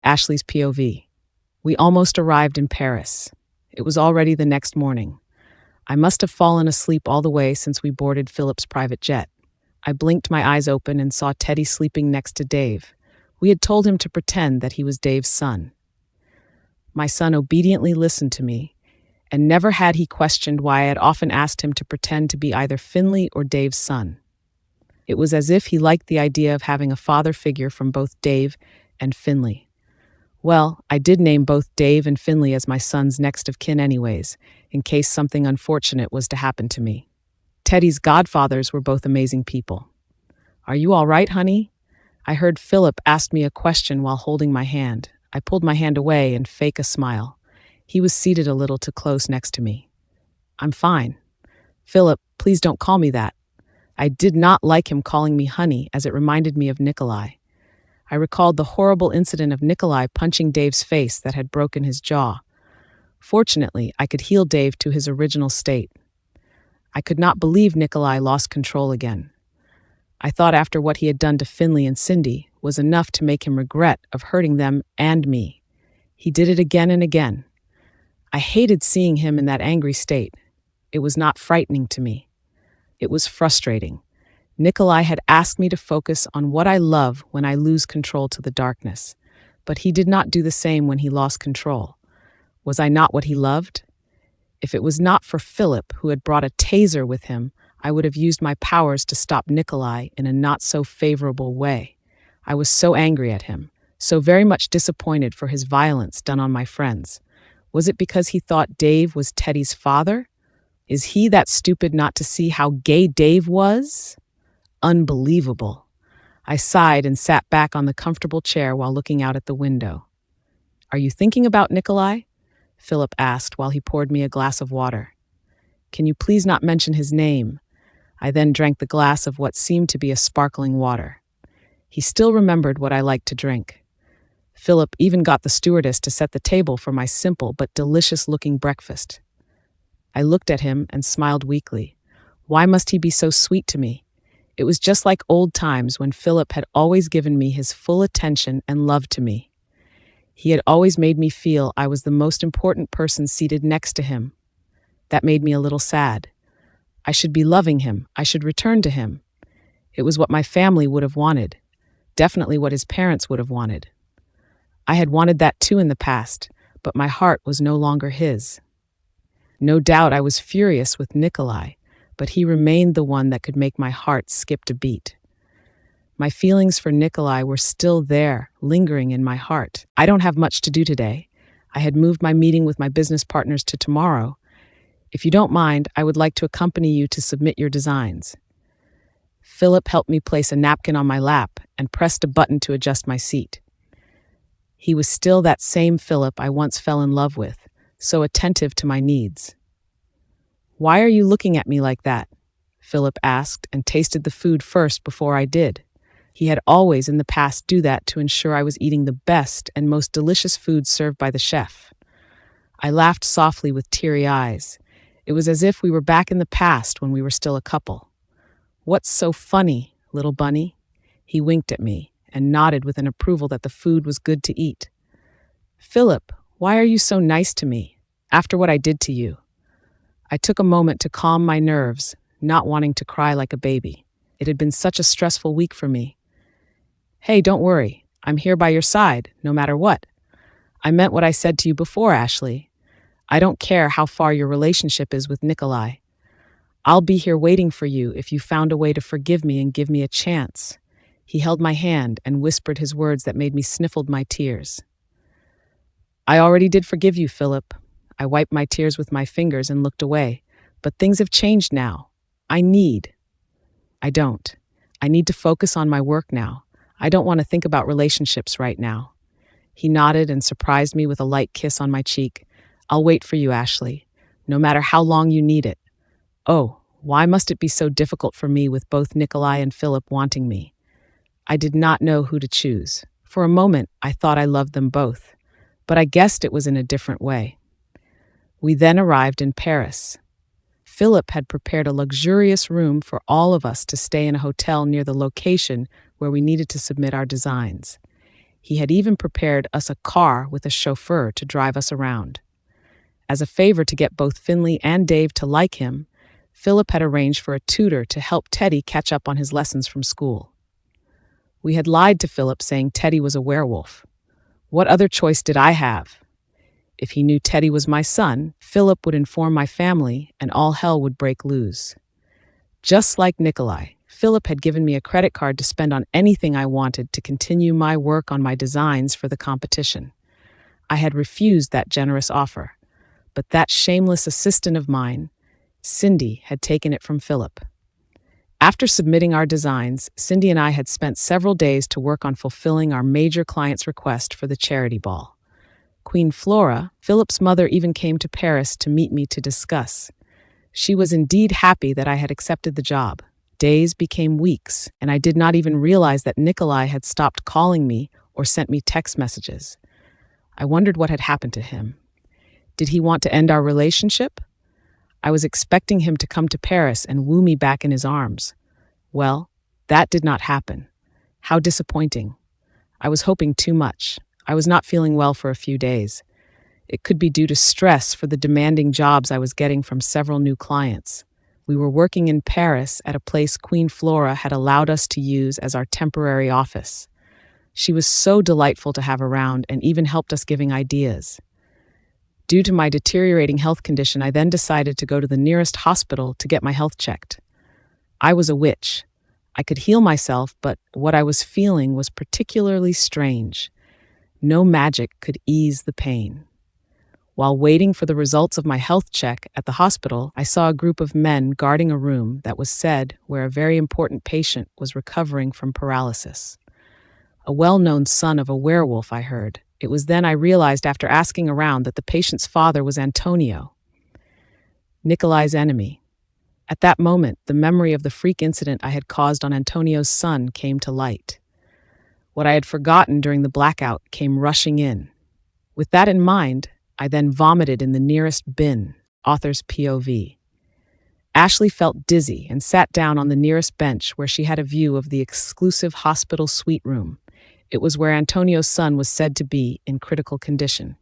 Ashley's POV. We almost arrived in Paris. It was already the next morning. I must have fallen asleep all the way since we boarded Philip's private jet. I blinked my eyes open and saw Teddy sleeping next to Dave. We had told him to pretend that he was Dave's son. My son obediently listened to me, and never had he questioned why I had often asked him to pretend to be either Finley or Dave's son. It was as if he liked the idea of having a father figure from both Dave and Finley. Well, I did name both Dave and Finley as my son's next of kin anyways, in case something unfortunate was to happen to me. Teddy's godfathers were both amazing people. "Are you all right, honey?" I heard Philip ask me a question while holding my hand. I pulled my hand away and faked a smile. He was seated a little too close next to me. "I'm fine." "Philip, please don't call me that." I did not like him calling me honey, as it reminded me of Nikolai. I recalled the horrible incident of Nikolai punching Dave's face that had broken his jaw. Fortunately, I could heal Dave to his original state. I could not believe Nikolai lost control again. I thought after what he had done to Finley and Cindy was enough to make him regret of hurting them and me. He did it again and again. I hated seeing him in that angry state. It was not frightening to me. It was frustrating. Nikolai had asked me to focus on what I love when I lose control to the darkness, but he did not do the same when he lost control. Was I not what he loved? If it was not for Philip, who had brought a taser with him, I would have used my powers to stop Nikolai in a not-so-favorable way. I was so angry at him, so very much disappointed for his violence done on my friends. Was it because he thought Dave was Teddy's father? Is he that stupid not to see how gay Dave was? Unbelievable. I sighed and sat back on the comfortable chair while looking out at the window. "Are you thinking about Nikolai?" Philip asked while he poured me a glass of water. "Can you please not mention his name?" I then drank the glass of what seemed to be a sparkling water. He still remembered what I liked to drink. Philip even got the stewardess to set the table for my simple but delicious-looking breakfast. I looked at him and smiled weakly. Why must he be so sweet to me? It was just like old times when Philip had always given me his full attention and love to me. He had always made me feel I was the most important person seated next to him. That made me a little sad. I should be loving him. I should return to him. It was what my family would have wanted. Definitely what his parents would have wanted. I had wanted that too in the past, but my heart was no longer his. No doubt I was furious with Nikolai, but he remained the one that could make my heart skip a beat. My feelings for Nikolai were still there, lingering in my heart. I don't have much to do today. I had moved my meeting with my business partners to tomorrow. If you don't mind, I would like to accompany you to submit your designs. Philip helped me place a napkin on my lap and pressed a button to adjust my seat. He was still that same Philip I once fell in love with, so attentive to my needs. "Why are you looking at me like that?" Philip asked and tasted the food first before I did. He had always in the past do that to ensure I was eating the best and most delicious food served by the chef. I laughed softly with teary eyes. It was as if we were back in the past when we were still a couple. "What's so funny, little bunny?" He winked at me and nodded with an approval that the food was good to eat. "Philip, why are you so nice to me, after what I did to you?" I took a moment to calm my nerves, not wanting to cry like a baby. It had been such a stressful week for me. "Hey, don't worry. I'm here by your side, no matter what. I meant what I said to you before, Ashley. I don't care how far your relationship is with Nikolai. I'll be here waiting for you if you found a way to forgive me and give me a chance." He held my hand and whispered his words that made me sniffle my tears. "I already did forgive you, Philip." I wiped my tears with my fingers and looked away. "But things have changed now. I don't. I need to focus on my work now. I don't want to think about relationships right now." He nodded and surprised me with a light kiss on my cheek. "I'll wait for you, Ashley, no matter how long you need it." Oh, why must it be so difficult for me with both Nikolai and Philip wanting me? I did not know who to choose. For a moment, I thought I loved them both, but I guessed it was in a different way. We then arrived in Paris. Philip had prepared a luxurious room for all of us to stay in a hotel near the location where we needed to submit our designs. He had even prepared us a car with a chauffeur to drive us around. As a favor to get both Finley and Dave to like him, Philip had arranged for a tutor to help Teddy catch up on his lessons from school. We had lied to Philip saying Teddy was a werewolf. What other choice did I have? If he knew Teddy was my son, Philip would inform my family and all hell would break loose. Just like Nikolai, Philip had given me a credit card to spend on anything I wanted to continue my work on my designs for the competition. I had refused that generous offer, but that shameless assistant of mine, Cindy, had taken it from Philip. After submitting our designs, Cindy and I had spent several days to work on fulfilling our major client's request for the charity ball. Queen Flora, Philip's mother, even came to Paris to meet me to discuss. She was indeed happy that I had accepted the job. Days became weeks, and I did not even realize that Nikolai had stopped calling me or sent me text messages. I wondered what had happened to him. Did he want to end our relationship? I was expecting him to come to Paris and woo me back in his arms. Well, that did not happen. How disappointing. I was hoping too much. I was not feeling well for a few days. It could be due to stress for the demanding jobs I was getting from several new clients. We were working in Paris at a place Queen Flora had allowed us to use as our temporary office. She was so delightful to have around and even helped us giving ideas. Due to my deteriorating health condition, I then decided to go to the nearest hospital to get my health checked. I was a witch. I could heal myself, but what I was feeling was particularly strange. No magic could ease the pain. While waiting for the results of my health check at the hospital, I saw a group of men guarding a room that was said where a very important patient was recovering from paralysis. A well-known son of a werewolf, I heard. It was then I realized after asking around that the patient's father was Antonio, Nikolai's enemy. At that moment, the memory of the freak incident I had caused on Antonio's son came to light. What I had forgotten during the blackout came rushing in. With that in mind, I then vomited in the nearest bin, author's POV. Ashley felt dizzy and sat down on the nearest bench where she had a view of the exclusive hospital suite room. It was where Antonio's son was said to be in critical condition.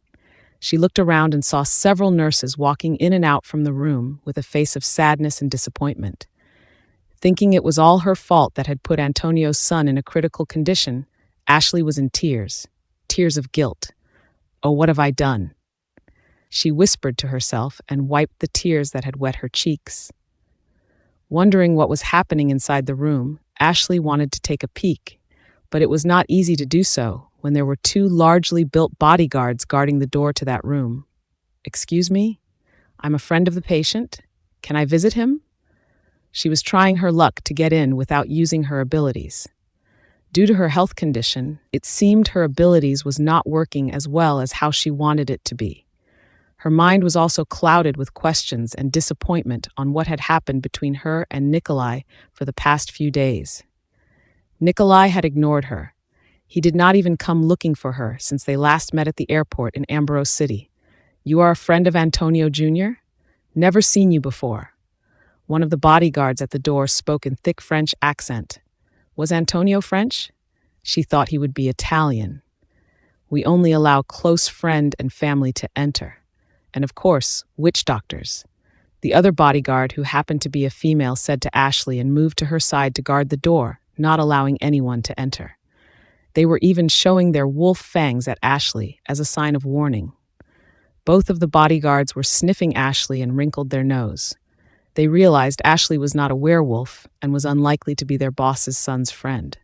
She looked around and saw several nurses walking in and out from the room with a face of sadness and disappointment. Thinking it was all her fault that had put Antonio's son in a critical condition, Ashley was in tears of guilt. Oh, what have I done? She whispered to herself and wiped the tears that had wet her cheeks. Wondering what was happening inside the room, Ashley wanted to take a peek, but it was not easy to do so when there were two largely built bodyguards guarding the door to that room. "Excuse me? I'm a friend of the patient. Can I visit him?" She was trying her luck to get in without using her abilities. Due to her health condition, it seemed her abilities was not working as well as how she wanted it to be. Her mind was also clouded with questions and disappointment on what had happened between her and Nikolai for the past few days. Nikolai had ignored her. He did not even come looking for her since they last met at the airport in Ambrose City. "You are a friend of Antonio Jr.? Never seen you before." One of the bodyguards at the door spoke in thick French accent. Was Antonio French? She thought he would be Italian. "We only allow close friend and family to enter. And of course, witch doctors." The other bodyguard, who happened to be a female, said to Ashley and moved to her side to guard the door, not allowing anyone to enter. They were even showing their wolf fangs at Ashley as a sign of warning. Both of the bodyguards were sniffing Ashley and wrinkled their nose. They realized Ashley was not a werewolf and was unlikely to be their boss's son's friend.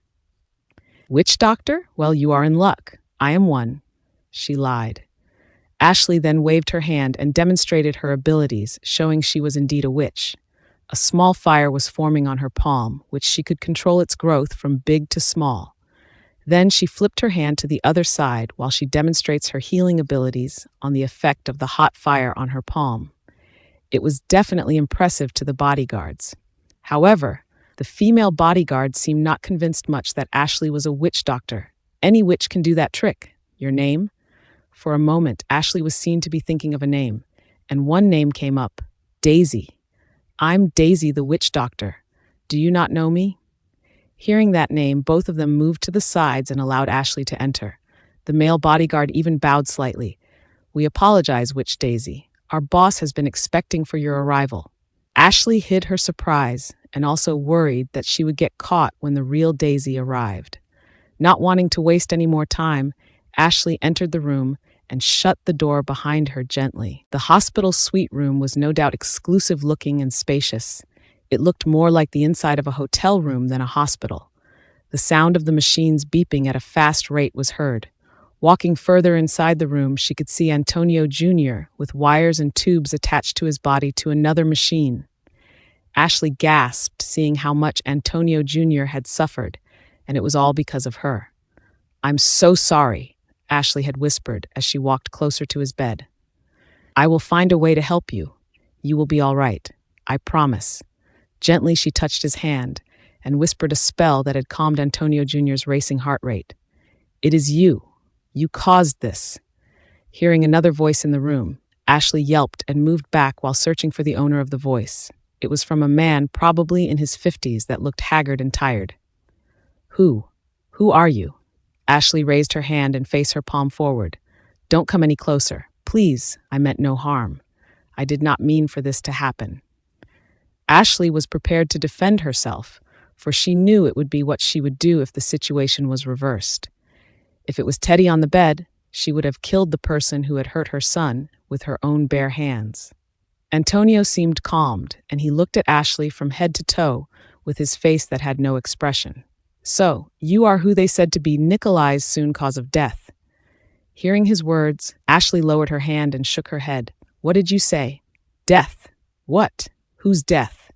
"Witch doctor? Well, you are in luck. I am one." She lied. Ashley then waved her hand and demonstrated her abilities, showing she was indeed a witch. A small fire was forming on her palm, which she could control its growth from big to small. Then she flipped her hand to the other side while she demonstrates her healing abilities on the effect of the hot fire on her palm. It was definitely impressive to the bodyguards. However, the female bodyguard seemed not convinced much that Ashley was a witch doctor. "Any witch can do that trick. Your name?" For a moment, Ashley was seen to be thinking of a name, and one name came up, Daisy. "I'm Daisy the witch doctor. Do you not know me?" Hearing that name, both of them moved to the sides and allowed Ashley to enter. The male bodyguard even bowed slightly. "We apologize, Witch Daisy. Our boss has been expecting for your arrival." Ashley hid her surprise and also worried that she would get caught when the real Daisy arrived. Not wanting to waste any more time, Ashley entered the room and shut the door behind her gently. The hospital suite room was no doubt exclusive-looking and spacious. It looked more like the inside of a hotel room than a hospital. The sound of the machines beeping at a fast rate was heard. Walking further inside the room, she could see Antonio Jr. with wires and tubes attached to his body to another machine. Ashley gasped, seeing how much Antonio Jr. had suffered, and it was all because of her. "I'm so sorry," Ashley had whispered as she walked closer to his bed. "I will find a way to help you. You will be all right. I promise." Gently, she touched his hand and whispered a spell that had calmed Antonio Jr.'s racing heart rate. "It is you. You caused this." Hearing another voice in the room, Ashley yelped and moved back while searching for the owner of the voice. It was from a man probably in his 50s that looked haggard and tired. Who are you?" Ashley raised her hand and faced her palm forward. "Don't come any closer. Please, I meant no harm. I did not mean for this to happen." Ashley was prepared to defend herself, for she knew it would be what she would do if the situation was reversed. If it was Teddy on the bed, she would have killed the person who had hurt her son with her own bare hands. Antonio seemed calmed, and he looked at Ashley from head to toe with his face that had no expression. "So, you are who they said to be Nikolai's soon cause of death." Hearing his words, Ashley lowered her hand and shook her head. "What did you say? Death? What? Whose death?"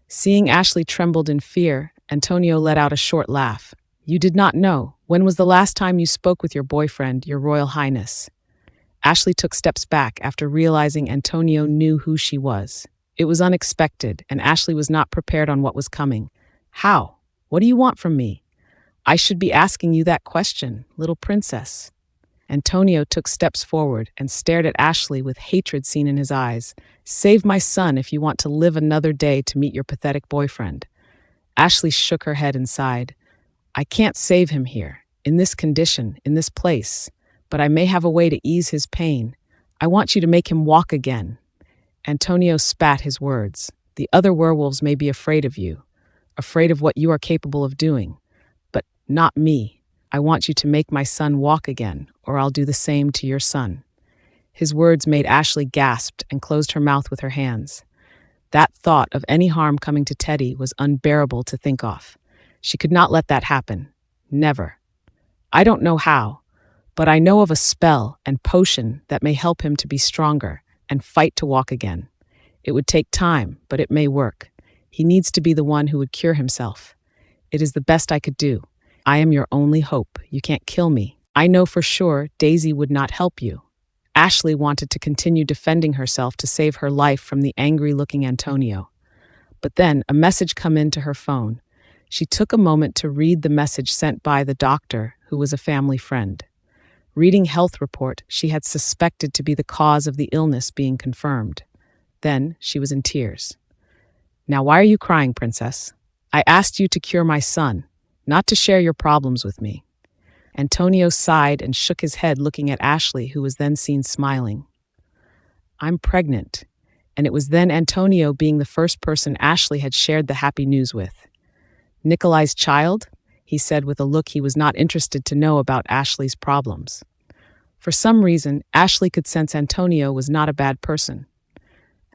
Seeing Ashley trembled in fear, Antonio let out a short laugh. "You did not know. When was the last time you spoke with your boyfriend, your Royal Highness?" Ashley took steps back after realizing Antonio knew who she was. It was unexpected, and Ashley was not prepared on what was coming. "How? What do you want from me?" "I should be asking you that question, little princess." Antonio took steps forward and stared at Ashley with hatred seen in his eyes. "Save my son if you want to live another day to meet your pathetic boyfriend." Ashley shook her head and sighed. "I can't save him here, in this condition, in this place, but I may have a way to ease his pain. I want you to make him walk again." Antonio spat his words. "The other werewolves may be afraid of you, afraid of what you are capable of doing, but not me. I want you to make my son walk again, or I'll do the same to your son." His words made Ashley gasp and closed her mouth with her hands. That thought of any harm coming to Teddy was unbearable to think of. She could not let that happen. Never. "I don't know how, but I know of a spell and potion that may help him to be stronger and fight to walk again. It would take time, but it may work. He needs to be the one who would cure himself. It is the best I could do. I am your only hope. You can't kill me. I know for sure Daisy would not help you." Ashley wanted to continue defending herself to save her life from the angry-looking Antonio. But then a message come into her phone. She took a moment to read the message sent by the doctor, who was a family friend. Reading health report, she had suspected to be the cause of the illness being confirmed. Then she was in tears. "Now why are you crying, princess? I asked you to cure my son, not to share your problems with me." Antonio sighed and shook his head, looking at Ashley, who was then seen smiling. "I'm pregnant." And it was then Antonio being the first person Ashley had shared the happy news with. "Nikolai's child?" he said with a look he was not interested to know about Ashley's problems. For some reason, Ashley could sense Antonio was not a bad person.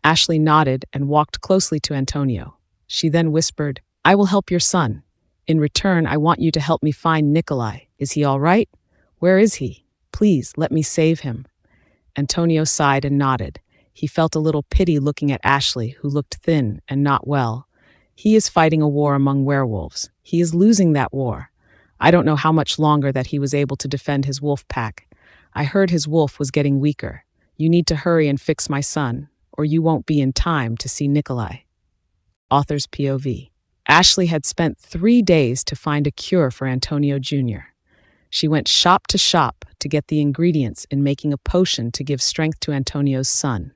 Ashley nodded and walked closely to Antonio. She then whispered, "I will help your son. In return, I want you to help me find Nikolai. Is he all right? Where is he? Please, let me save him." Antonio sighed and nodded. He felt a little pity looking at Ashley, who looked thin and not well. He is fighting a war among werewolves. He is losing that war. I don't know how much longer that he was able to defend his wolf pack. I heard his wolf was getting weaker. You need to hurry and fix my son, or you won't be in time to see Nikolai. Author's POV. Ashley had spent 3 days to find a cure for Antonio Jr. She went shop to shop to get the ingredients in making a potion to give strength to Antonio's son.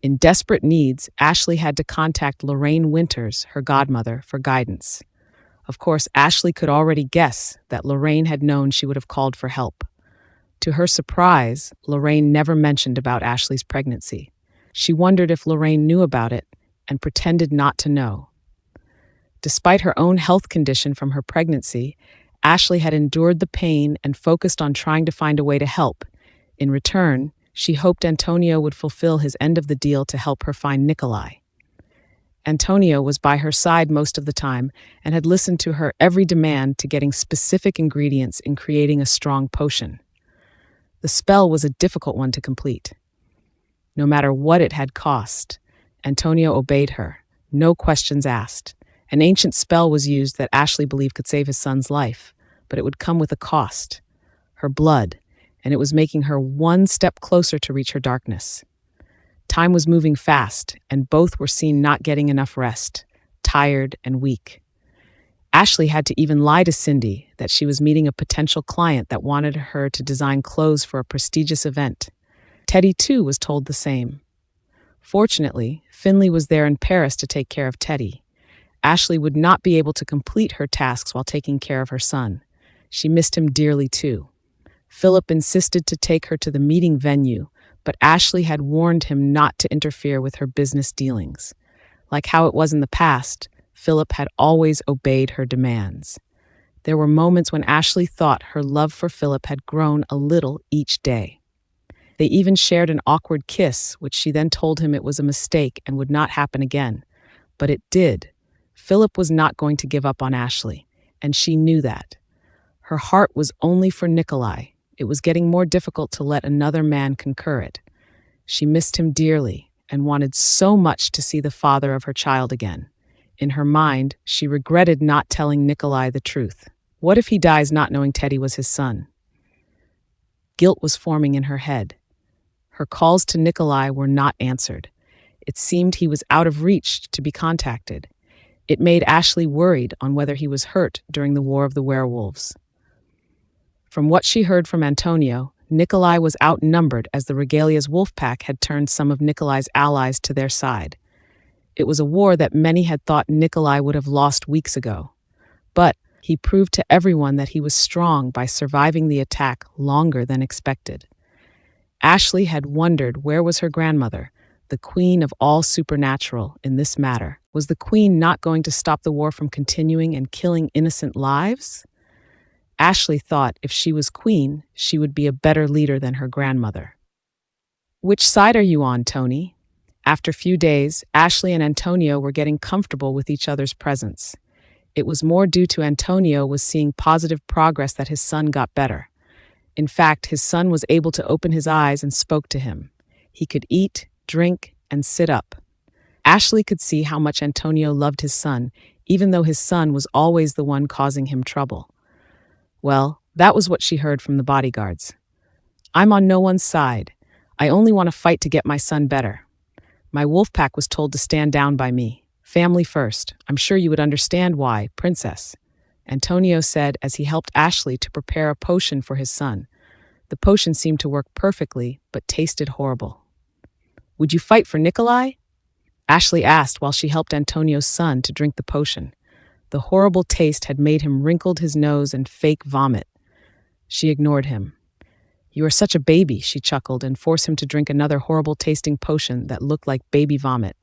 In desperate needs, Ashley had to contact Lorraine Winters, her godmother, for guidance. Of course, Ashley could already guess that Lorraine had known she would have called for help. To her surprise, Lorraine never mentioned about Ashley's pregnancy. She wondered if Lorraine knew about it and pretended not to know. Despite her own health condition from her pregnancy, Ashley had endured the pain and focused on trying to find a way to help. In return, she hoped Antonio would fulfill his end of the deal to help her find Nikolai. Antonio was by her side most of the time and had listened to her every demand to getting specific ingredients in creating a strong potion. The spell was a difficult one to complete. No matter what it had cost, Antonio obeyed her, no questions asked. An ancient spell was used that Ashley believed could save his son's life, but it would come with a cost, her blood, and it was making her one step closer to reach her darkness. Time was moving fast, and both were seen not getting enough rest, tired and weak. Ashley had to even lie to Cindy that she was meeting a potential client that wanted her to design clothes for a prestigious event. Teddy, too, was told the same. Fortunately, Finley was there in Paris to take care of Teddy. Ashley would not be able to complete her tasks while taking care of her son. She missed him dearly, too. Philip insisted to take her to the meeting venue, but Ashley had warned him not to interfere with her business dealings. Like how it was in the past, Philip had always obeyed her demands. There were moments when Ashley thought her love for Philip had grown a little each day. They even shared an awkward kiss, which she then told him it was a mistake and would not happen again. But it did. Philip was not going to give up on Ashley, and she knew that. Her heart was only for Nikolai. It was getting more difficult to let another man concur it. She missed him dearly and wanted so much to see the father of her child again. In her mind, she regretted not telling Nikolai the truth. What if he dies not knowing Teddy was his son? Guilt was forming in her head. Her calls to Nikolai were not answered. It seemed he was out of reach to be contacted. It made Ashley worried on whether he was hurt during the War of the Werewolves. From what she heard from Antonio, Nikolai was outnumbered as the Regalia's wolf pack had turned some of Nikolai's allies to their side. It was a war that many had thought Nikolai would have lost weeks ago. But he proved to everyone that he was strong by surviving the attack longer than expected. Ashley had wondered where was her grandmother, the queen of all supernatural in this matter. Was the queen not going to stop the war from continuing and killing innocent lives? Ashley thought if she was queen, she would be a better leader than her grandmother. Which side are you on, Tony? After a few days, Ashley and Antonio were getting comfortable with each other's presence. It was more due to Antonio was seeing positive progress that his son got better. In fact, his son was able to open his eyes and spoke to him. He could eat, drink, and sit up. Ashley could see how much Antonio loved his son, even though his son was always the one causing him trouble. Well, that was what she heard from the bodyguards. I'm on no one's side. I only want to fight to get my son better. My wolf pack was told to stand down by me. Family first. I'm sure you would understand why, princess. Antonio said as he helped Ashley to prepare a potion for his son. The potion seemed to work perfectly, but tasted horrible. Would you fight for Nikolai? Ashley asked while she helped Antonio's son to drink the potion. The horrible taste had made him wrinkle his nose and fake vomit. She ignored him. You are such a baby, she chuckled and forced him to drink another horrible-tasting potion that looked like baby vomit.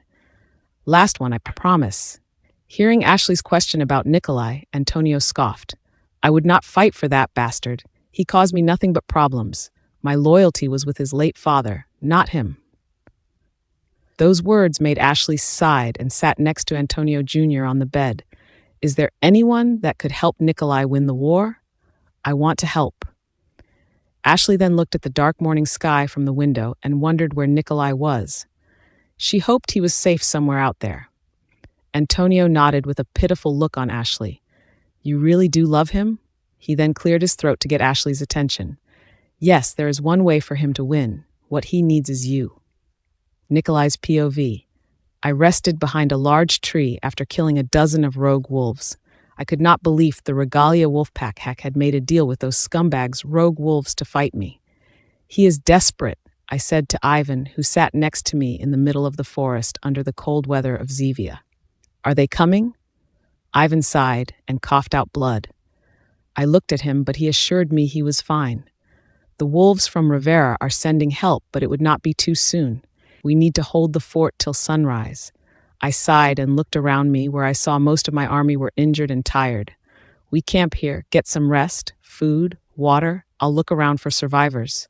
Last one, I promise. Hearing Ashley's question about Nikolai, Antonio scoffed. I would not fight for that bastard. He caused me nothing but problems. My loyalty was with his late father, not him. Those words made Ashley sigh and sat next to Antonio Jr. on the bed. Is there anyone that could help Nikolai win the war? I want to help. Ashley then looked at the dark morning sky from the window and wondered where Nikolai was. She hoped he was safe somewhere out there. Antonio nodded with a pitiful look on Ashley. You really do love him? He then cleared his throat to get Ashley's attention. Yes, there is one way for him to win. What he needs is you. Nikolai's POV. I rested behind a large tree after killing a dozen of rogue wolves. I could not believe the Regalia Wolfpack hack had made a deal with those scumbags, rogue wolves, to fight me. He is desperate, I said to Ivan, who sat next to me in the middle of the forest under the cold weather of Zevia. Are they coming? Ivan sighed and coughed out blood. I looked at him, but he assured me he was fine. The wolves from Rivera are sending help, but it would not be too soon. We need to hold the fort till sunrise. I sighed and looked around me where I saw most of my army were injured and tired. We camp here, get some rest, food, water. I'll look around for survivors.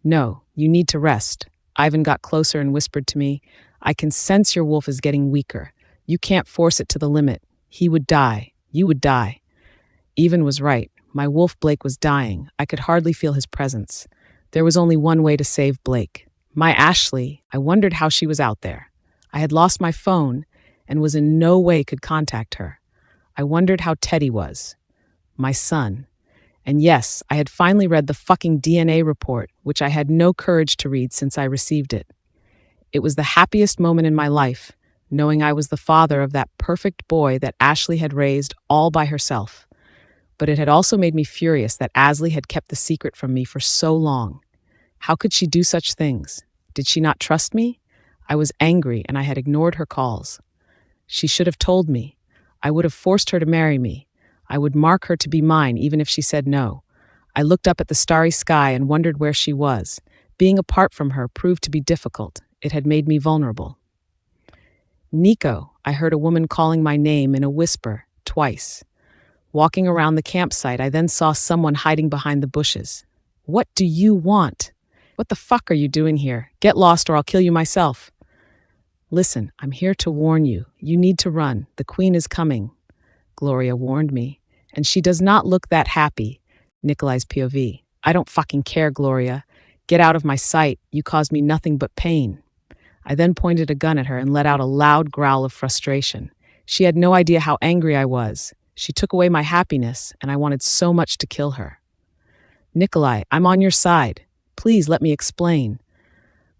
No, you need to rest. Ivan got closer and whispered to me, I can sense your wolf is getting weaker. You can't force it to the limit. He would die. You would die. Ivan was right. My wolf Blake was dying. I could hardly feel his presence. There was only one way to save Blake. My Ashley, I wondered how she was out there. I had lost my phone and was in no way could contact her. I wondered how Teddy was. My son. And yes, I had finally read the fucking DNA report, which I had no courage to read since I received it. It was the happiest moment in my life, knowing I was the father of that perfect boy that Ashley had raised all by herself. But it had also made me furious that Ashley had kept the secret from me for so long. How could she do such things? Did she not trust me? I was angry and I had ignored her calls. She should have told me. I would have forced her to marry me. I would mark her to be mine even if she said no. I looked up at the starry sky and wondered where she was. Being apart from her proved to be difficult. It had made me vulnerable. Nico, I heard a woman calling my name in a whisper, twice. Walking around the campsite, I then saw someone hiding behind the bushes. What do you want? What the fuck are you doing here? Get lost or I'll kill you myself. Listen, I'm here to warn you. You need to run. The queen is coming. Gloria warned me. And she does not look that happy. Nikolai's POV. I don't fucking care, Gloria. Get out of my sight. You caused me nothing but pain. I then pointed a gun at her and let out a loud growl of frustration. She had no idea how angry I was. She took away my happiness, and I wanted so much to kill her. Nikolai, I'm on your side. Please let me explain.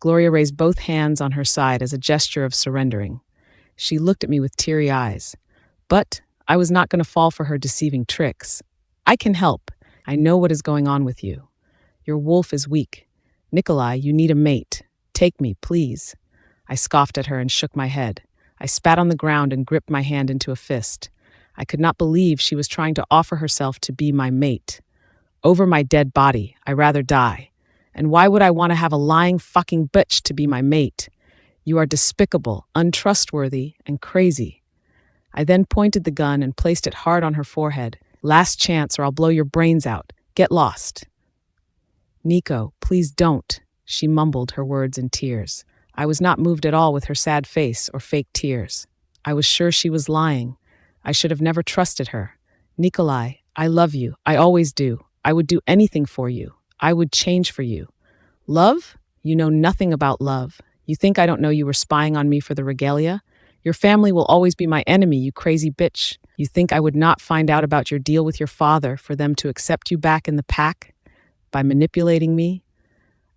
Gloria raised both hands on her side as a gesture of surrendering. She looked at me with teary eyes. But I was not going to fall for her deceiving tricks. I can help. I know what is going on with you. Your wolf is weak. Nikolai, you need a mate. Take me, please. I scoffed at her and shook my head. I spat on the ground and gripped my hand into a fist. I could not believe she was trying to offer herself to be my mate. Over my dead body, I rather die. And why would I want to have a lying fucking bitch to be my mate? You are despicable, untrustworthy, and crazy. I then pointed the gun and placed it hard on her forehead. Last chance or I'll blow your brains out. Get lost. Nico, please don't. She mumbled her words in tears. I was not moved at all with her sad face or fake tears. I was sure she was lying. I should have never trusted her. Nikolai, I love you. I always do. I would do anything for you. I would change for you. Love? You know nothing about love. You think I don't know you were spying on me for the regalia? Your family will always be my enemy, you crazy bitch. You think I would not find out about your deal with your father for them to accept you back in the pack? By manipulating me?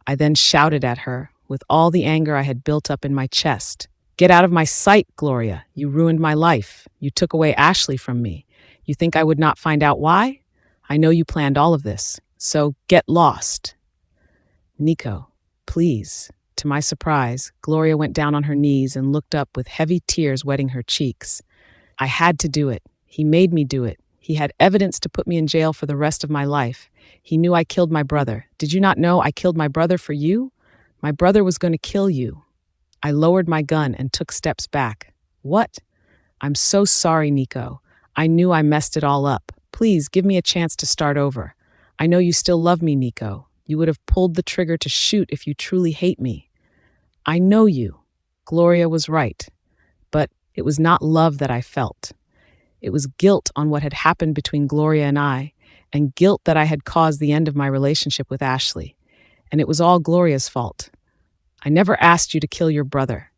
I then shouted at her, with all the anger I had built up in my chest. Get out of my sight, Gloria. You ruined my life. You took away Ashley from me. You think I would not find out why? I know you planned all of this. So get lost. Nico, please. To my surprise, Gloria went down on her knees and looked up with heavy tears wetting her cheeks. I had to do it. He made me do it. He had evidence to put me in jail for the rest of my life. He knew I killed my brother. Did you not know I killed my brother for you? My brother was going to kill you. I lowered my gun and took steps back. What? I'm so sorry, Nico. I knew I messed it all up. Please give me a chance to start over. I know you still love me, Nico. You would have pulled the trigger to shoot if you truly hate me. I know you. Gloria was right. But it was not love that I felt. It was guilt on what had happened between Gloria and I, and guilt that I had caused the end of my relationship with Ashley. And it was all Gloria's fault. I never asked you to kill your brother.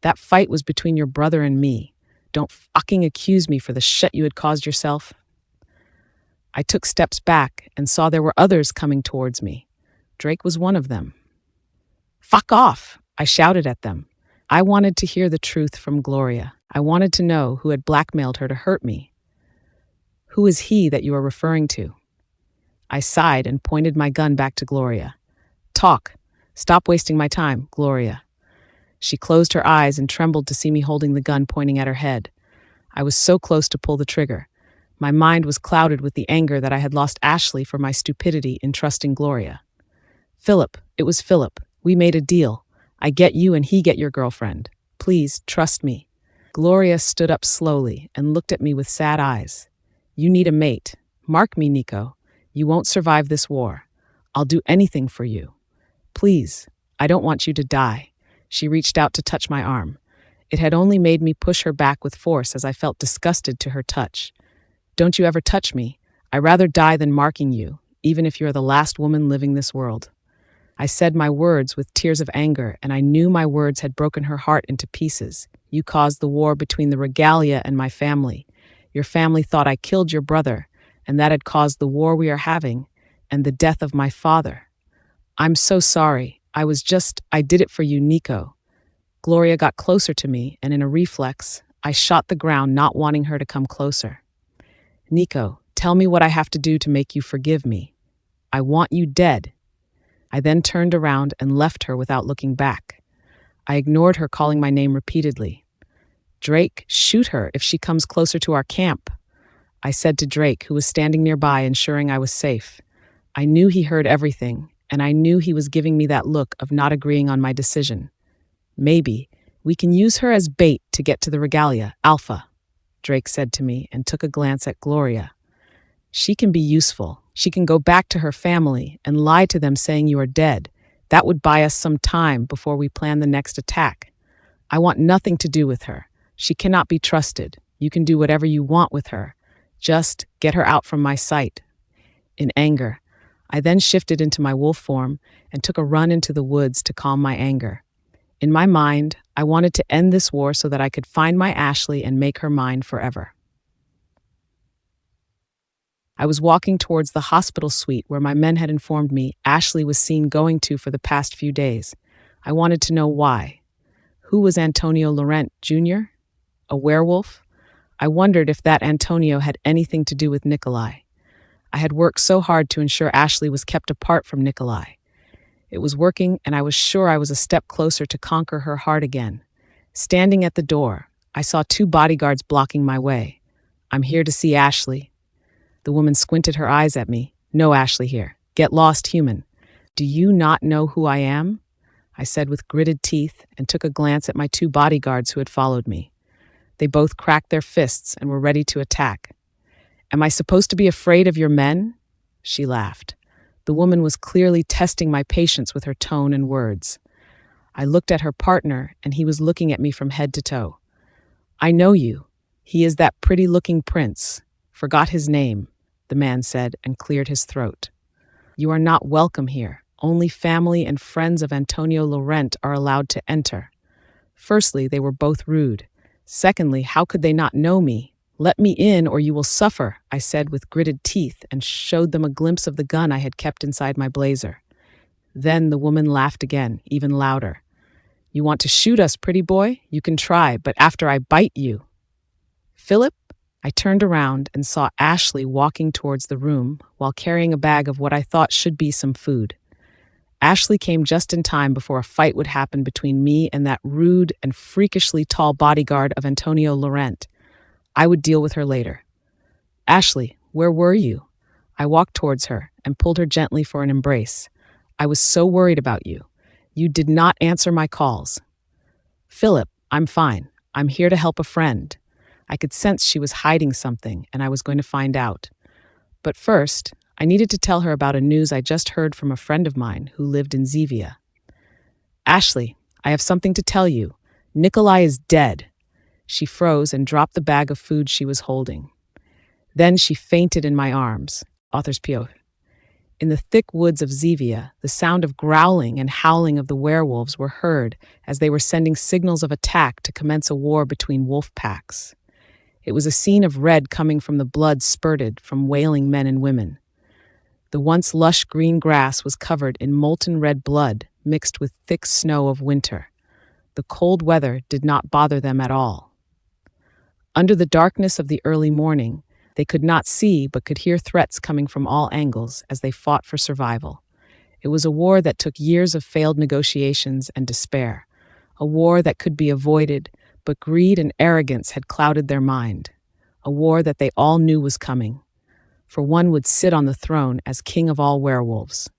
That fight was between your brother and me. Don't fucking accuse me for the shit you had caused yourself. I took steps back and saw there were others coming towards me. Drake was one of them. Fuck off, I shouted at them. I wanted to hear the truth from Gloria. I wanted to know who had blackmailed her to hurt me. Who is he that you are referring to? I sighed and pointed my gun back to Gloria. Talk. Stop wasting my time, Gloria. She closed her eyes and trembled to see me holding the gun pointing at her head. I was so close to pull the trigger. My mind was clouded with the anger that I had lost Ashley for my stupidity in trusting Gloria. Philip, it was Philip. We made a deal. I get you and he get your girlfriend. Please, trust me. Gloria stood up slowly and looked at me with sad eyes. You need a mate. Mark me, Nico. You won't survive this war. I'll do anything for you. Please, I don't want you to die. She reached out to touch my arm. It had only made me push her back with force as I felt disgusted to her touch. Don't you ever touch me. I'd rather die than marking you, even if you're the last woman living this world. I said my words with tears of anger, and I knew my words had broken her heart into pieces. You caused the war between the regalia and my family. Your family thought I killed your brother, and that had caused the war we are having, and the death of my father. I'm so sorry. I did it for you, Nico. Gloria got closer to me, and in a reflex, I shot the ground, not wanting her to come closer. Nico, tell me what I have to do to make you forgive me. I want you dead. I then turned around and left her without looking back. I ignored her calling my name repeatedly. Drake, shoot her if she comes closer to our camp, I said to Drake, who was standing nearby, ensuring I was safe. I knew he heard everything, and I knew he was giving me that look of not agreeing on my decision. Maybe we can use her as bait to get to the regalia, Alpha, Drake said to me and took a glance at Gloria. She can be useful. She can go back to her family and lie to them saying you are dead. That would buy us some time before we plan the next attack. I want nothing to do with her. She cannot be trusted. You can do whatever you want with her. Just get her out from my sight. In anger, I then shifted into my wolf form and took a run into the woods to calm my anger. In my mind, I wanted to end this war so that I could find my Ashley and make her mine forever. I was walking towards the hospital suite where my men had informed me Ashley was seen going to for the past few days. I wanted to know why. Who was Antonio Laurent Jr.? A werewolf? I wondered if that Antonio had anything to do with Nikolai. I had worked so hard to ensure Ashley was kept apart from Nikolai. It was working, and I was sure I was a step closer to conquer her heart again. Standing at the door, I saw 2 bodyguards blocking my way. I'm here to see Ashley. The woman squinted her eyes at me. No Ashley here. Get lost, human. Do you not know who I am? I said with gritted teeth and took a glance at my 2 bodyguards who had followed me. They both cracked their fists and were ready to attack. Am I supposed to be afraid of your men? She laughed. The woman was clearly testing my patience with her tone and words. I looked at her partner, and he was looking at me from head to toe. I know you. He is that pretty-looking prince. Forgot his name, the man said and cleared his throat. You are not welcome here. Only family and friends of Antonio Laurent are allowed to enter. Firstly, they were both rude. Secondly, how could they not know me? Let me in or you will suffer, I said with gritted teeth and showed them a glimpse of the gun I had kept inside my blazer. Then the woman laughed again, even louder. You want to shoot us, pretty boy? You can try, but after I bite you. Philip? I turned around and saw Ashley walking towards the room while carrying a bag of what I thought should be some food. Ashley came just in time before a fight would happen between me and that rude and freakishly tall bodyguard of Antonio Laurent. I would deal with her later. Ashley, where were you? I walked towards her and pulled her gently for an embrace. I was so worried about you. You did not answer my calls. Philip, I'm fine. I'm here to help a friend. I could sense she was hiding something, and I was going to find out. But first, I needed to tell her about a news I just heard from a friend of mine who lived in Zevia. Ashley, I have something to tell you. Nikolai is dead. She froze and dropped the bag of food she was holding. Then she fainted in my arms. Author's PO. In the thick woods of Zevia, the sound of growling and howling of the werewolves were heard as they were sending signals of attack to commence a war between wolf packs. It was a scene of red coming from the blood spurted from wailing men and women. The once lush green grass was covered in molten red blood mixed with thick snow of winter. The cold weather did not bother them at all. Under the darkness of the early morning, they could not see but could hear threats coming from all angles as they fought for survival. It was a war that took years of failed negotiations and despair, a war that could be avoided, but greed and arrogance had clouded their mind, a war that they all knew was coming, for one would sit on the throne as king of all werewolves.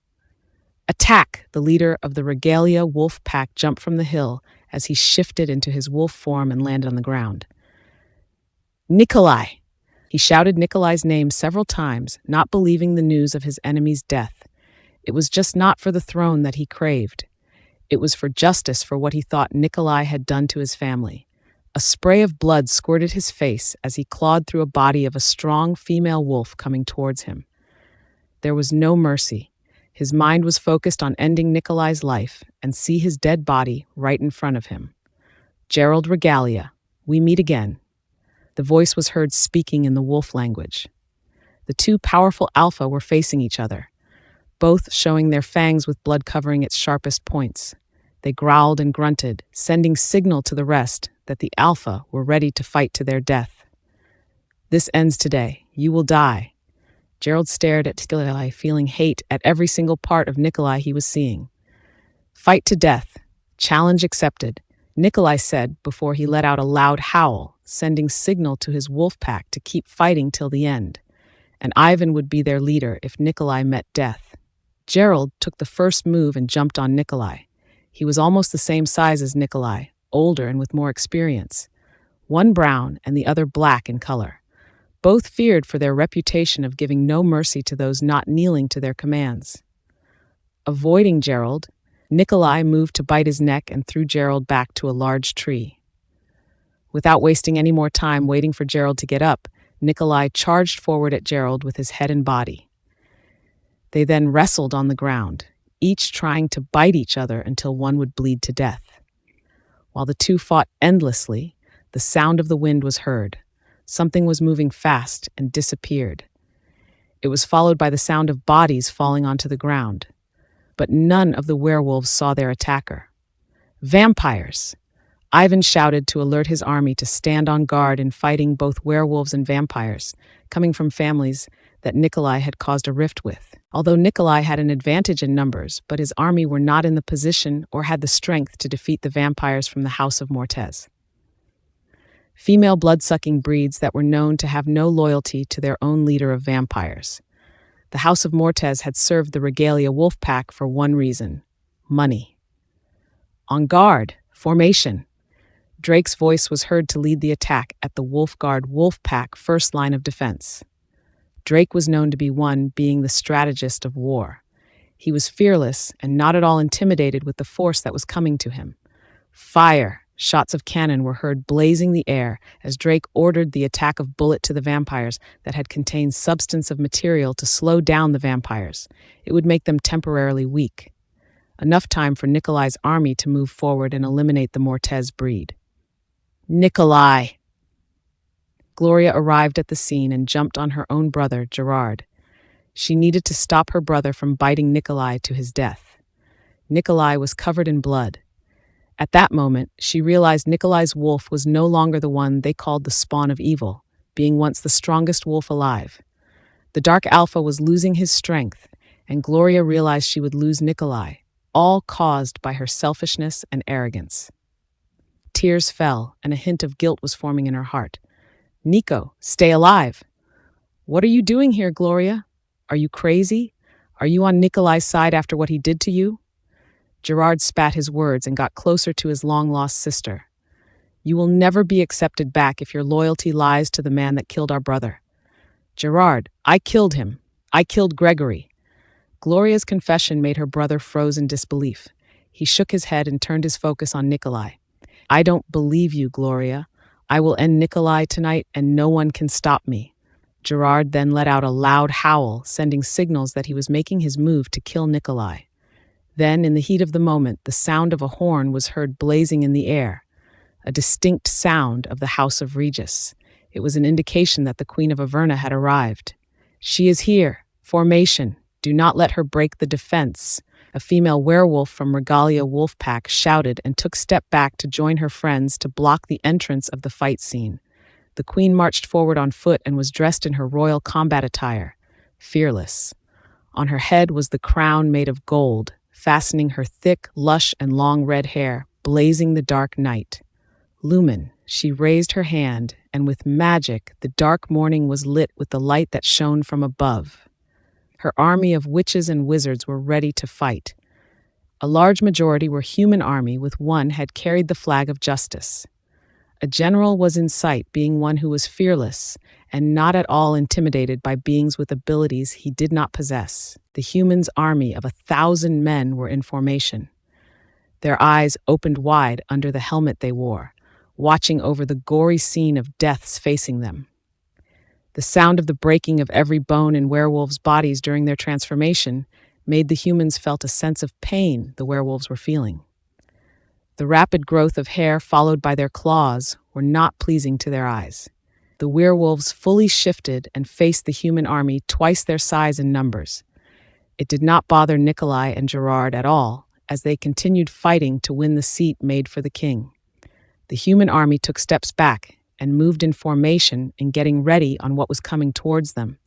Attack! The leader of the Regalia wolf pack jumped from the hill as he shifted into his wolf form and landed on the ground. Nikolai! He shouted Nikolai's name several times, not believing the news of his enemy's death. It was just not for the throne that he craved. It was for justice for what he thought Nikolai had done to his family. A spray of blood squirted his face as he clawed through a body of a strong female wolf coming towards him. There was no mercy. His mind was focused on ending Nikolai's life and see his dead body right in front of him. Gerald Regalia, we meet again. The voice was heard speaking in the wolf language. The two powerful alpha were facing each other, both showing their fangs with blood covering its sharpest points. They growled and grunted, sending signal to the rest that the alpha were ready to fight to their death. This ends today. You will die. Gerald stared at Nikolai, feeling hate at every single part of Nikolai he was seeing. Fight to death. Challenge accepted, Nikolai said before he let out a loud howl, sending signal to his wolf pack to keep fighting till the end. And Ivan would be their leader if Nikolai met death. Gerald took the first move and jumped on Nikolai. He was almost the same size as Nikolai, older and with more experience. One brown and the other black in color. Both feared for their reputation of giving no mercy to those not kneeling to their commands. Avoiding Gerald, Nikolai moved to bite his neck and threw Gerald back to a large tree. Without wasting any more time waiting for Gerald to get up, Nikolai charged forward at Gerald with his head and body. They then wrestled on the ground, each trying to bite each other until one would bleed to death. While the two fought endlessly, the sound of the wind was heard. Something was moving fast and disappeared. It was followed by the sound of bodies falling onto the ground. But none of the werewolves saw their attacker. Vampires! Ivan shouted to alert his army to stand on guard in fighting both werewolves and vampires, coming from families that Nikolai had caused a rift with. Although Nikolai had an advantage in numbers, but his army were not in the position or had the strength to defeat the vampires from the House of Mortez. Female blood-sucking breeds that were known to have no loyalty to their own leader of vampires. The House of Mortez had served the Regalia wolf pack for one reason: money. On guard, formation. Drake's voice was heard to lead the attack at the Wolfguard wolf pack first line of defense. Drake was known to be one being the strategist of war. He was fearless and not at all intimidated with the force that was coming to him. Fire! Shots of cannon were heard blazing the air as Drake ordered the attack of bullet to the vampires that had contained substance of material to slow down the vampires. It would make them temporarily weak. Enough time for Nikolai's army to move forward and eliminate the Mortez breed. Nikolai! Gloria arrived at the scene and jumped on her own brother, Gerard. She needed to stop her brother from biting Nikolai to his death. Nikolai was covered in blood. At that moment, she realized Nikolai's wolf was no longer the one they called the spawn of evil, being once the strongest wolf alive. The Dark Alpha was losing his strength, and Gloria realized she would lose Nikolai, all caused by her selfishness and arrogance. Tears fell, and a hint of guilt was forming in her heart. Nico, stay alive! What are you doing here, Gloria? Are you crazy? Are you on Nikolai's side after what he did to you? Gerard spat his words and got closer to his long-lost sister. You will never be accepted back if your loyalty lies to the man that killed our brother. Gerard, I killed him. I killed Gregory. Gloria's confession made her brother froze in disbelief. He shook his head and turned his focus on Nikolai. I don't believe you, Gloria. I will end Nikolai tonight and no one can stop me. Gerard then let out a loud howl, sending signals that he was making his move to kill Nikolai. Then, in the heat of the moment, the sound of a horn was heard blazing in the air, a distinct sound of the House of Regis. It was an indication that the Queen of Averna had arrived. She is here. Formation. Do not let her break the defense. A female werewolf from Regalia Wolfpack shouted and took step back to join her friends to block the entrance of the fight scene. The queen marched forward on foot and was dressed in her royal combat attire, fearless. On her head was the crown made of gold, fastening her thick, lush, and long red hair, blazing the dark night. Lumen, she raised her hand, and with magic, the dark morning was lit with the light that shone from above. Her army of witches and wizards were ready to fight, A large majority were human army, with one had carried the flag of justice. A general was in sight, being one who was fearless and not at all intimidated by beings with abilities he did not possess. The humans' army of 1,000 men were in formation. Their eyes opened wide under the helmet they wore, watching over the gory scene of deaths facing them. The sound of the breaking of every bone in werewolves' bodies during their transformation made the humans felt a sense of pain the werewolves were feeling. The rapid growth of hair followed by their claws were not pleasing to their eyes. The werewolves fully shifted and faced the human army twice their size and numbers. It did not bother Nikolai and Gerard at all, as they continued fighting to win the seat made for the king. The human army took steps back and moved in formation in getting ready on what was coming towards them.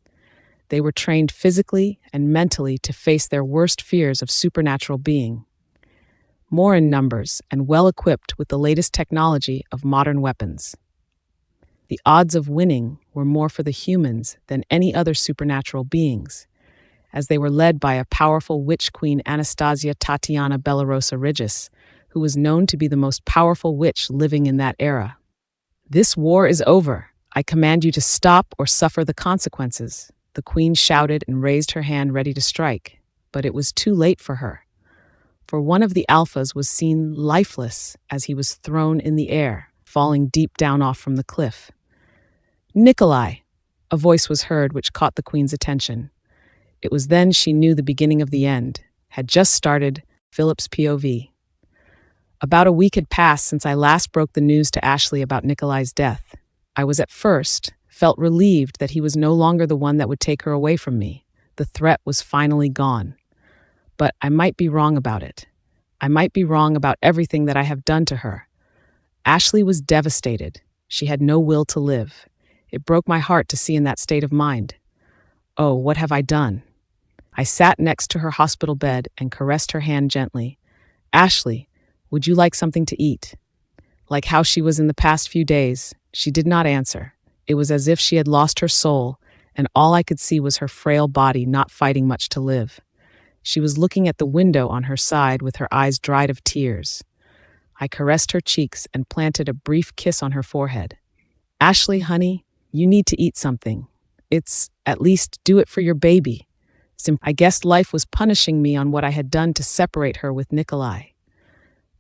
They were trained physically and mentally to face their worst fears of supernatural being. More in numbers and well-equipped with the latest technology of modern weapons. The odds of winning were more for the humans than any other supernatural beings, as they were led by a powerful witch queen, Anastasia Tatiana Bellarosa Regis, who was known to be the most powerful witch living in that era. "This war is over. I command you to stop or suffer the consequences," the queen shouted and raised her hand ready to strike, but it was too late for her. For one of the alphas was seen lifeless as he was thrown in the air, falling deep down off from the cliff. "Nikolai!" A voice was heard which caught the queen's attention. It was then she knew the beginning of the end had just started. Philip's POV. About a week had passed since I last broke the news to Ashley about Nikolai's death. I was at first felt relieved that he was no longer the one that would take her away from me. The threat was finally gone. But I might be wrong about it. I might be wrong about everything that I have done to her. Ashley was devastated. She had no will to live. It broke my heart to see in that state of mind. Oh, what have I done? I sat next to her hospital bed and caressed her hand gently. "Ashley, would you like something to eat?" Like how she was in the past few days, she did not answer. It was as if she had lost her soul, and all I could see was her frail body not fighting much to live. She was looking at the window on her side with her eyes dried of tears. I caressed her cheeks and planted a brief kiss on her forehead. "Ashley, honey, you need to eat something. At least do it for your baby." I guessed life was punishing me on what I had done to separate her with Nikolai.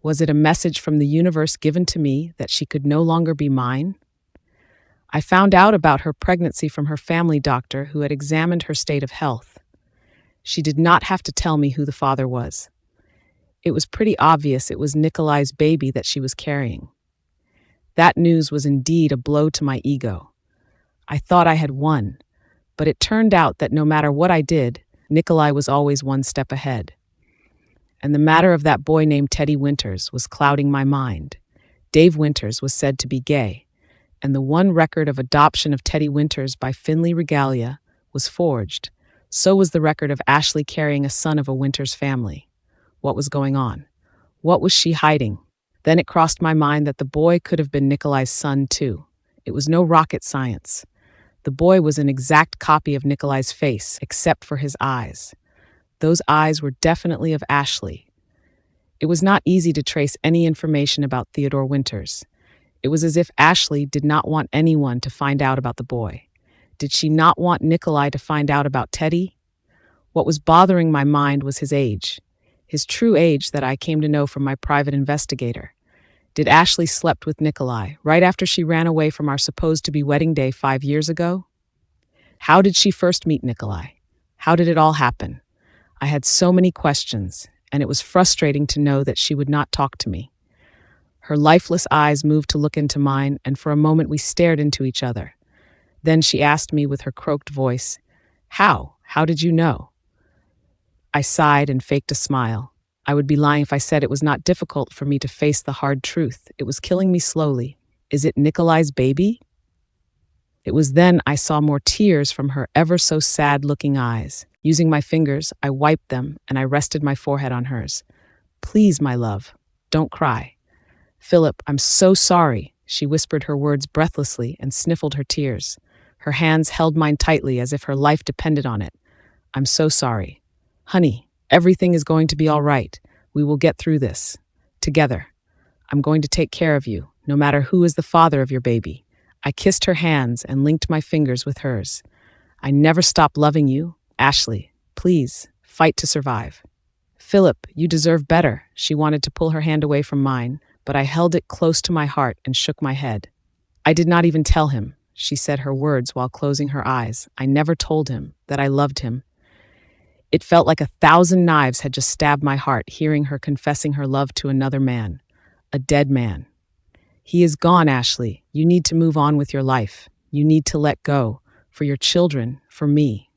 Was it a message from the universe given to me that she could no longer be mine? I found out about her pregnancy from her family doctor who had examined her state of health. She did not have to tell me who the father was. It was pretty obvious it was Nikolai's baby that she was carrying. That news was indeed a blow to my ego. I thought I had won, but it turned out that no matter what I did, Nikolai was always one step ahead. And the matter of that boy named Teddy Winters was clouding my mind. Dave Winters was said to be gay, and the one record of adoption of Teddy Winters by Finley Regalia was forged. So was the record of Ashley carrying a son of a Winters family. What was going on? What was she hiding? Then it crossed my mind that the boy could have been Nikolai's son too. It was no rocket science. The boy was an exact copy of Nikolai's face, except for his eyes. Those eyes were definitely of Ashley. It was not easy to trace any information about Theodore Winters. It was as if Ashley did not want anyone to find out about the boy. Did she not want Nikolai to find out about Teddy? What was bothering my mind was his age. His true age that I came to know from my private investigator. Did Ashley slept with Nikolai right after she ran away from our supposed-to-be wedding day 5 years ago? How did she first meet Nikolai? How did it all happen? I had so many questions, and it was frustrating to know that she would not talk to me. Her lifeless eyes moved to look into mine, and for a moment we stared into each other. Then she asked me with her croaked voice, "How? How did you know?" I sighed and faked a smile. I would be lying if I said it was not difficult for me to face the hard truth. It was killing me slowly. Is it Nikolai's baby? It was then I saw more tears from her ever so sad-looking eyes. Using my fingers, I wiped them and I rested my forehead on hers. "Please, my love, don't cry." "Philip, I'm so sorry," she whispered her words breathlessly and sniffled her tears. Her hands held mine tightly as if her life depended on it. "I'm so sorry. Honey, everything is going to be all right. We will get through this. Together. I'm going to take care of you, no matter who is the father of your baby. I kissed her hands and linked my fingers with hers. I never stop loving you, Ashley. Please, fight to survive. Philip, you deserve better. She wanted to pull her hand away from mine, but I held it close to my heart and shook my head. I did not even tell him, she said her words while closing her eyes. I never told him that I loved him. It felt like 1,000 knives had just stabbed my heart, hearing her confessing her love to another man, a dead man. He is gone, Ashley. You need to move on with your life. You need to let go, for your children, for me.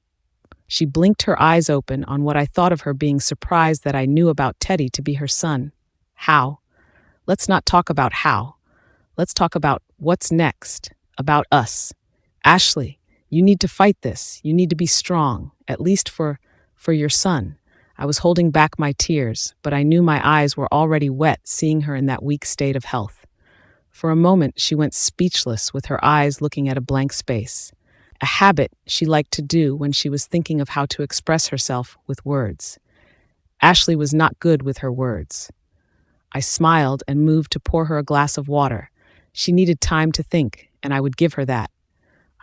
She blinked her eyes open on what I thought of her being surprised that I knew about Teddy to be her son. How? Let's not talk about how. Let's talk about what's next, about us. Ashley, you need to fight this. You need to be strong, at least for your son. I was holding back my tears, but I knew my eyes were already wet seeing her in that weak state of health. For a moment, she went speechless with her eyes looking at a blank space, a habit she liked to do when she was thinking of how to express herself with words. Ashley was not good with her words. I smiled and moved to pour her a glass of water. She needed time to think, and I would give her that.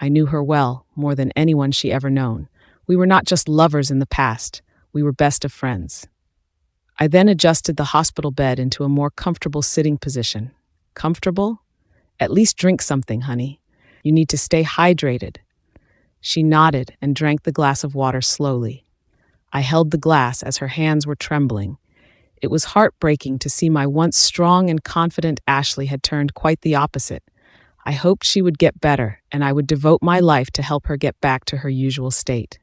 I knew her well, more than anyone she ever known. We were not just lovers in the past, we were best of friends. I then adjusted the hospital bed into a more comfortable sitting position. Comfortable? At least drink something, honey. You need to stay hydrated. She nodded and drank the glass of water slowly. I held the glass as her hands were trembling. It was heartbreaking to see my once strong and confident Ashley had turned quite the opposite. I hoped she would get better, and I would devote my life to help her get back to her usual state.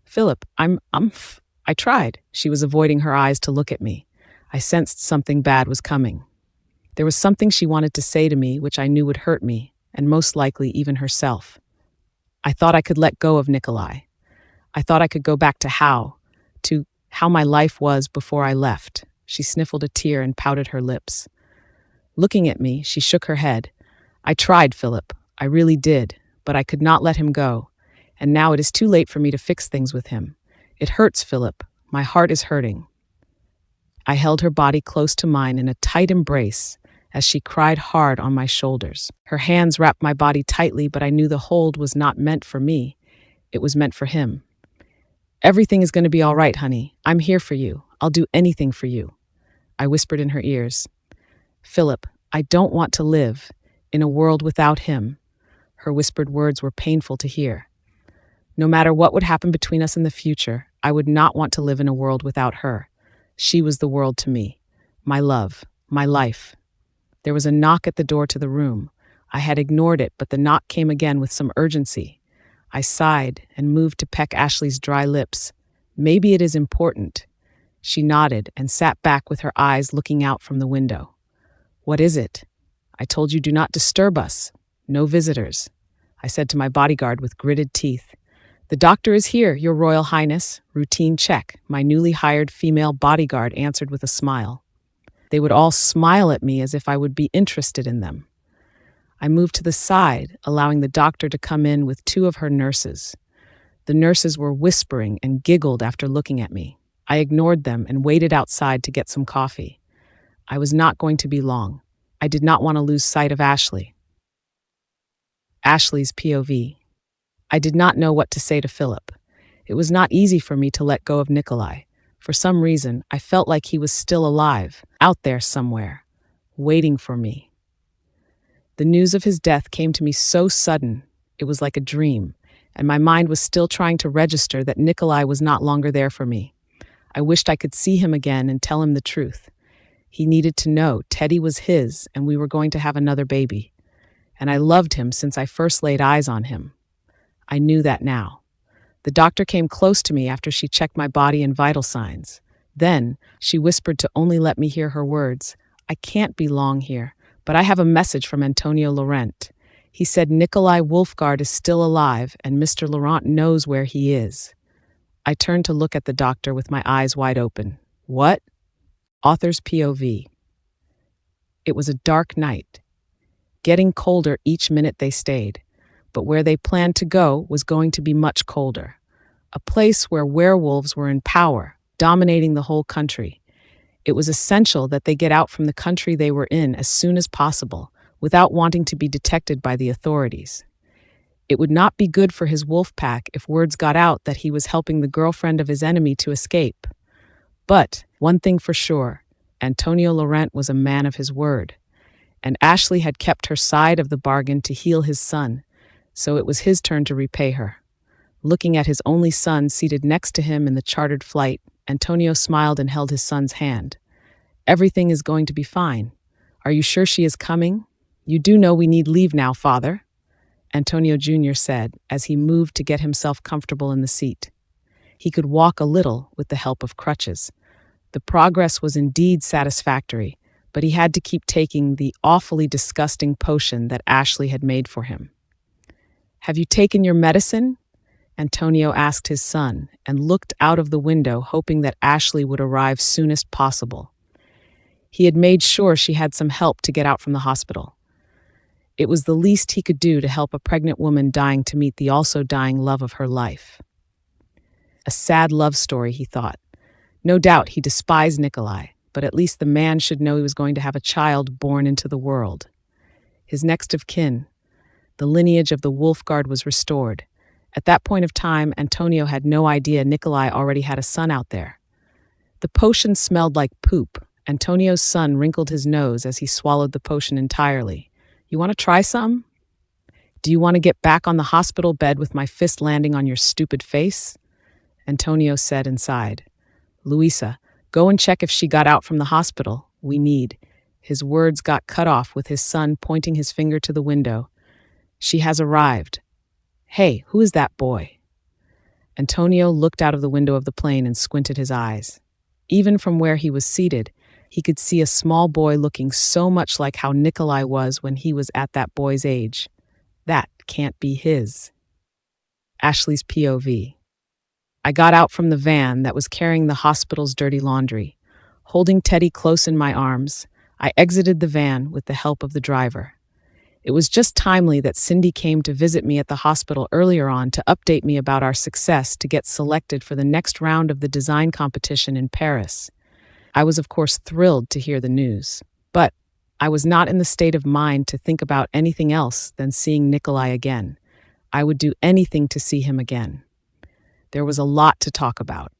Philip, I tried. She was avoiding her eyes to look at me. I sensed something bad was coming. There was something she wanted to say to me which I knew would hurt me, and most likely even herself. I thought I could let go of Nikolai. I thought I could go back to how my life was before I left. She sniffled a tear and pouted her lips. Looking at me, she shook her head. I tried, Philip. I really did, but I could not let him go. And now it is too late for me to fix things with him. It hurts, Philip. My heart is hurting. I held her body close to mine in a tight embrace as she cried hard on my shoulders. Her hands wrapped my body tightly, but I knew the hold was not meant for me. It was meant for him. Everything is going to be all right, honey. I'm here for you. I'll do anything for you. I whispered in her ears. Philip, I don't want to live in a world without him. Her whispered words were painful to hear. No matter what would happen between us in the future, I would not want to live in a world without her. She was the world to me, my love, my life. There was a knock at the door to the room. I had ignored it, but the knock came again with some urgency. I sighed and moved to peck Ashley's dry lips. Maybe it is important. She nodded and sat back with her eyes looking out from the window. What is it? I told you do not disturb us. No visitors, I said to my bodyguard with gritted teeth. The doctor is here, Your Royal Highness. Routine check. My newly hired female bodyguard answered with a smile. They would all smile at me as if I would be interested in them. I moved to the side, allowing the doctor to come in with 2 of her nurses. The nurses were whispering and giggled after looking at me. I ignored them and waited outside to get some coffee. I was not going to be long. I did not want to lose sight of Ashley. Ashley's POV. I did not know what to say to Philip. It was not easy for me to let go of Nikolai. For some reason, I felt like he was still alive, out there somewhere, waiting for me. The news of his death came to me so sudden, it was like a dream, and my mind was still trying to register that Nikolai was not longer there for me. I wished I could see him again and tell him the truth. He needed to know Teddy was his and we were going to have another baby. And I loved him since I first laid eyes on him. I knew that now. The doctor came close to me after she checked my body and vital signs. Then, she whispered to only let me hear her words. I can't be long here, but I have a message from Antonio Laurent. He said Nikolai Wolfgard is still alive and Mr. Laurent knows where he is. I turned to look at the doctor with my eyes wide open. What? Author's POV. It was a dark night, getting colder each minute they stayed. But where they planned to go was going to be much colder. A place where werewolves were in power, dominating the whole country. It was essential that they get out from the country they were in as soon as possible, without wanting to be detected by the authorities. It would not be good for his wolf pack if words got out that he was helping the girlfriend of his enemy to escape. But, one thing for sure, Antonio Laurent was a man of his word, and Ashley had kept her side of the bargain to heal his son, so it was his turn to repay her. Looking at his only son seated next to him in the chartered flight, Antonio smiled and held his son's hand. "Everything is going to be fine. Are you sure she is coming? You do know we need leave now, father," Antonio Jr. said as he moved to get himself comfortable in the seat. He could walk a little with the help of crutches. The progress was indeed satisfactory, but he had to keep taking the awfully disgusting potion that Ashley had made for him. "Have you taken your medicine?" Antonio asked his son and looked out of the window, hoping that Ashley would arrive soonest possible. He had made sure she had some help to get out from the hospital. It was the least he could do to help a pregnant woman dying to meet the also dying love of her life. A sad love story, he thought. No doubt he despised Nikolai, but at least the man should know he was going to have a child born into the world. His next of kin. The lineage of the wolf guard was restored. At that point of time, Antonio had no idea Nikolai already had a son out there. The potion smelled like poop. Antonio's son wrinkled his nose as he swallowed the potion entirely. "You want to try some? Do you want to get back on the hospital bed with my fist landing on your stupid face?" Antonio said and sighed. "Luisa, go and check if she got out from the hospital. We need." His words got cut off with his son pointing his finger to the window. "She has arrived. Hey, who is that boy?" Antonio looked out of the window of the plane and squinted his eyes. Even from where he was seated, he could see a small boy looking so much like how Nikolai was when he was at that boy's age. That can't be his. Ashley's POV. I got out from the van that was carrying the hospital's dirty laundry. Holding Teddy close in my arms, I exited the van with the help of the driver. It was just timely that Cindy came to visit me at the hospital earlier on to update me about our success to get selected for the next round of the design competition in Paris. I was, of course, thrilled to hear the news, but I was not in the state of mind to think about anything else than seeing Nikolai again. I would do anything to see him again. There was a lot to talk about.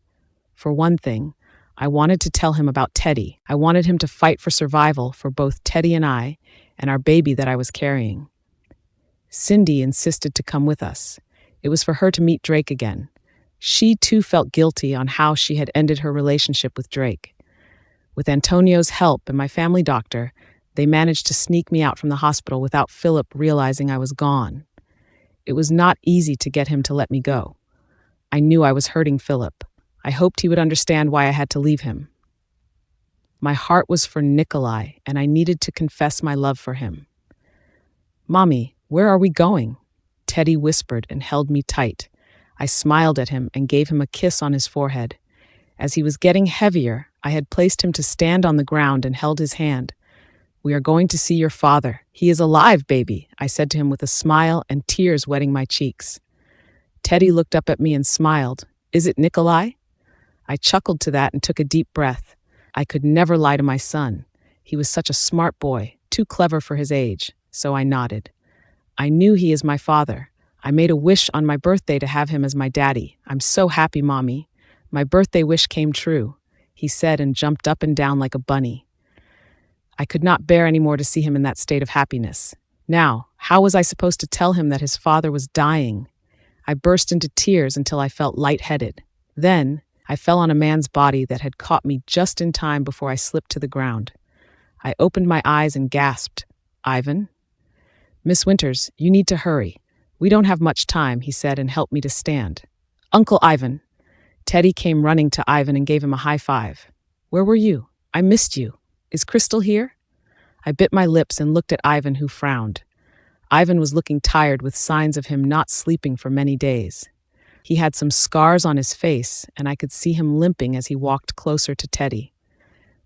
For one thing, I wanted to tell him about Teddy. I wanted him to fight for survival for both Teddy and I, and our baby that I was carrying. Cindy insisted to come with us. It was for her to meet Drake again. She too felt guilty on how she had ended her relationship with Drake. With Antonio's help and my family doctor, they managed to sneak me out from the hospital without Philip realizing I was gone. It was not easy to get him to let me go. I knew I was hurting Philip. I hoped he would understand why I had to leave him. My heart was for Nikolai, and I needed to confess my love for him. "Mommy, where are we going?" Teddy whispered and held me tight. I smiled at him and gave him a kiss on his forehead. As he was getting heavier, I had placed him to stand on the ground and held his hand. "We are going to see your father. He is alive, baby," I said to him with a smile and tears wetting my cheeks. Teddy looked up at me and smiled. "Is it Nikolai?" I chuckled to that and took a deep breath. I could never lie to my son. He was such a smart boy, too clever for his age, so I nodded. "I knew he is my father. I made a wish on my birthday to have him as my daddy. I'm so happy, Mommy. My birthday wish came true," he said and jumped up and down like a bunny. I could not bear any more to see him in that state of happiness. Now, how was I supposed to tell him that his father was dying? I burst into tears until I felt lightheaded. Then, I fell on a man's body that had caught me just in time before I slipped to the ground. I opened my eyes and gasped, "Ivan?" "Miss Winters, you need to hurry. We don't have much time," he said and helped me to stand. "Uncle Ivan." Teddy came running to Ivan and gave him a high five. "Where were you? I missed you. Is Crystal here?" I bit my lips and looked at Ivan, who frowned. Ivan was looking tired, with signs of him not sleeping for many days. He had some scars on his face, and I could see him limping as he walked closer to Teddy.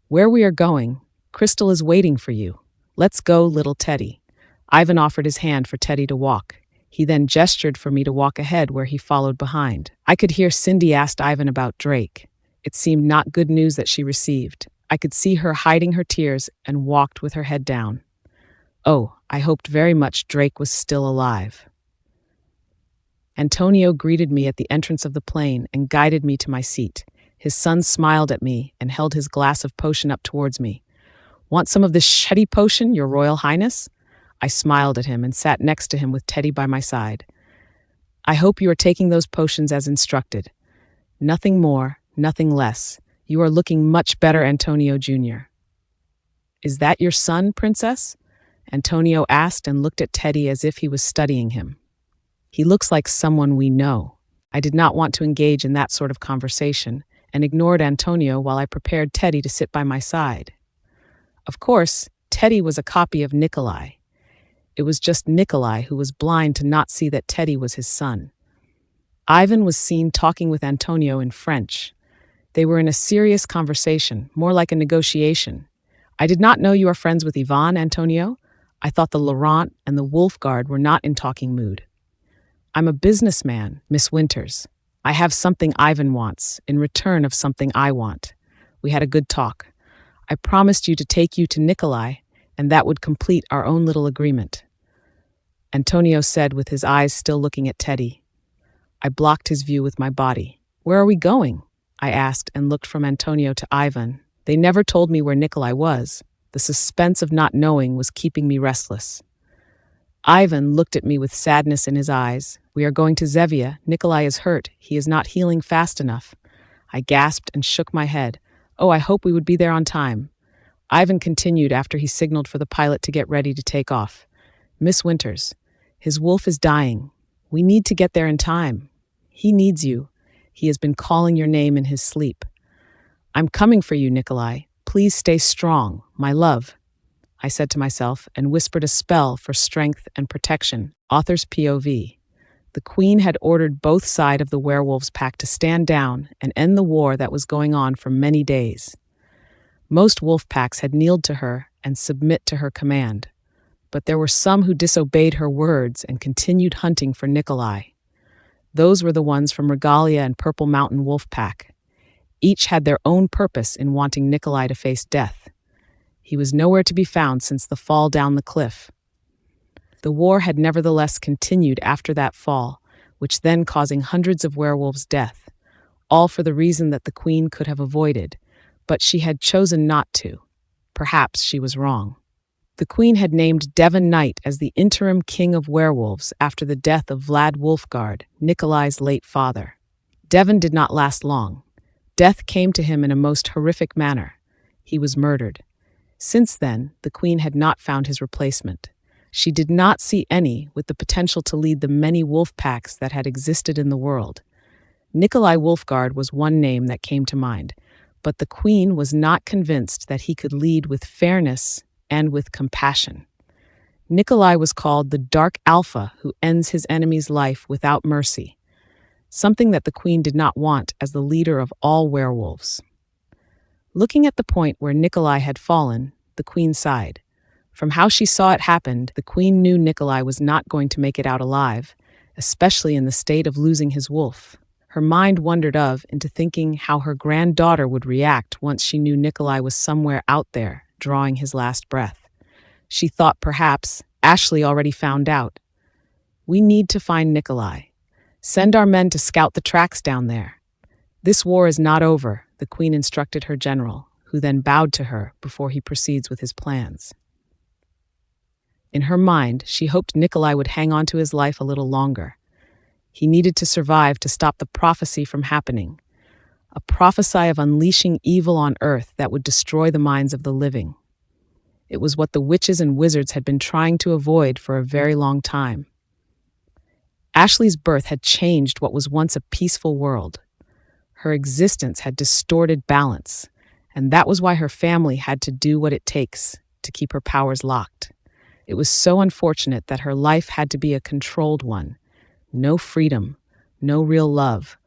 "Where we are going, Crystal is waiting for you. Let's go, little Teddy." Ivan offered his hand for Teddy to walk. He then gestured for me to walk ahead, where he followed behind. I could hear Cindy asked Ivan about Drake. It seemed not good news that she received. I could see her hiding her tears and walked with her head down. Oh, I hoped very much Drake was still alive. Antonio greeted me at the entrance of the plane and guided me to my seat. His son smiled at me and held his glass of potion up towards me. Want some of this shitty potion, Your Royal Highness? I smiled at him and sat next to him with Teddy by my side. I hope you are taking those potions as instructed. Nothing more, nothing less. You are looking much better, Antonio Jr. Is that your son, Princess? Antonio asked and looked at Teddy as if he was studying him. He looks like someone we know. I did not want to engage in that sort of conversation and ignored Antonio while I prepared Teddy to sit by my side. Of course, Teddy was a copy of Nikolai. It was just Nikolai who was blind to not see that Teddy was his son. Ivan was seen talking with Antonio in French. They were in a serious conversation, more like a negotiation. I did not know you are friends with Ivan, Antonio. I thought the Laurent and the Wolf Guard were not in talking mood. I'm a businessman, Miss Winters. I have something Ivan wants, in return of something I want. We had a good talk. I promised you to take you to Nikolai, and that would complete our own little agreement. Antonio said with his eyes still looking at Teddy. I blocked his view with my body. Where are we going? I asked and looked from Antonio to Ivan. They never told me where Nikolai was. The suspense of not knowing was keeping me restless. Ivan looked at me with sadness in his eyes. We are going to Zevia. Nikolai is hurt. He is not healing fast enough. I gasped and shook my head. Oh, I hope we would be there on time. Ivan continued after he signaled for the pilot to get ready to take off. Miss Winters, his wolf is dying. We need to get there in time. He needs you. He has been calling your name in his sleep. I'm coming for you, Nikolai. Please stay strong, my love, I said to myself and whispered a spell for strength and protection. Author's POV. The Queen had ordered both sides of the werewolves pack to stand down and end the war that was going on for many days. Most wolf packs had kneeled to her and submit to her command, but there were some who disobeyed her words and continued hunting for Nikolai. Those were the ones from Regalia and Purple Mountain Wolf Pack. Each had their own purpose in wanting Nikolai to face death. He was nowhere to be found since the fall down the cliff. The war had nevertheless continued after that fall, which then causing hundreds of werewolves' death, all for the reason that the Queen could have avoided, but she had chosen not to. Perhaps she was wrong. The Queen had named Devon Knight as the interim king of werewolves after the death of Vlad Wolfgard, Nikolai's late father. Devon did not last long. Death came to him in a most horrific manner. He was murdered. Since then, the Queen had not found his replacement. She did not see any with the potential to lead the many wolf packs that had existed in the world. Nikolai Wolfgard was one name that came to mind, but the Queen was not convinced that he could lead with fairness and with compassion. Nikolai was called the Dark Alpha who ends his enemy's life without mercy, something that the Queen did not want as the leader of all werewolves. Looking at the point where Nikolai had fallen, the Queen sighed. From how she saw it happen, the Queen knew Nikolai was not going to make it out alive, especially in the state of losing his wolf. Her mind wandered into thinking how her granddaughter would react once she knew Nikolai was somewhere out there, drawing his last breath. She thought perhaps Ashley already found out. We need to find Nikolai. Send our men to scout the tracks down there. This war is not over, the Queen instructed her general, who then bowed to her before he proceeds with his plans. In her mind, she hoped Nikolai would hang on to his life a little longer. He needed to survive to stop the prophecy from happening, a prophecy of unleashing evil on earth that would destroy the minds of the living. It was what the witches and wizards had been trying to avoid for a very long time. Ashley's birth had changed what was once a peaceful world. Her existence had distorted balance, and that was why her family had to do what it takes to keep her powers locked. It was so unfortunate that her life had to be a controlled one. No freedom, no real love,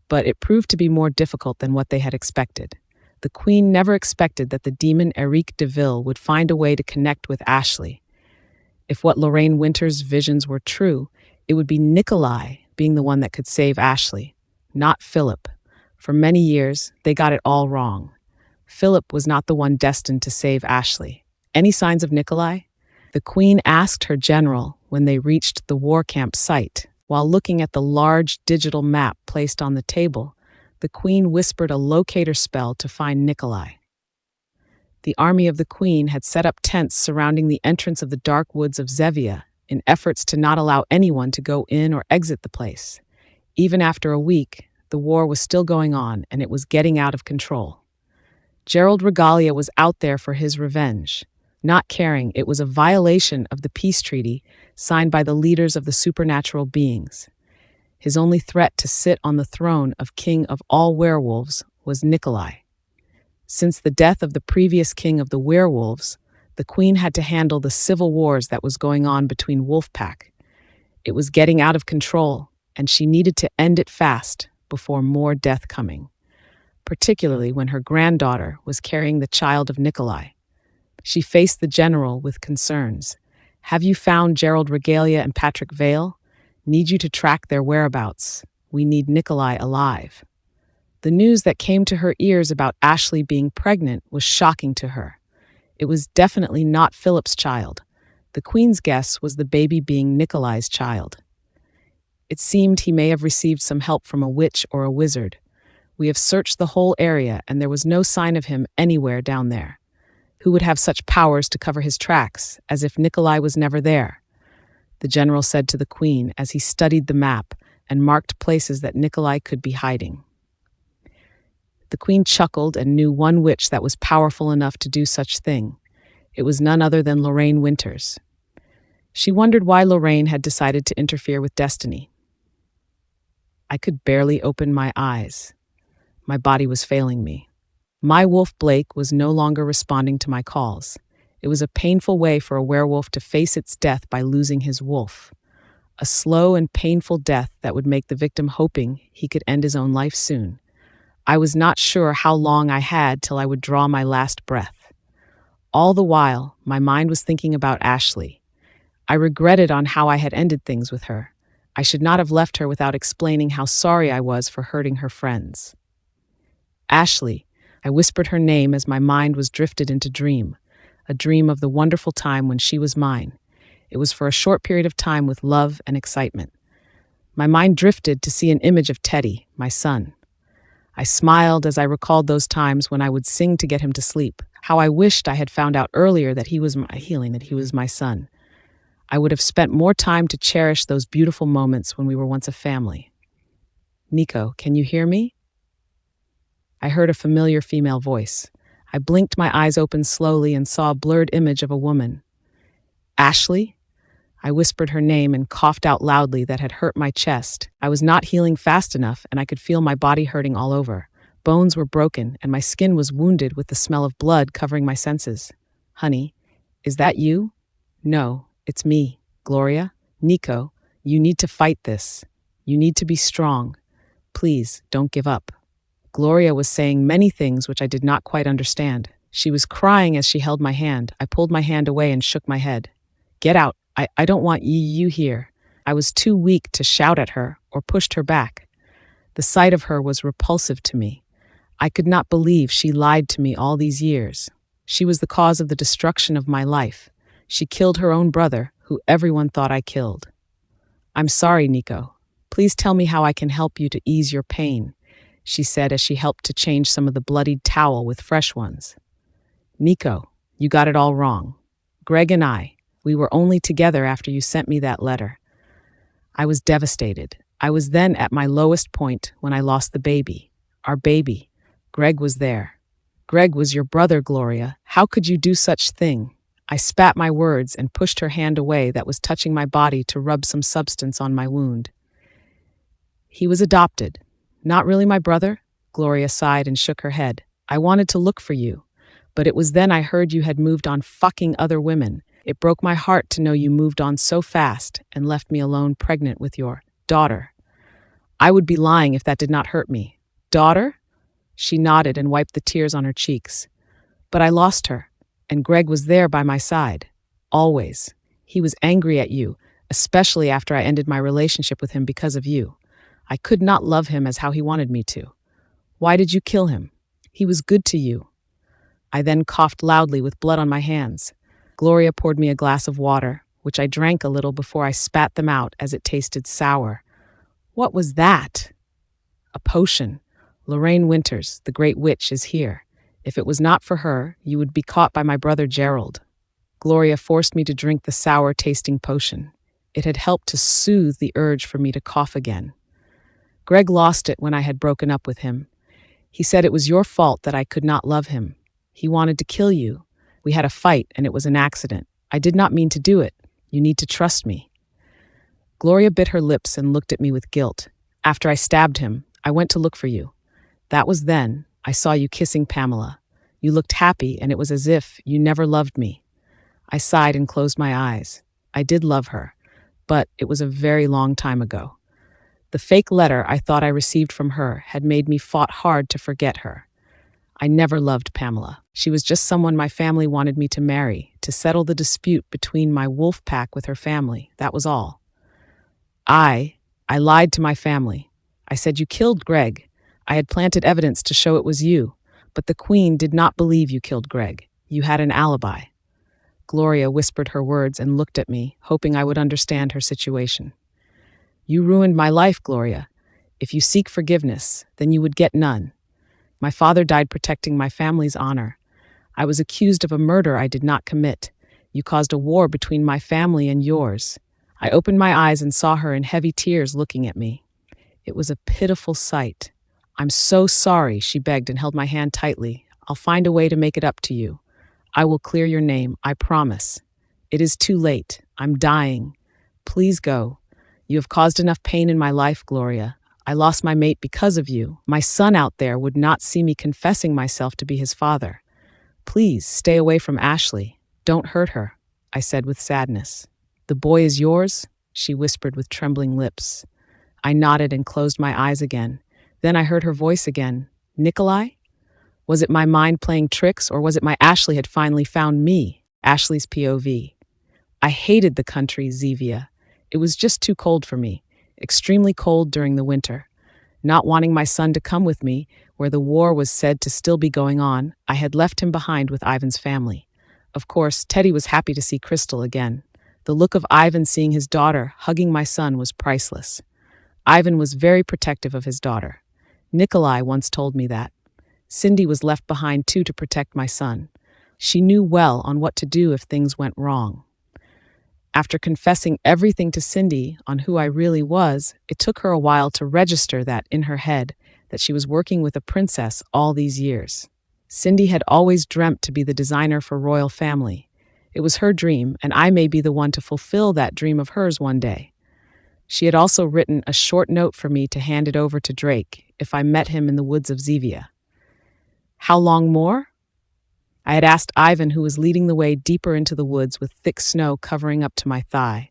but it proved to be more difficult than what they had expected. The Queen never expected that the demon Eric DeVille would find a way to connect with Ashley. If what Lorraine Winters' visions were true, it would be Nikolai being the one that could save Ashley, not Philip. For many years, they got it all wrong. Philip was not the one destined to save Ashley. Any signs of Nikolai? The queen asked her general when they reached the war camp site. While looking at the large digital map placed on the table, the queen whispered a locator spell to find Nikolai. The army of the queen had set up tents surrounding the entrance of the dark woods of Zevia in efforts to not allow anyone to go in or exit the place. Even after a week, the war was still going on and it was getting out of control. Gerald Regalia was out there for his revenge, not caring it was a violation of the peace treaty signed by the leaders of the supernatural beings. His only threat to sit on the throne of king of all werewolves was Nikolai. Since the death of the previous king of the werewolves, the queen had to handle the civil wars that was going on between Wolfpack. It was getting out of control, and she needed to end it fast before more death coming, particularly when her granddaughter was carrying the child of Nikolai. She faced the general with concerns. Have you found Gerald Regalia and Patrick Vale? Need you to track their whereabouts. We need Nikolai alive. The news that came to her ears about Ashley being pregnant was shocking to her. It was definitely not Philip's child. The queen's guess was the baby being Nikolai's child. It seemed he may have received some help from a witch or a wizard. We have searched the whole area and there was no sign of him anywhere down there. Who would have such powers to cover his tracks, as if Nikolai was never there? The general said to the queen as he studied the map and marked places that Nikolai could be hiding. The queen chuckled and knew one witch that was powerful enough to do such thing. It was none other than Lorraine Winters. She wondered why Lorraine had decided to interfere with destiny. I could barely open my eyes. My body was failing me. My wolf Blake was no longer responding to my calls. It was a painful way for a werewolf to face its death by losing his wolf. A slow and painful death that would make the victim hoping he could end his own life soon. I was not sure how long I had till I would draw my last breath. All the while, my mind was thinking about Ashley. I regretted on how I had ended things with her. I should not have left her without explaining how sorry I was for hurting her friends. Ashley, I whispered her name as my mind was drifted into dream, a dream of the wonderful time when she was mine. It was for a short period of time with love and excitement. My mind drifted to see an image of Teddy, my son. I smiled as I recalled those times when I would sing to get him to sleep, how I wished I had found out earlier that he was my son. I would have spent more time to cherish those beautiful moments when we were once a family. Nico, can you hear me? I heard a familiar female voice. I blinked my eyes open slowly and saw a blurred image of a woman. Ashley? I whispered her name and coughed out loudly that had hurt my chest. I was not healing fast enough and I could feel my body hurting all over. Bones were broken and my skin was wounded with the smell of blood covering my senses. Honey, is that you? No, it's me, Gloria. Nico, you need to fight this. You need to be strong. Please, don't give up. Gloria was saying many things which I did not quite understand. She was crying as she held my hand. I pulled my hand away and shook my head. Get out. I don't want you here. I was too weak to shout at her or pushed her back. The sight of her was repulsive to me. I could not believe she lied to me all these years. She was the cause of the destruction of my life. She killed her own brother, who everyone thought I killed. I'm sorry, Nico. Please tell me how I can help you to ease your pain, she said as she helped to change some of the bloodied towel with fresh ones. Nico, you got it all wrong. Greg and I, we were only together after you sent me that letter. I was devastated. I was then at my lowest point when I lost the baby. Our baby. Greg was there. Greg was your brother, Gloria. How could you do such thing? I spat my words and pushed her hand away that was touching my body to rub some substance on my wound. He was adopted. Not really my brother? Gloria sighed and shook her head. I wanted to look for you, but it was then I heard you had moved on fucking other women. It broke my heart to know you moved on so fast and left me alone pregnant with your daughter. I would be lying if that did not hurt me. Daughter? She nodded and wiped the tears on her cheeks. But I lost her, and Greg was there by my side. Always. He was angry at you, especially after I ended my relationship with him because of you. I could not love him as how he wanted me to. Why did you kill him? He was good to you. I then coughed loudly with blood on my hands. Gloria poured me a glass of water, which I drank a little before I spat them out as it tasted sour. What was that? A potion. Lorraine Winters, the great witch, is here. If it was not for her, you would be caught by my brother Gerald. Gloria forced me to drink the sour-tasting potion. It had helped to soothe the urge for me to cough again. Greg lost it when I had broken up with him. He said it was your fault that I could not love him. He wanted to kill you. We had a fight, and it was an accident. I did not mean to do it. You need to trust me. Gloria bit her lips and looked at me with guilt. After I stabbed him, I went to look for you. That was then. I saw you kissing Pamela. You looked happy, and it was as if you never loved me. I sighed and closed my eyes. I did love her, but it was a very long time ago. The fake letter I thought I received from her had made me fought hard to forget her. I never loved Pamela. She was just someone my family wanted me to marry, to settle the dispute between my wolf pack with her family. That was all. I lied to my family. I said you killed Greg. I had planted evidence to show it was you, but the Queen did not believe you killed Greg. You had an alibi. Gloria whispered her words and looked at me, hoping I would understand her situation. You ruined my life, Gloria. If you seek forgiveness, then you would get none. My father died protecting my family's honor. I was accused of a murder I did not commit. You caused a war between my family and yours. I opened my eyes and saw her in heavy tears looking at me. It was a pitiful sight. I'm so sorry, she begged and held my hand tightly. I'll find a way to make it up to you. I will clear your name, I promise. It is too late. I'm dying. Please go. You have caused enough pain in my life, Gloria. I lost my mate because of you. My son out there would not see me confessing myself to be his father. Please stay away from Ashley. Don't hurt her, I said with sadness. The boy is yours? She whispered with trembling lips. I nodded and closed my eyes again. Then I heard her voice again. Nikolai? Was it my mind playing tricks, or was it my Ashley had finally found me, Ashley's POV? I hated the country, Zevia. It was just too cold for me, extremely cold during the winter. Not wanting my son to come with me, where the war was said to still be going on, I had left him behind with Ivan's family. Of course, Teddy was happy to see Crystal again. The look of Ivan seeing his daughter hugging my son was priceless. Ivan was very protective of his daughter. Nikolai once told me that. Cindy was left behind too to protect my son. She knew well on what to do if things went wrong. After confessing everything to Cindy on who I really was, it took her a while to register that in her head that she was working with a princess all these years. Cindy had always dreamt to be the designer for royal family. It was her dream, and I may be the one to fulfill that dream of hers one day. She had also written a short note for me to hand it over to Drake if I met him in the woods of Zevia. How long more? I had asked Ivan, who was leading the way deeper into the woods with thick snow covering up to my thigh.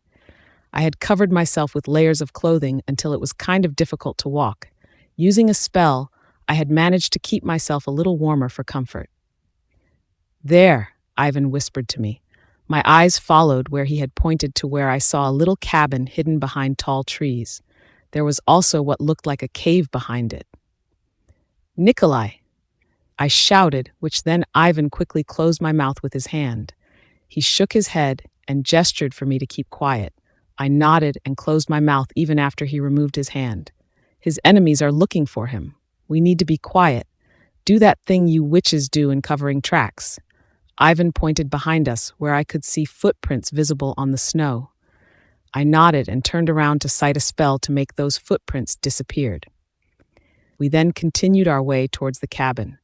I had covered myself with layers of clothing until it was kind of difficult to walk. Using a spell, I had managed to keep myself a little warmer for comfort. There, Ivan whispered to me. My eyes followed where he had pointed to where I saw a little cabin hidden behind tall trees. There was also what looked like a cave behind it. Nikolai! I shouted, which then Ivan quickly closed my mouth with his hand. He shook his head and gestured for me to keep quiet. I nodded and closed my mouth even after he removed his hand. His enemies are looking for him. We need to be quiet. Do that thing you witches do in covering tracks. Ivan pointed behind us, where I could see footprints visible on the snow. I nodded and turned around to cite a spell to make those footprints disappear. We then continued our way towards the cabin.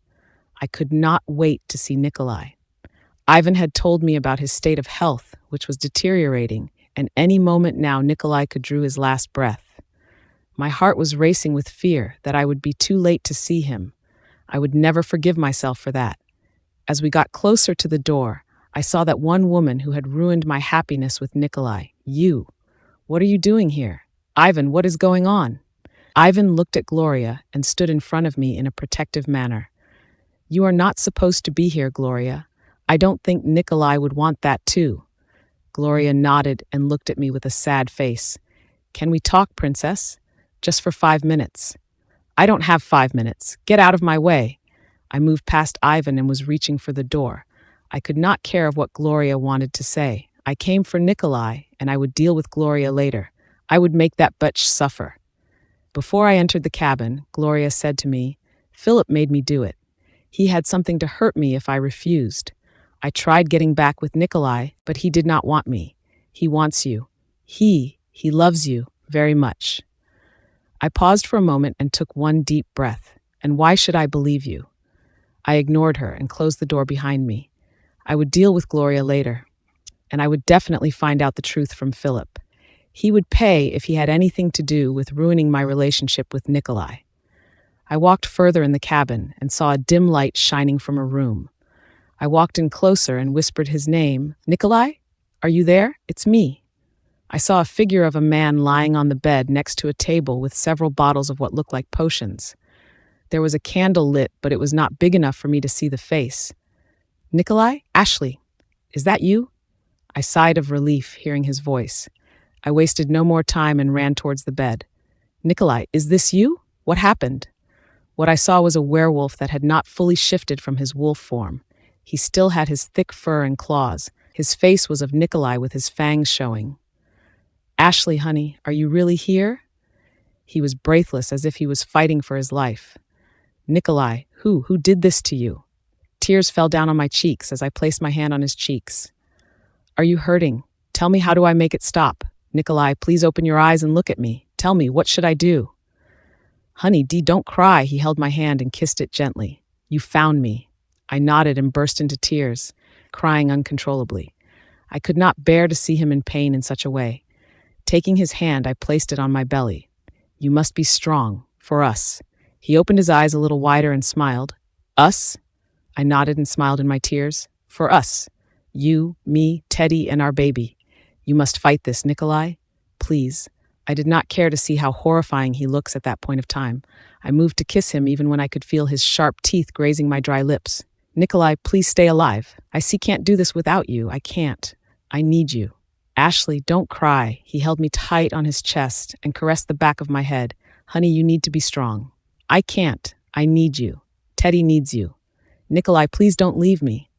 I could not wait to see Nikolai. Ivan had told me about his state of health, which was deteriorating, and any moment now Nikolai could draw his last breath. My heart was racing with fear that I would be too late to see him. I would never forgive myself for that. As we got closer to the door, I saw that one woman who had ruined my happiness with Nikolai. You. What are you doing here? Ivan, what is going on? Ivan looked at Gloria and stood in front of me in a protective manner. You are not supposed to be here, Gloria. I don't think Nikolai would want that too. Gloria nodded and looked at me with a sad face. Can we talk, princess? Just for 5 minutes. I don't have 5 minutes. Get out of my way. I moved past Ivan and was reaching for the door. I could not care of what Gloria wanted to say. I came for Nikolai, and I would deal with Gloria later. I would make that bitch suffer. Before I entered the cabin, Gloria said to me, "Philip made me do it. He had something to hurt me if I refused. I tried getting back with Nikolai, but he did not want me. He wants you. He loves you very much." I paused for a moment and took one deep breath. And why should I believe you? I ignored her and closed the door behind me. I would deal with Gloria later, and I would definitely find out the truth from Philip. He would pay if he had anything to do with ruining my relationship with Nikolai. I walked further in the cabin and saw a dim light shining from a room. I walked in closer and whispered his name. "Nikolai? Are you there? It's me." I saw a figure of a man lying on the bed next to a table with several bottles of what looked like potions. There was a candle lit, but it was not big enough for me to see the face. "Nikolai? Ashley, is that you?" I sighed of relief hearing his voice. I wasted no more time and ran towards the bed. "Nikolai, is this you? What happened?" What I saw was a werewolf that had not fully shifted from his wolf form. He still had his thick fur and claws. His face was of Nikolai with his fangs showing. "Ashley, honey, are you really here?" He was breathless as if he was fighting for his life. "Nikolai, who did this to you?" Tears fell down on my cheeks as I placed my hand on his cheeks. "Are you hurting? Tell me, how do I make it stop? Nikolai, please open your eyes and look at me. Tell me, what should I do?" "Honey, don't cry." He held my hand and kissed it gently. "You found me." I nodded and burst into tears, crying uncontrollably. I could not bear to see him in pain in such a way. Taking his hand, I placed it on my belly. "You must be strong, for us." He opened his eyes a little wider and smiled. "Us?" I nodded and smiled in my tears. "For us. You, me, Teddy, and our baby. You must fight this, Nikolai. Please." I did not care to see how horrifying he looks at that point of time. I moved to kiss him even when I could feel his sharp teeth grazing my dry lips. "Nikolai, please stay alive. I can't do this without you. I can't. I need you." "Ashley, don't cry." He held me tight on his chest and caressed the back of my head. "Honey, you need to be strong." "I can't. I need you. Teddy needs you. Nikolai, please don't leave me."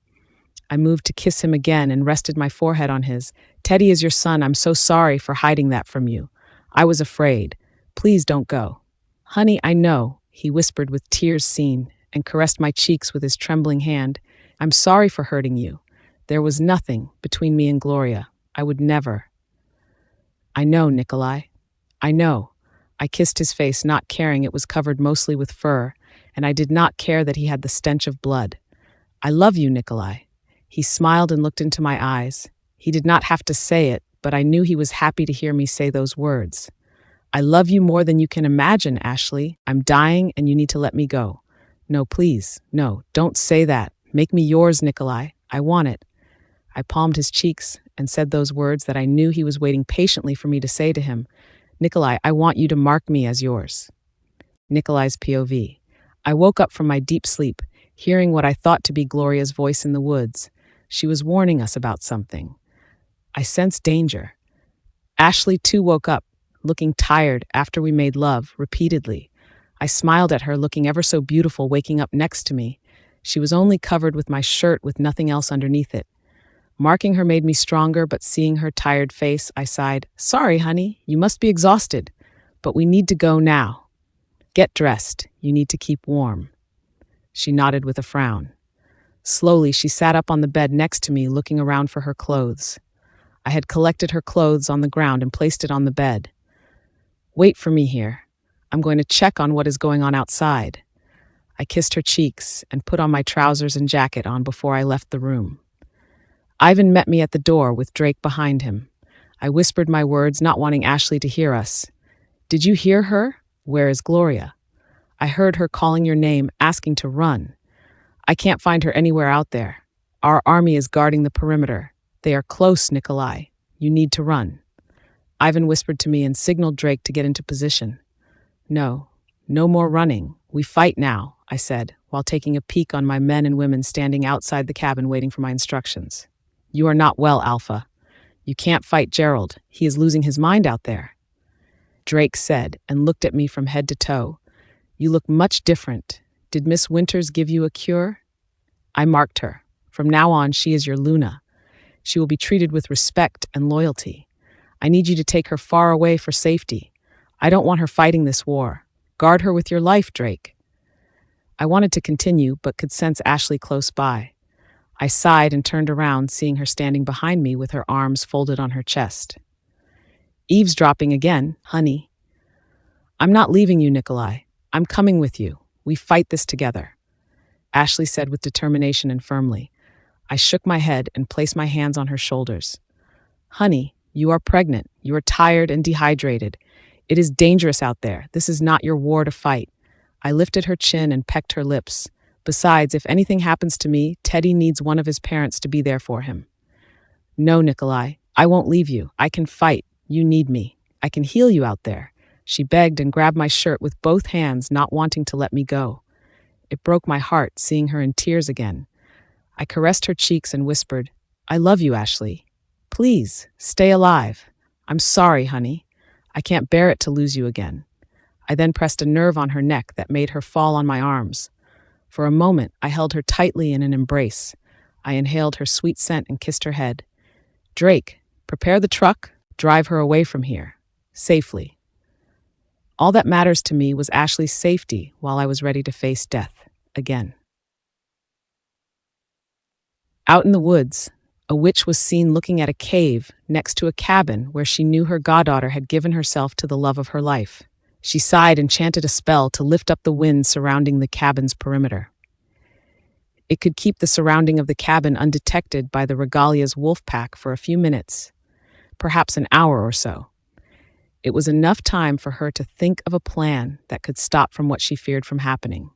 I moved to kiss him again and rested my forehead on his. "Teddy is your son. I'm so sorry for hiding that from you. I was afraid. Please don't go." "Honey, I know," he whispered with tears seen and caressed my cheeks with his trembling hand. "I'm sorry for hurting you. There was nothing between me and Gloria. I would never." "I know, Nikolai. I know." I kissed his face, not caring it was covered mostly with fur, and I did not care that he had the stench of blood. "I love you, Nikolai." He smiled and looked into my eyes. He did not have to say it, but I knew he was happy to hear me say those words. "I love you more than you can imagine, Ashley. I'm dying and you need to let me go." "No, please. No, don't say that. Make me yours, Nikolai. I want it." I palmed his cheeks and said those words that I knew he was waiting patiently for me to say to him. "Nikolai, I want you to mark me as yours." Nikolai's POV. I woke up from my deep sleep, hearing what I thought to be Gloria's voice in the woods. She was warning us about something. I sensed danger. Ashley too woke up, looking tired after we made love repeatedly. I smiled at her, looking ever so beautiful, waking up next to me. She was only covered with my shirt with nothing else underneath it. Marking her made me stronger, but seeing her tired face, I sighed. "Sorry, honey, you must be exhausted, but we need to go now. Get dressed. You need to keep warm." She nodded with a frown. Slowly, she sat up on the bed next to me, looking around for her clothes. I had collected her clothes on the ground and placed it on the bed. "Wait for me here. I'm going to check on what is going on outside." I kissed her cheeks and put on my trousers and jacket on before I left the room. Ivan met me at the door with Drake behind him. I whispered my words, not wanting Ashley to hear us. "Did you hear her? Where is Gloria? I heard her calling your name, asking to run. I can't find her anywhere out there. Our army is guarding the perimeter. They are close, Nikolai. You need to run." Ivan whispered to me and signaled Drake to get into position. "No more running. We fight now," I said, while taking a peek on my men and women standing outside the cabin waiting for my instructions. "You are not well, Alpha. You can't fight Gerald. He is losing his mind out there," Drake said and looked at me from head to toe. "You look much different. Did Miss Winters give you a cure? I marked her. From now on, she is your Luna. She will be treated with respect and loyalty. I need you to take her far away for safety. I don't want her fighting this war. Guard her with your life, Drake. I wanted to continue, but could sense Ashley close by. I sighed and turned around, seeing her standing behind me with her arms folded on her chest. Eavesdropping again, honey. I'm not leaving you, Nikolai. I'm coming with you. We fight this together, Ashley said with determination and firmly. I shook my head and placed my hands on her shoulders. Honey, you are pregnant. You are tired and dehydrated. It is dangerous out there. This is not your war to fight. I lifted her chin and pecked her lips. Besides, if anything happens to me, Teddy needs one of his parents to be there for him. No, Nikolai, I won't leave you. I can fight. You need me. I can heal you out there. She begged and grabbed my shirt with both hands, not wanting to let me go. It broke my heart, seeing her in tears again. I caressed her cheeks and whispered, I love you, Ashley. Please, stay alive. I'm sorry, honey. I can't bear it to lose you again. I then pressed a nerve on her neck that made her fall on my arms. For a moment, I held her tightly in an embrace. I inhaled her sweet scent and kissed her head. Drake, prepare the truck, drive her away from here. Safely. All that matters to me was Ashley's safety while I was ready to face death again. Out in the woods, a witch was seen looking at a cave next to a cabin where she knew her goddaughter had given herself to the love of her life. She sighed and chanted a spell to lift up the wind surrounding the cabin's perimeter. It could keep the surrounding of the cabin undetected by the Regalia's wolf pack for a few minutes, perhaps an hour or so. It was enough time for her to think of a plan that could stop from what she feared from happening.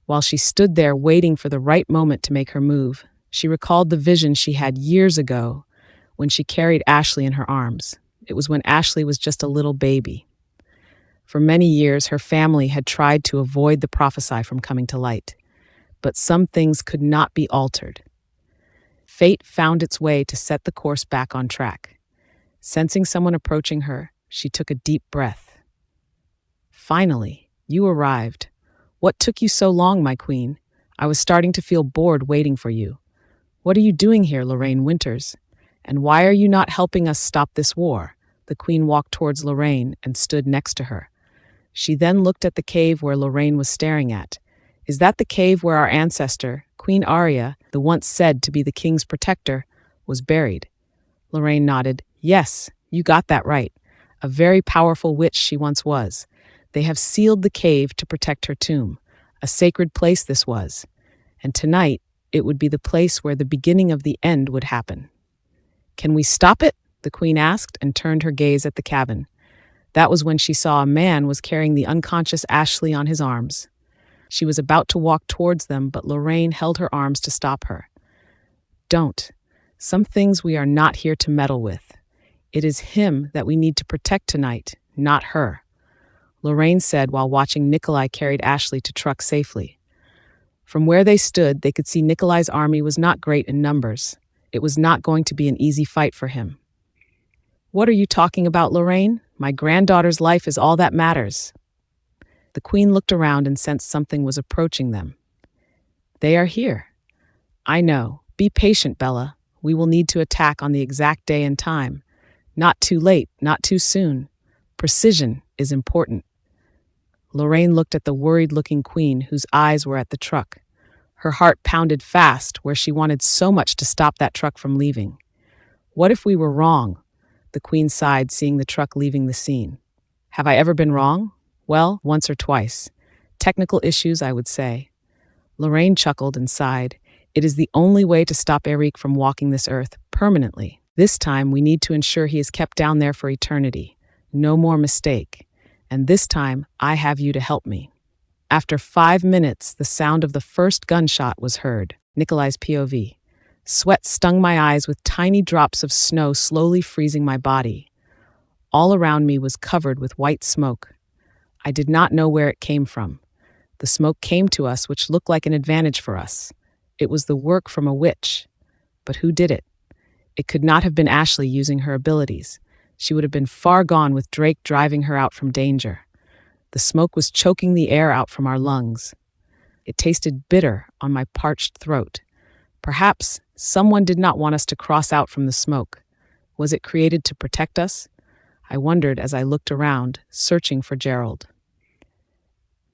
While she stood there waiting for the right moment to make her move, she recalled the vision she had years ago when she carried Ashley in her arms. It was when Ashley was just a little baby. For many years, her family had tried to avoid the prophecy from coming to light, but some things could not be altered. Fate found its way to set the course back on track. Sensing someone approaching her, she took a deep breath. Finally, you arrived. What took you so long, my queen? I was starting to feel bored waiting for you. What are you doing here, Lorraine Winters? And why are you not helping us stop this war? The queen walked towards Lorraine and stood next to her. She then looked at the cave where Lorraine was staring at. Is that the cave where our ancestor, Queen Arya, the once said to be the king's protector, was buried? Lorraine nodded. Yes, you got that right. A very powerful witch she once was. They have sealed the cave to protect her tomb. A sacred place this was. And tonight, it would be the place where the beginning of the end would happen. Can we stop it? The queen asked and turned her gaze at the cabin. That was when she saw a man was carrying the unconscious Ashley on his arms. She was about to walk towards them, but Lorraine held her arms to stop her. Don't. Some things we are not here to meddle with. It is him that we need to protect tonight, not her, Lorraine said while watching Nikolai carried Ashley to truck safely. From where they stood, they could see Nikolai's army was not great in numbers. It was not going to be an easy fight for him. What are you talking about, Lorraine? My granddaughter's life is all that matters. The queen looked around and sensed something was approaching them. They are here. I know. Be patient, Bella. We will need to attack on the exact day and time. Not too late, not too soon. Precision is important. Lorraine looked at the worried-looking queen whose eyes were at the truck. Her heart pounded fast where she wanted so much to stop that truck from leaving. What if we were wrong? The queen sighed, seeing the truck leaving the scene. Have I ever been wrong? Well, once or twice. Technical issues, I would say. Lorraine chuckled and sighed. It is the only way to stop Eric from walking this earth permanently. This time, we need to ensure he is kept down there for eternity. No more mistake. And this time, I have you to help me. After 5 minutes, the sound of the first gunshot was heard. Nikolai's POV. Sweat stung my eyes with tiny drops of snow slowly freezing my body. All around me was covered with white smoke. I did not know where it came from. The smoke came to us, which looked like an advantage for us. It was the work from a witch. But who did it? It could not have been Ashley using her abilities. She would have been far gone with Drake driving her out from danger. The smoke was choking the air out from our lungs. It tasted bitter on my parched throat. Perhaps someone did not want us to cross out from the smoke. Was it created to protect us? I wondered as I looked around, searching for Gerald.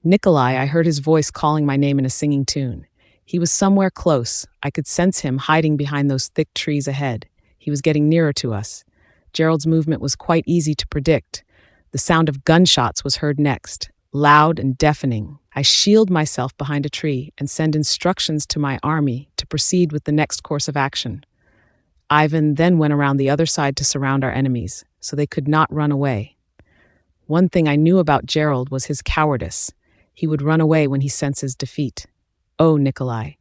Nikolai, I heard his voice calling my name in a singing tune. He was somewhere close. I could sense him hiding behind those thick trees ahead. He was getting nearer to us. Gerald's movement was quite easy to predict. The sound of gunshots was heard next, loud and deafening. I shielded myself behind a tree and sent instructions to my army to proceed with the next course of action. Ivan then went around the other side to surround our enemies, so they could not run away. One thing I knew about Gerald was his cowardice. He would run away when he senses defeat. Oh, Nikolai,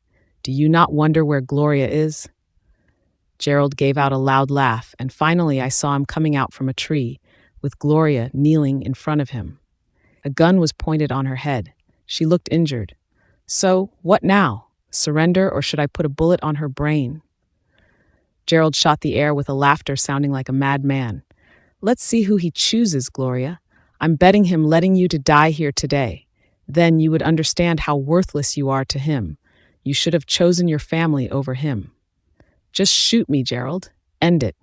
do you not wonder where Gloria is? Gerald gave out a loud laugh, and finally I saw him coming out from a tree, with Gloria kneeling in front of him. A gun was pointed on her head. She looked injured. So, what now? Surrender, or should I put a bullet on her brain? Gerald shot the air with a laughter sounding like a madman. Let's see who he chooses, Gloria. I'm betting him letting you to die here today. Then you would understand how worthless you are to him. You should have chosen your family over him. Just shoot me, Gerald. End it.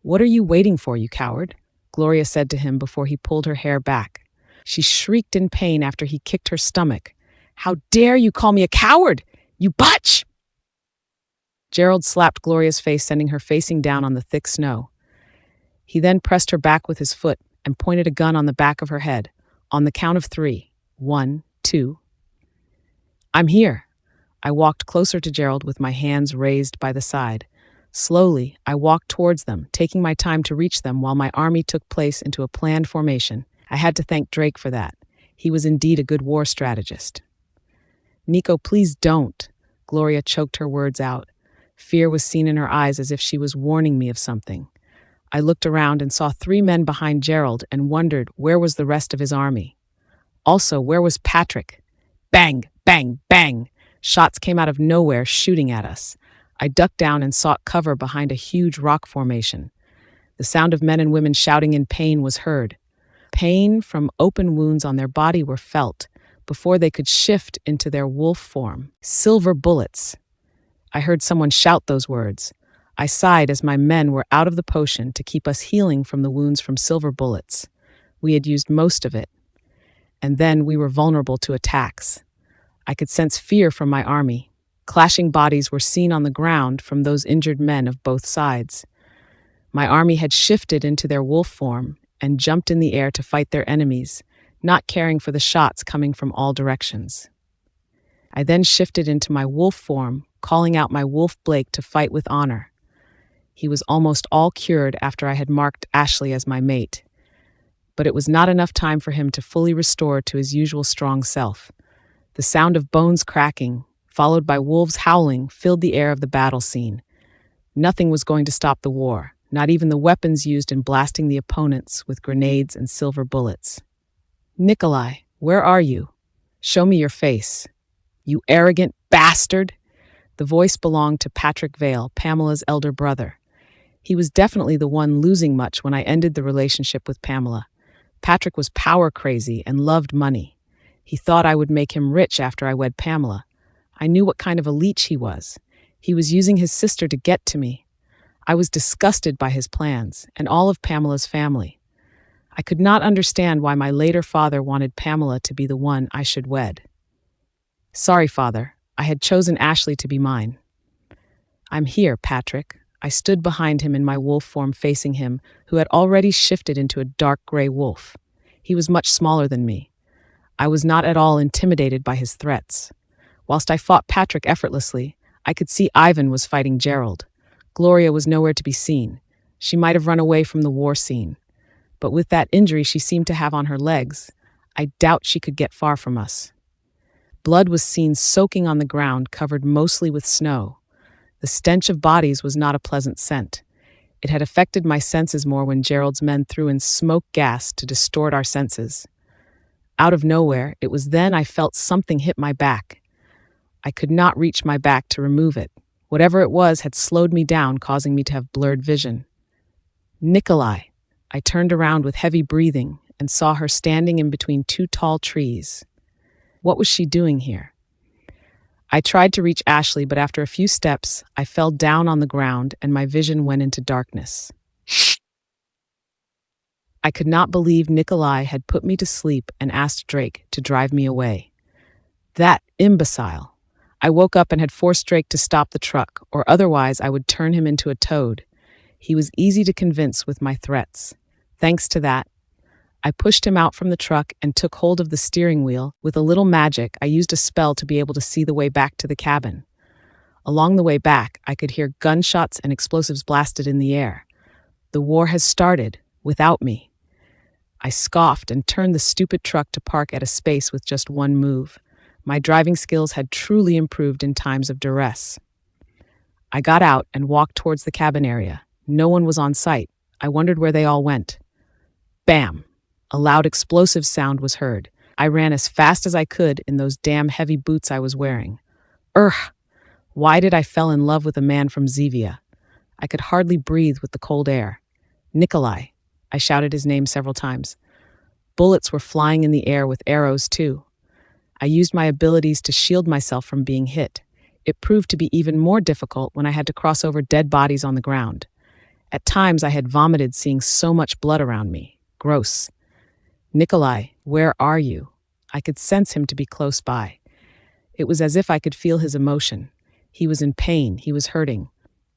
What are you waiting for, you coward? Gloria said to him before he pulled her hair back. She shrieked in pain after he kicked her stomach. How dare you call me a coward, you butch! Gerald slapped Gloria's face, sending her facing down on the thick snow. He then pressed her back with his foot and pointed a gun on the back of her head. On the count of 3. 1, 2. I'm here. I walked closer to Gerald with my hands raised by the side. Slowly, I walked towards them, taking my time to reach them while my army took place into a planned formation. I had to thank Drake for that. He was indeed a good war strategist. Nico, please don't. Gloria choked her words out. Fear was seen in her eyes as if she was warning me of something. I looked around and saw 3 men behind Gerald and wondered where was the rest of his army. Also, where was Patrick? Bang, bang, bang! Shots came out of nowhere, shooting at us. I ducked down and sought cover behind a huge rock formation. The sound of men and women shouting in pain was heard. Pain from open wounds on their body were felt before they could shift into their wolf form. Silver bullets. I heard someone shout those words. I sighed as my men were out of the potion to keep us healing from the wounds from silver bullets. We had used most of it. And then we were vulnerable to attacks. I could sense fear from my army. Clashing bodies were seen on the ground from those injured men of both sides. My army had shifted into their wolf form and jumped in the air to fight their enemies, not caring for the shots coming from all directions. I then shifted into my wolf form, calling out my wolf Blake to fight with honor. He was almost all cured after I had marked Ashley as my mate, but it was not enough time for him to fully restore to his usual strong self. The sound of bones cracking, followed by wolves howling, filled the air of the battle scene. Nothing was going to stop the war, not even the weapons used in blasting the opponents with grenades and silver bullets. Nikolai, where are you? Show me your face. You arrogant bastard! The voice belonged to Patrick Vale, Pamela's elder brother. He was definitely the one losing much when I ended the relationship with Pamela. Patrick was power crazy and loved money. He thought I would make him rich after I wed Pamela. I knew what kind of a leech he was. He was using his sister to get to me. I was disgusted by his plans and all of Pamela's family. I could not understand why my later father wanted Pamela to be the one I should wed. Sorry, father. I had chosen Ashley to be mine. I'm here, Patrick. I stood behind him in my wolf form facing him, who had already shifted into a dark gray wolf. He was much smaller than me. I was not at all intimidated by his threats. Whilst I fought Patrick effortlessly, I could see Ivan was fighting Gerald. Gloria was nowhere to be seen. She might have run away from the war scene. But with that injury she seemed to have on her legs, I doubt she could get far from us. Blood was seen soaking on the ground, covered mostly with snow. The stench of bodies was not a pleasant scent. It had affected my senses more when Gerald's men threw in smoke gas to distort our senses. Out of nowhere, it was then I felt something hit my back. I could not reach my back to remove it. Whatever it was had slowed me down, causing me to have blurred vision. Nikolai. I turned around with heavy breathing and saw her standing in between 2 tall trees. What was she doing here? I tried to reach Ashley, but after a few steps, I fell down on the ground and my vision went into darkness. I could not believe Nikolai had put me to sleep and asked Drake to drive me away. That imbecile. I woke up and had forced Drake to stop the truck, or otherwise I would turn him into a toad. He was easy to convince with my threats. Thanks to that, I pushed him out from the truck and took hold of the steering wheel. With a little magic, I used a spell to be able to see the way back to the cabin. Along the way back, I could hear gunshots and explosives blasted in the air. The war has started, without me. I scoffed and turned the stupid truck to park at a space with just one move. My driving skills had truly improved in times of duress. I got out and walked towards the cabin area. No one was on site. I wondered where they all went. Bam! A loud explosive sound was heard. I ran as fast as I could in those damn heavy boots I was wearing. Why did I fall in love with a man from Zevia? I could hardly breathe with the cold air. Nikolai. I shouted his name several times. Bullets were flying in the air with arrows too. I used my abilities to shield myself from being hit. It proved to be even more difficult when I had to cross over dead bodies on the ground. At times I had vomited seeing so much blood around me. Gross. Nikolai, where are you? I could sense him to be close by. It was as if I could feel his emotion. He was in pain. He was hurting.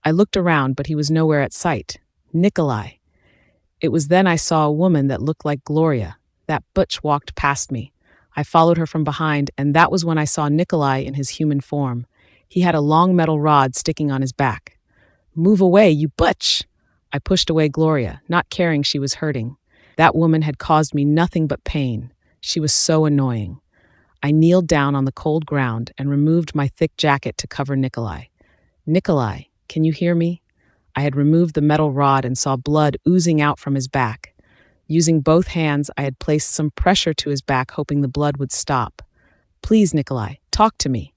I looked around, but he was nowhere at sight. Nikolai. It was then I saw a woman that looked like Gloria. That butch walked past me. I followed her from behind, and that was when I saw Nikolai in his human form. He had a long metal rod sticking on his back. Move away, you butch! I pushed away Gloria, not caring she was hurting. That woman had caused me nothing but pain. She was so annoying. I kneeled down on the cold ground and removed my thick jacket to cover Nikolai. Nikolai, can you hear me? I had removed the metal rod and saw blood oozing out from his back. Using both hands, I had placed some pressure to his back, hoping the blood would stop. Please, Nikolai, talk to me.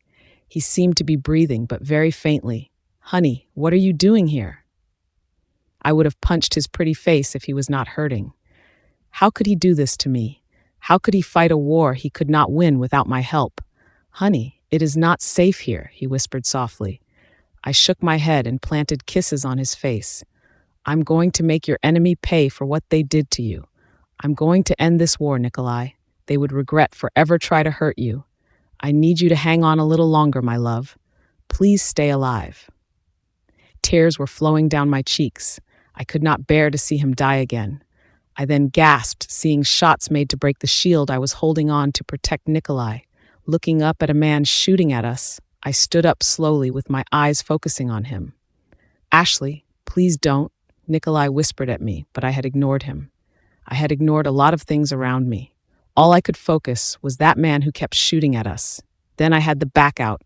He seemed to be breathing, but very faintly. Honey, what are you doing here? I would have punched his pretty face if he was not hurting. How could he do this to me? How could he fight a war he could not win without my help? Honey, it is not safe here, he whispered softly. I shook my head and planted kisses on his face. I'm going to make your enemy pay for what they did to you. I'm going to end this war, Nikolai. They would regret forever try to hurt you. I need you to hang on a little longer, my love. Please stay alive. Tears were flowing down my cheeks. I could not bear to see him die again. I then gasped, seeing shots made to break the shield I was holding on to protect Nikolai. Looking up at a man shooting at us, I stood up slowly with my eyes focusing on him. Ashley, please don't, Nikolai whispered at me, but I had ignored him. I had ignored a lot of things around me. All I could focus was that man who kept shooting at us. Then I had the back out.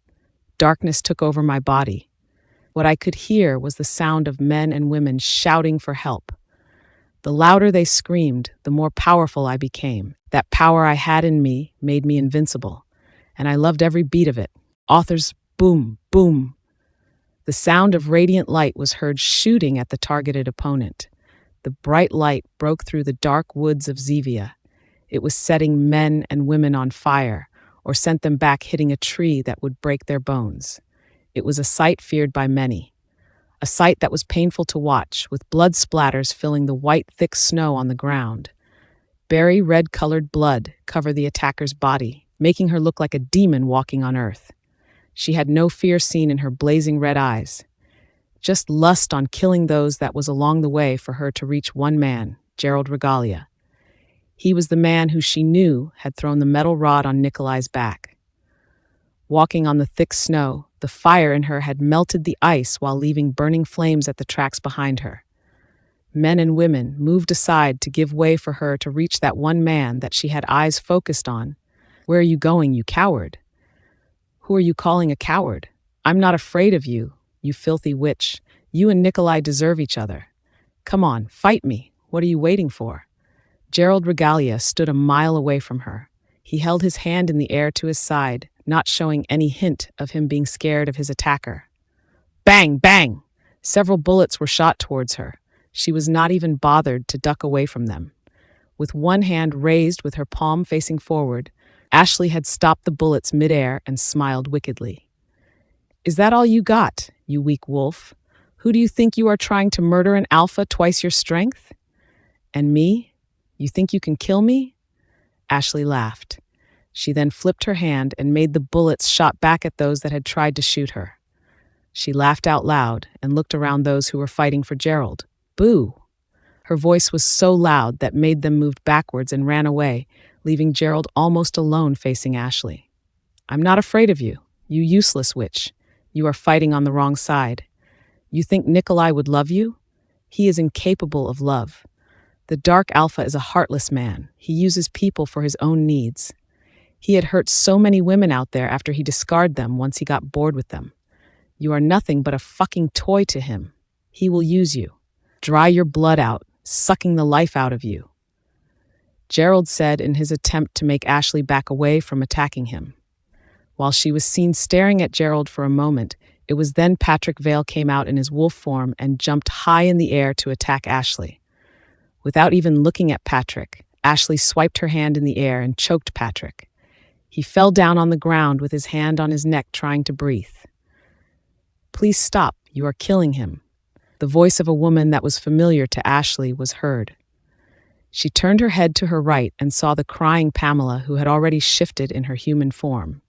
Darkness took over my body. What I could hear was the sound of men and women shouting for help. The louder they screamed, the more powerful I became. That power I had in me made me invincible, and I loved every beat of it. Author's boom, boom. The sound of radiant light was heard shooting at the targeted opponent. The bright light broke through the dark woods of Zevia. It was setting men and women on fire, or sent them back hitting a tree that would break their bones. It was a sight feared by many. A sight that was painful to watch, with blood splatters filling the white, thick snow on the ground. Berry red-colored blood covered the attacker's body, making her look like a demon walking on earth. She had no fear seen in her blazing red eyes. Just lust on killing those that was along the way for her to reach one man, Gerald Regalia. He was the man who she knew had thrown the metal rod on Nikolai's back. Walking on the thick snow, the fire in her had melted the ice while leaving burning flames at the tracks behind her. Men and women moved aside to give way for her to reach that one man that she had eyes focused on. Where are you going, you coward? Who are you calling a coward? I'm not afraid of you, you filthy witch. You and Nikolai deserve each other. Come on, fight me. What are you waiting for? Gerald Regalia stood a mile away from her. He held his hand in the air to his side, not showing any hint of him being scared of his attacker. Bang, bang! Several bullets were shot towards her. She was not even bothered to duck away from them. With one hand raised with her palm facing forward, Ashley had stopped the bullets midair and smiled wickedly. Is that all you got, you weak wolf? Who do you think you are trying to murder an alpha twice your strength? And me? You think you can kill me? Ashley laughed. She then flipped her hand and made the bullets shot back at those that had tried to shoot her. She laughed out loud and looked around those who were fighting for Gerald. Boo! Her voice was so loud that made them move backwards and ran away, leaving Gerald almost alone facing Ashley. I'm not afraid of you, you useless witch. You are fighting on the wrong side. You think Nikolai would love you? He is incapable of love. The Dark Alpha is a heartless man. He uses people for his own needs. He had hurt so many women out there after he discarded them once he got bored with them. You are nothing but a fucking toy to him. He will use you. Dry your blood out, sucking the life out of you. Gerald said in his attempt to make Ashley back away from attacking him. While she was seen staring at Gerald for a moment, it was then Patrick Vale came out in his wolf form and jumped high in the air to attack Ashley. Without even looking at Patrick, Ashley swiped her hand in the air and choked Patrick. He fell down on the ground with his hand on his neck trying to breathe. Please stop, you are killing him. The voice of a woman that was familiar to Ashley was heard. She turned her head to her right and saw the crying Pamela, who had already shifted in her human form.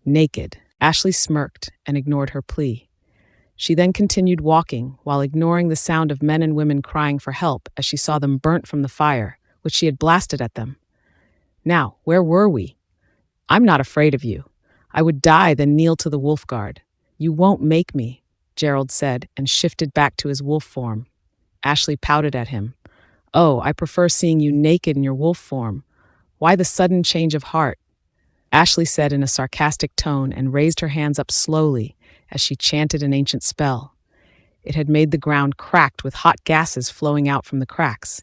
Naked, Ashley smirked and ignored her plea. She then continued walking while ignoring the sound of men and women crying for help as she saw them burnt from the fire, which she had blasted at them. Now, where were we? I'm not afraid of you. I would die than kneel to the wolf guard. You won't make me, Gerald said and shifted back to his wolf form. Ashley pouted at him. Oh, I prefer seeing you naked in your wolf form. Why the sudden change of heart? Ashley said in a sarcastic tone and raised her hands up slowly as she chanted an ancient spell. It had made the ground cracked with hot gases flowing out from the cracks.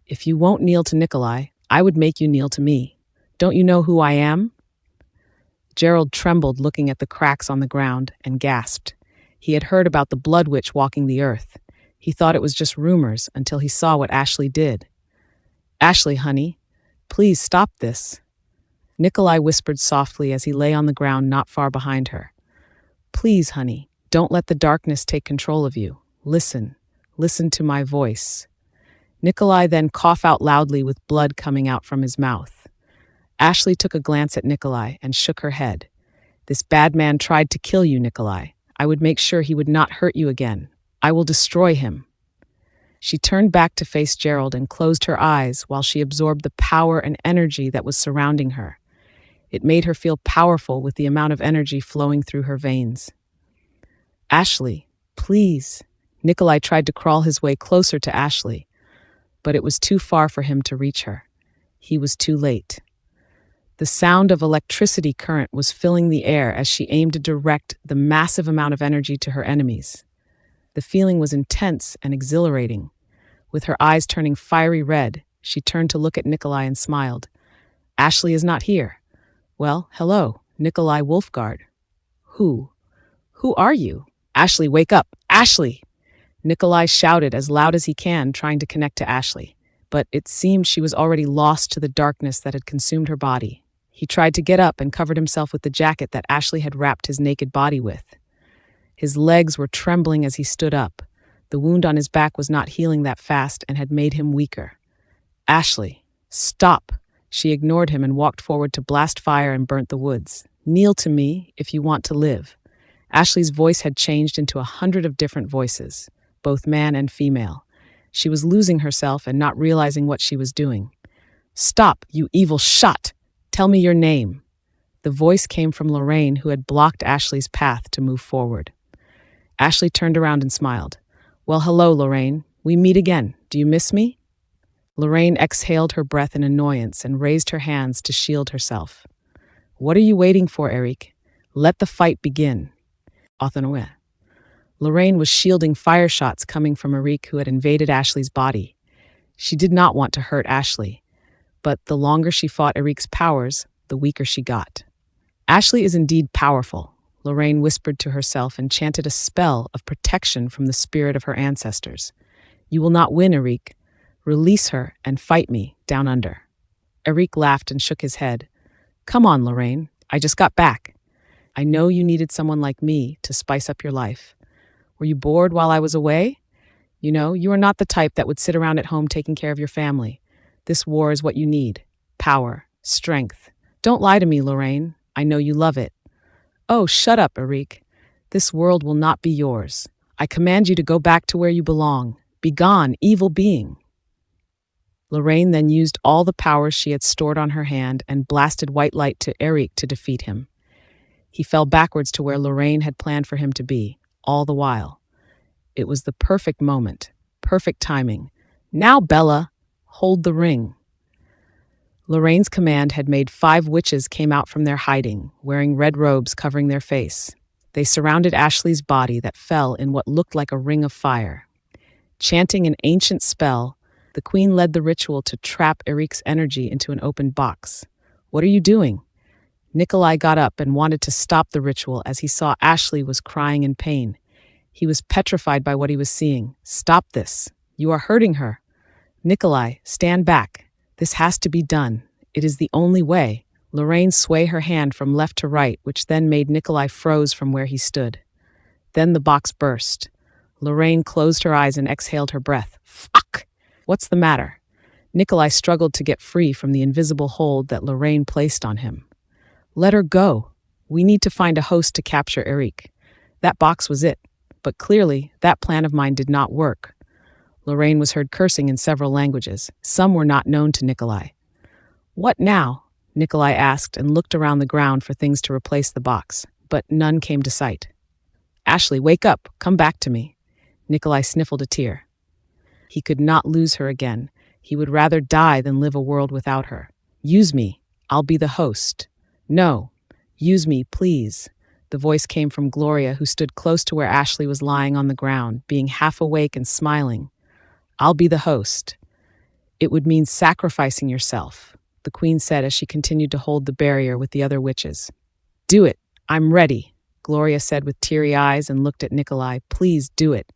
If you won't kneel to Nikolai, I would make you kneel to me. Don't you know who I am? Gerald trembled looking at the cracks on the ground and gasped. He had heard about the blood witch walking the earth. He thought it was just rumors until he saw what Ashley did. Ashley, honey, please stop this. Nikolai whispered softly as he lay on the ground not far behind her. Please, honey, don't let the darkness take control of you. Listen to my voice. Nikolai then coughed out loudly with blood coming out from his mouth. Ashley took a glance at Nikolai and shook her head. This bad man tried to kill you, Nikolai. I would make sure he would not hurt you again. I will destroy him. She turned back to face Gerald and closed her eyes while she absorbed the power and energy that was surrounding her. It made her feel powerful with the amount of energy flowing through her veins. Ashley, please. Nikolai tried to crawl his way closer to Ashley, but it was too far for him to reach her. He was too late. The sound of electricity current was filling the air as she aimed to direct the massive amount of energy to her enemies. The feeling was intense and exhilarating. With her eyes turning fiery red, she turned to look at Nikolai and smiled. Ashley is not here. Well, hello, Nikolai Wolfguard. Who are you? Ashley, wake up! Ashley! Nikolai shouted as loud as he can, trying to connect to Ashley, but it seemed she was already lost to the darkness that had consumed her body. He tried to get up and covered himself with the jacket that Ashley had wrapped his naked body with. His legs were trembling as he stood up. The wound on his back was not healing that fast and had made him weaker. Ashley, stop! She ignored him and walked forward to blast fire and burnt the woods. Kneel to me if you want to live. Ashley's voice had changed into 100 of different voices, both man and female. She was losing herself and not realizing what she was doing. Stop, you evil shot! Tell me your name. The voice came from Lorraine, who had blocked Ashley's path to move forward. Ashley turned around and smiled. Well, hello, Lorraine. We meet again. Do you miss me? Lorraine exhaled her breath in annoyance and raised her hands to shield herself. What are you waiting for, Eric? Let the fight begin. Lorraine was shielding fire shots coming from Eric, who had invaded Ashley's body. She did not want to hurt Ashley, but the longer she fought Eric's powers, the weaker she got. Ashley is indeed powerful, Lorraine whispered to herself and chanted a spell of protection from the spirit of her ancestors. You will not win, Eric. Release her and fight me down under. Eric laughed and shook his head. Come on, Lorraine. I just got back. I know you needed someone like me to spice up your life. Were you bored while I was away? You know, you are not the type that would sit around at home taking care of your family. This war is what you need. Power, strength. Don't lie to me, Lorraine. I know you love it. Oh, shut up, Eric. This world will not be yours. I command you to go back to where you belong. Begone, evil being. Lorraine then used all the powers she had stored on her hand and blasted white light to Eric to defeat him. He fell backwards to where Lorraine had planned for him to be, all the while. It was the perfect moment, perfect timing. Now, Bella, hold the ring. Lorraine's command had made 5 witches came out from their hiding, wearing red robes covering their face. They surrounded Ashley's body that fell in what looked like a ring of fire. Chanting an ancient spell, the queen led the ritual to trap Eric's energy into an open box. What are you doing? Nikolai got up and wanted to stop the ritual as he saw Ashley was crying in pain. He was petrified by what he was seeing. Stop this. You are hurting her. Nikolai, stand back. This has to be done. It is the only way. Lorraine swayed her hand from left to right, which then made Nikolai froze from where he stood. Then the box burst. Lorraine closed her eyes and exhaled her breath. Fuck! What's the matter? Nikolai struggled to get free from the invisible hold that Lorraine placed on him. Let her go. We need to find a host to capture Eric. That box was it. But clearly, that plan of mine did not work. Lorraine was heard cursing in several languages. Some were not known to Nikolai. What now? Nikolai asked and looked around the ground for things to replace the box, but none came to sight. Ashley, wake up. Come back to me. Nikolai sniffled a tear. He could not lose her again. He would rather die than live a world without her. Use me. I'll be the host. No. Use me, please. The voice came from Gloria, who stood close to where Ashley was lying on the ground, being half awake and smiling. I'll be the host. It would mean sacrificing yourself, the queen said as she continued to hold the barrier with the other witches. Do it. I'm ready, Gloria said with teary eyes and looked at Nikolai. Please do it.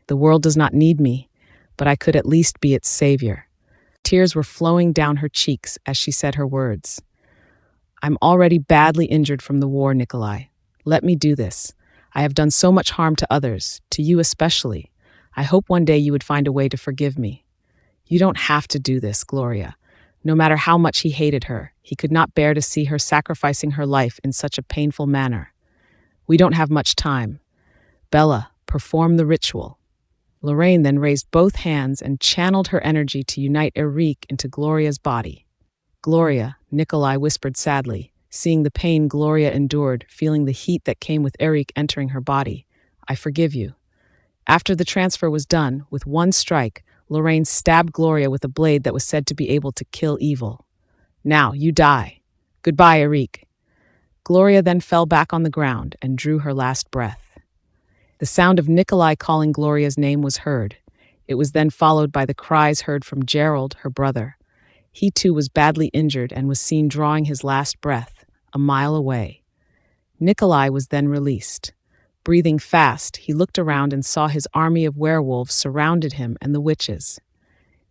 The world does not need me, but I could at least be its savior. Tears were flowing down her cheeks as she said her words. I'm already badly injured from the war, Nikolai. Let me do this. I have done so much harm to others, to you especially. I hope one day you would find a way to forgive me. You don't have to do this, Gloria. No matter how much he hated her, he could not bear to see her sacrificing her life in such a painful manner. We don't have much time. Bella, perform the ritual. Lorraine then raised both hands and channeled her energy to unite Eric into Gloria's body. Gloria, Nikolai whispered sadly, seeing the pain Gloria endured, feeling the heat that came with Eric entering her body. I forgive you. After the transfer was done, with one strike, Lorraine stabbed Gloria with a blade that was said to be able to kill evil. Now, you die. Goodbye, Eric. Gloria then fell back on the ground and drew her last breath. The sound of Nikolai calling Gloria's name was heard. It was then followed by the cries heard from Gerald, her brother. He too was badly injured and was seen drawing his last breath, a mile away. Nikolai was then released. Breathing fast, he looked around and saw his army of werewolves surrounded him and the witches.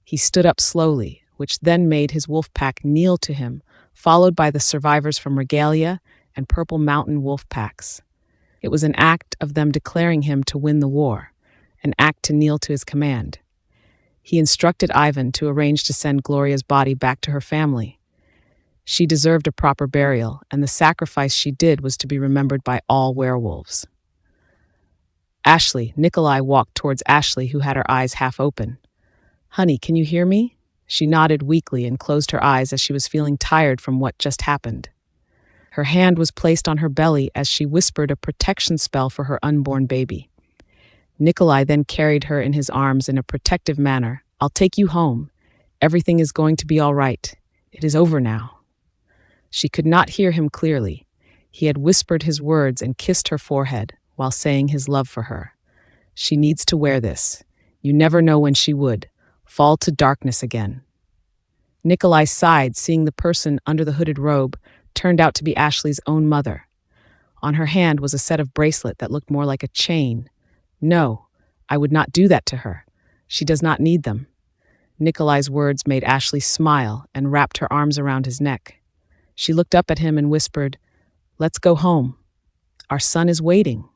He stood up slowly, which then made his wolf pack kneel to him, followed by the survivors from Regalia and Purple Mountain wolf packs. It was an act of them declaring him to win the war, an act to kneel to his command. He instructed Ivan to arrange to send Gloria's body back to her family. She deserved a proper burial, and the sacrifice she did was to be remembered by all werewolves. Ashley, Nikolai walked towards Ashley, who had her eyes half open. Honey, can you hear me? She nodded weakly and closed her eyes as she was feeling tired from what just happened. Her hand was placed on her belly as she whispered a protection spell for her unborn baby. Nikolai then carried her in his arms in a protective manner. I'll take you home. Everything is going to be all right. It is over now. She could not hear him clearly. He had whispered his words and kissed her forehead while saying his love for her. She needs to wear this. You never know when she would fall to darkness again. Nikolai sighed, seeing the person under the hooded robe turned out to be Ashley's own mother. On her hand was a set of bracelet that looked more like a chain. No, I would not do that to her. She does not need them. Nikolai's words made Ashley smile and wrapped her arms around his neck. She looked up at him and whispered, Let's go home. Our son is waiting."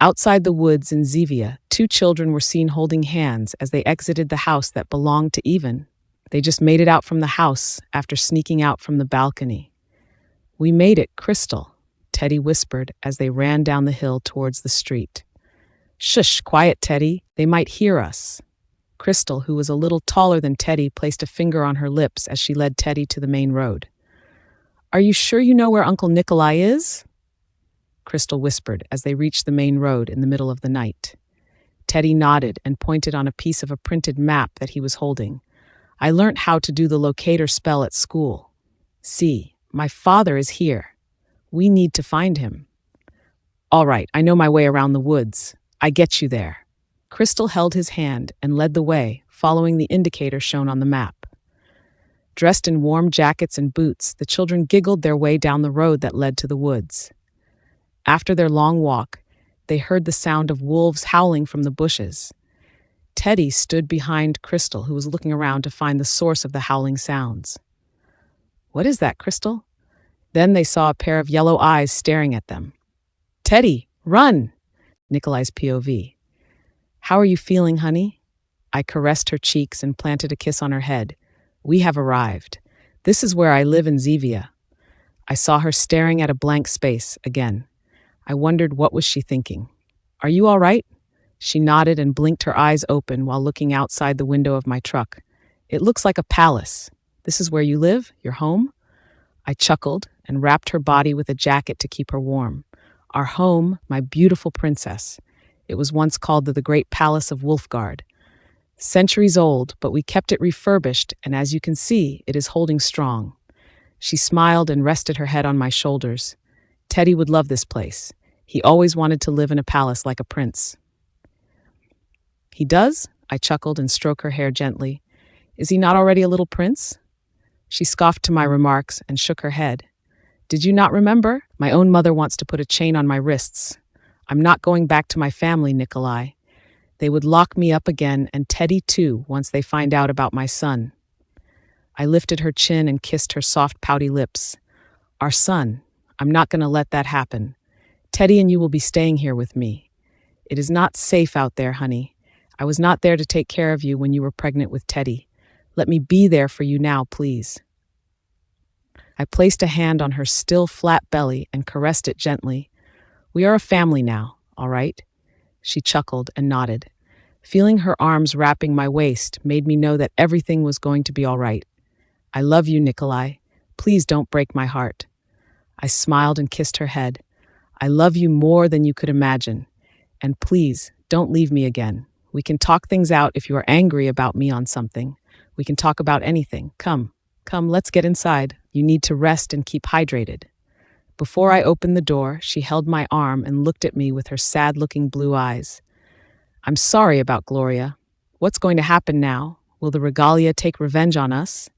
Outside the woods in Zevia, two children were seen holding hands as they exited the house that belonged to Ivan. They just made it out from the house after sneaking out from the balcony. "We made it, Crystal," Teddy whispered as they ran down the hill towards the street. "Shush, quiet, Teddy. They might hear us." Crystal, who was a little taller than Teddy, placed a finger on her lips as she led Teddy to the main road. "Are you sure you know where Uncle Nikolai is?" Crystal whispered as they reached the main road in the middle of the night. Teddy nodded and pointed on a piece of a printed map that he was holding. "I learnt how to do the locator spell at school. See, my father is here. We need to find him." "All right, I know my way around the woods. I get you there." Crystal held his hand and led the way, following the indicator shown on the map. Dressed in warm jackets and boots, the children giggled their way down the road that led to the woods. After their long walk, they heard the sound of wolves howling from the bushes. Teddy stood behind Crystal, who was looking around to find the source of the howling sounds. "What is that, Crystal?" Then they saw a pair of yellow eyes staring at them. "Teddy, run!" Nikolai's POV. "How are you feeling, honey?" I caressed her cheeks and planted a kiss on her head. "We have arrived. This is where I live in Zevia." I saw her staring at a blank space again. I wondered what was she thinking. "Are you all right?" She nodded and blinked her eyes open while looking outside the window of my truck. "It looks like a palace. This is where you live? Your home?" I chuckled and wrapped her body with a jacket to keep her warm. "Our home, my beautiful princess. It was once called the Great Palace of Wolfgard. Centuries old, but we kept it refurbished, and as you can see, it is holding strong." She smiled and rested her head on my shoulders. "Teddy would love this place. He always wanted to live in a palace like a prince." "He does?" I chuckled and stroked her hair gently. "Is he not already a little prince?" She scoffed to my remarks and shook her head. "Did you not remember? My own mother wants to put a chain on my wrists. I'm not going back to my family, Nikolai. They would lock me up again, and Teddy too, once they find out about my son." I lifted her chin and kissed her soft, pouty lips. "Our son. I'm not going to let that happen. Teddy and you will be staying here with me. It is not safe out there, honey. I was not there to take care of you when you were pregnant with Teddy. Let me be there for you now, please." I placed a hand on her still flat belly and caressed it gently. "We are a family now, all right?" She chuckled and nodded. Feeling her arms wrapping my waist made me know that everything was going to be all right. "I love you, Nikolai. Please don't break my heart." I smiled and kissed her head. "I love you more than you could imagine. And please, don't leave me again. We can talk things out if you are angry about me on something. We can talk about anything. Come, let's get inside. You need to rest and keep hydrated." Before I opened the door, she held my arm and looked at me with her sad-looking blue eyes. "I'm sorry about Gloria. What's going to happen now? Will the regalia take revenge on us?"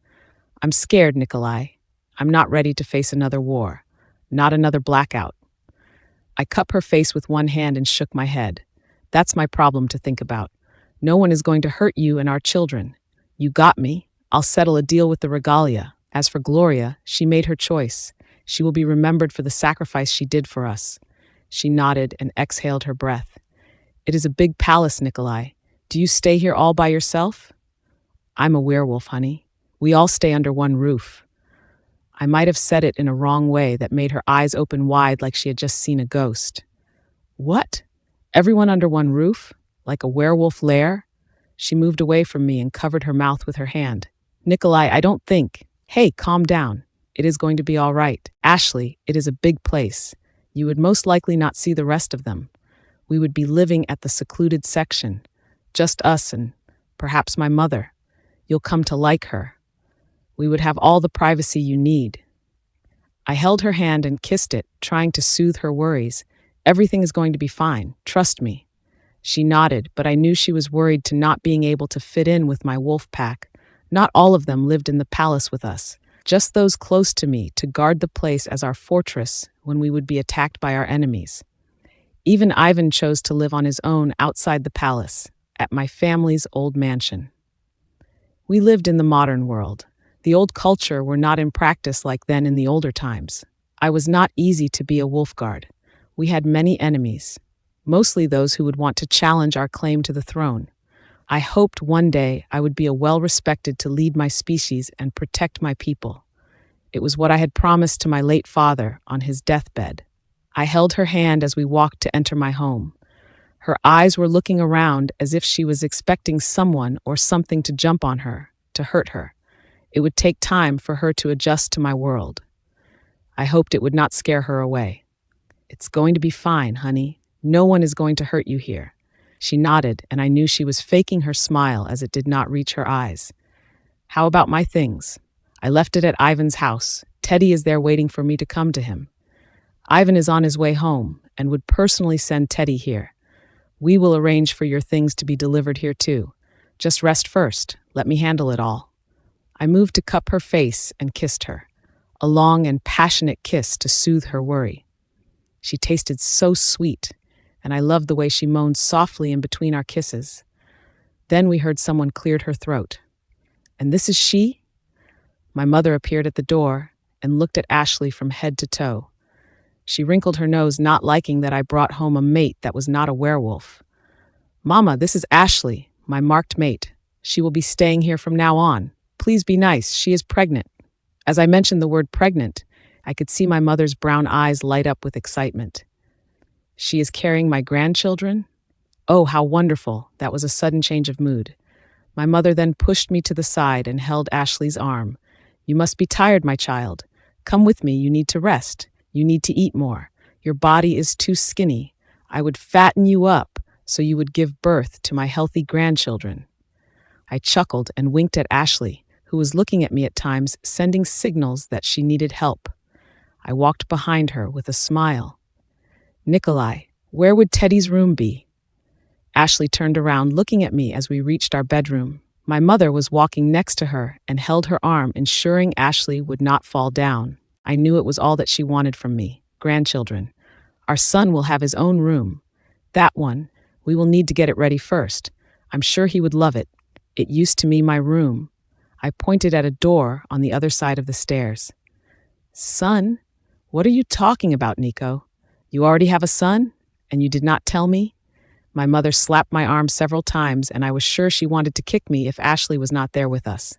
"I'm scared, Nikolai. I'm not ready to face another war. Not another blackout." I cupped her face with one hand and shook my head. "That's my problem to think about. No one is going to hurt you and our children. You got me. I'll settle a deal with the regalia. As for Gloria, she made her choice. She will be remembered for the sacrifice she did for us." She nodded and exhaled her breath. "It is a big palace, Nikolai. Do you stay here all by yourself?" "I'm a werewolf, honey. We all stay under one roof." I might have said it in a wrong way that made her eyes open wide like she had just seen a ghost. "What? Everyone under one roof? Like a werewolf lair?" She moved away from me and covered her mouth with her hand. "Nikolai, I don't think." "Hey, calm down. It is going to be all right. Ashley, it is a big place. You would most likely not see the rest of them. We would be living at the secluded section. Just us and perhaps my mother. You'll come to like her. We would have all the privacy you need." I held her hand and kissed it, trying to soothe her worries. "Everything is going to be fine. Trust me." She nodded, but I knew she was worried to not being able to fit in with my wolf pack. Not all of them lived in the palace with us. Just those close to me to guard the place as our fortress when we would be attacked by our enemies. Even Ivan chose to live on his own outside the palace, at my family's old mansion. We lived in the modern world. The old culture were not in practice like then in the older times. I was not easy to be a wolf guard. We had many enemies, mostly those who would want to challenge our claim to the throne. I hoped one day I would be a well-respected to lead my species and protect my people. It was what I had promised to my late father on his deathbed. I held her hand as we walked to enter my home. Her eyes were looking around as if she was expecting someone or something to jump on her, to hurt her. It would take time for her to adjust to my world. I hoped it would not scare her away. "It's going to be fine, honey. No one is going to hurt you here." She nodded, and I knew she was faking her smile as it did not reach her eyes. "How about my things?" "I left it at Ivan's house. Teddy is there waiting for me to come to him. Ivan is on his way home and would personally send Teddy here. We will arrange for your things to be delivered here too. Just rest first. Let me handle it all." I moved to cup her face and kissed her, a long and passionate kiss to soothe her worry. She tasted so sweet, and I loved the way she moaned softly in between our kisses. Then we heard someone cleared her throat. "And this is she?" My mother appeared at the door and looked at Ashley from head to toe. She wrinkled her nose, not liking that I brought home a mate that was not a werewolf. "Mama, this is Ashley, my marked mate. She will be staying here from now on. Please be nice, she is pregnant." As I mentioned the word pregnant, I could see my mother's brown eyes light up with excitement. "She is carrying my grandchildren? Oh, how wonderful." That was a sudden change of mood. My mother then pushed me to the side and held Ashley's arm. "You must be tired, my child. Come with me, you need to rest. You need to eat more. Your body is too skinny. I would fatten you up so you would give birth to my healthy grandchildren." I chuckled and winked at Ashley, who was looking at me at times, sending signals that she needed help. I walked behind her with a smile. "Nikolai, where would Teddy's room be?" Ashley turned around, looking at me as we reached our bedroom. My mother was walking next to her and held her arm, ensuring Ashley would not fall down. I knew it was all that she wanted from me. Grandchildren. "Our son will have his own room. That one, we will need to get it ready first. I'm sure he would love it. It used to be my room." I pointed at a door on the other side of the stairs. "Son? What are you talking about, Nico? You already have a son? And you did not tell me?" My mother slapped my arm several times, and I was sure she wanted to kick me if Ashley was not there with us.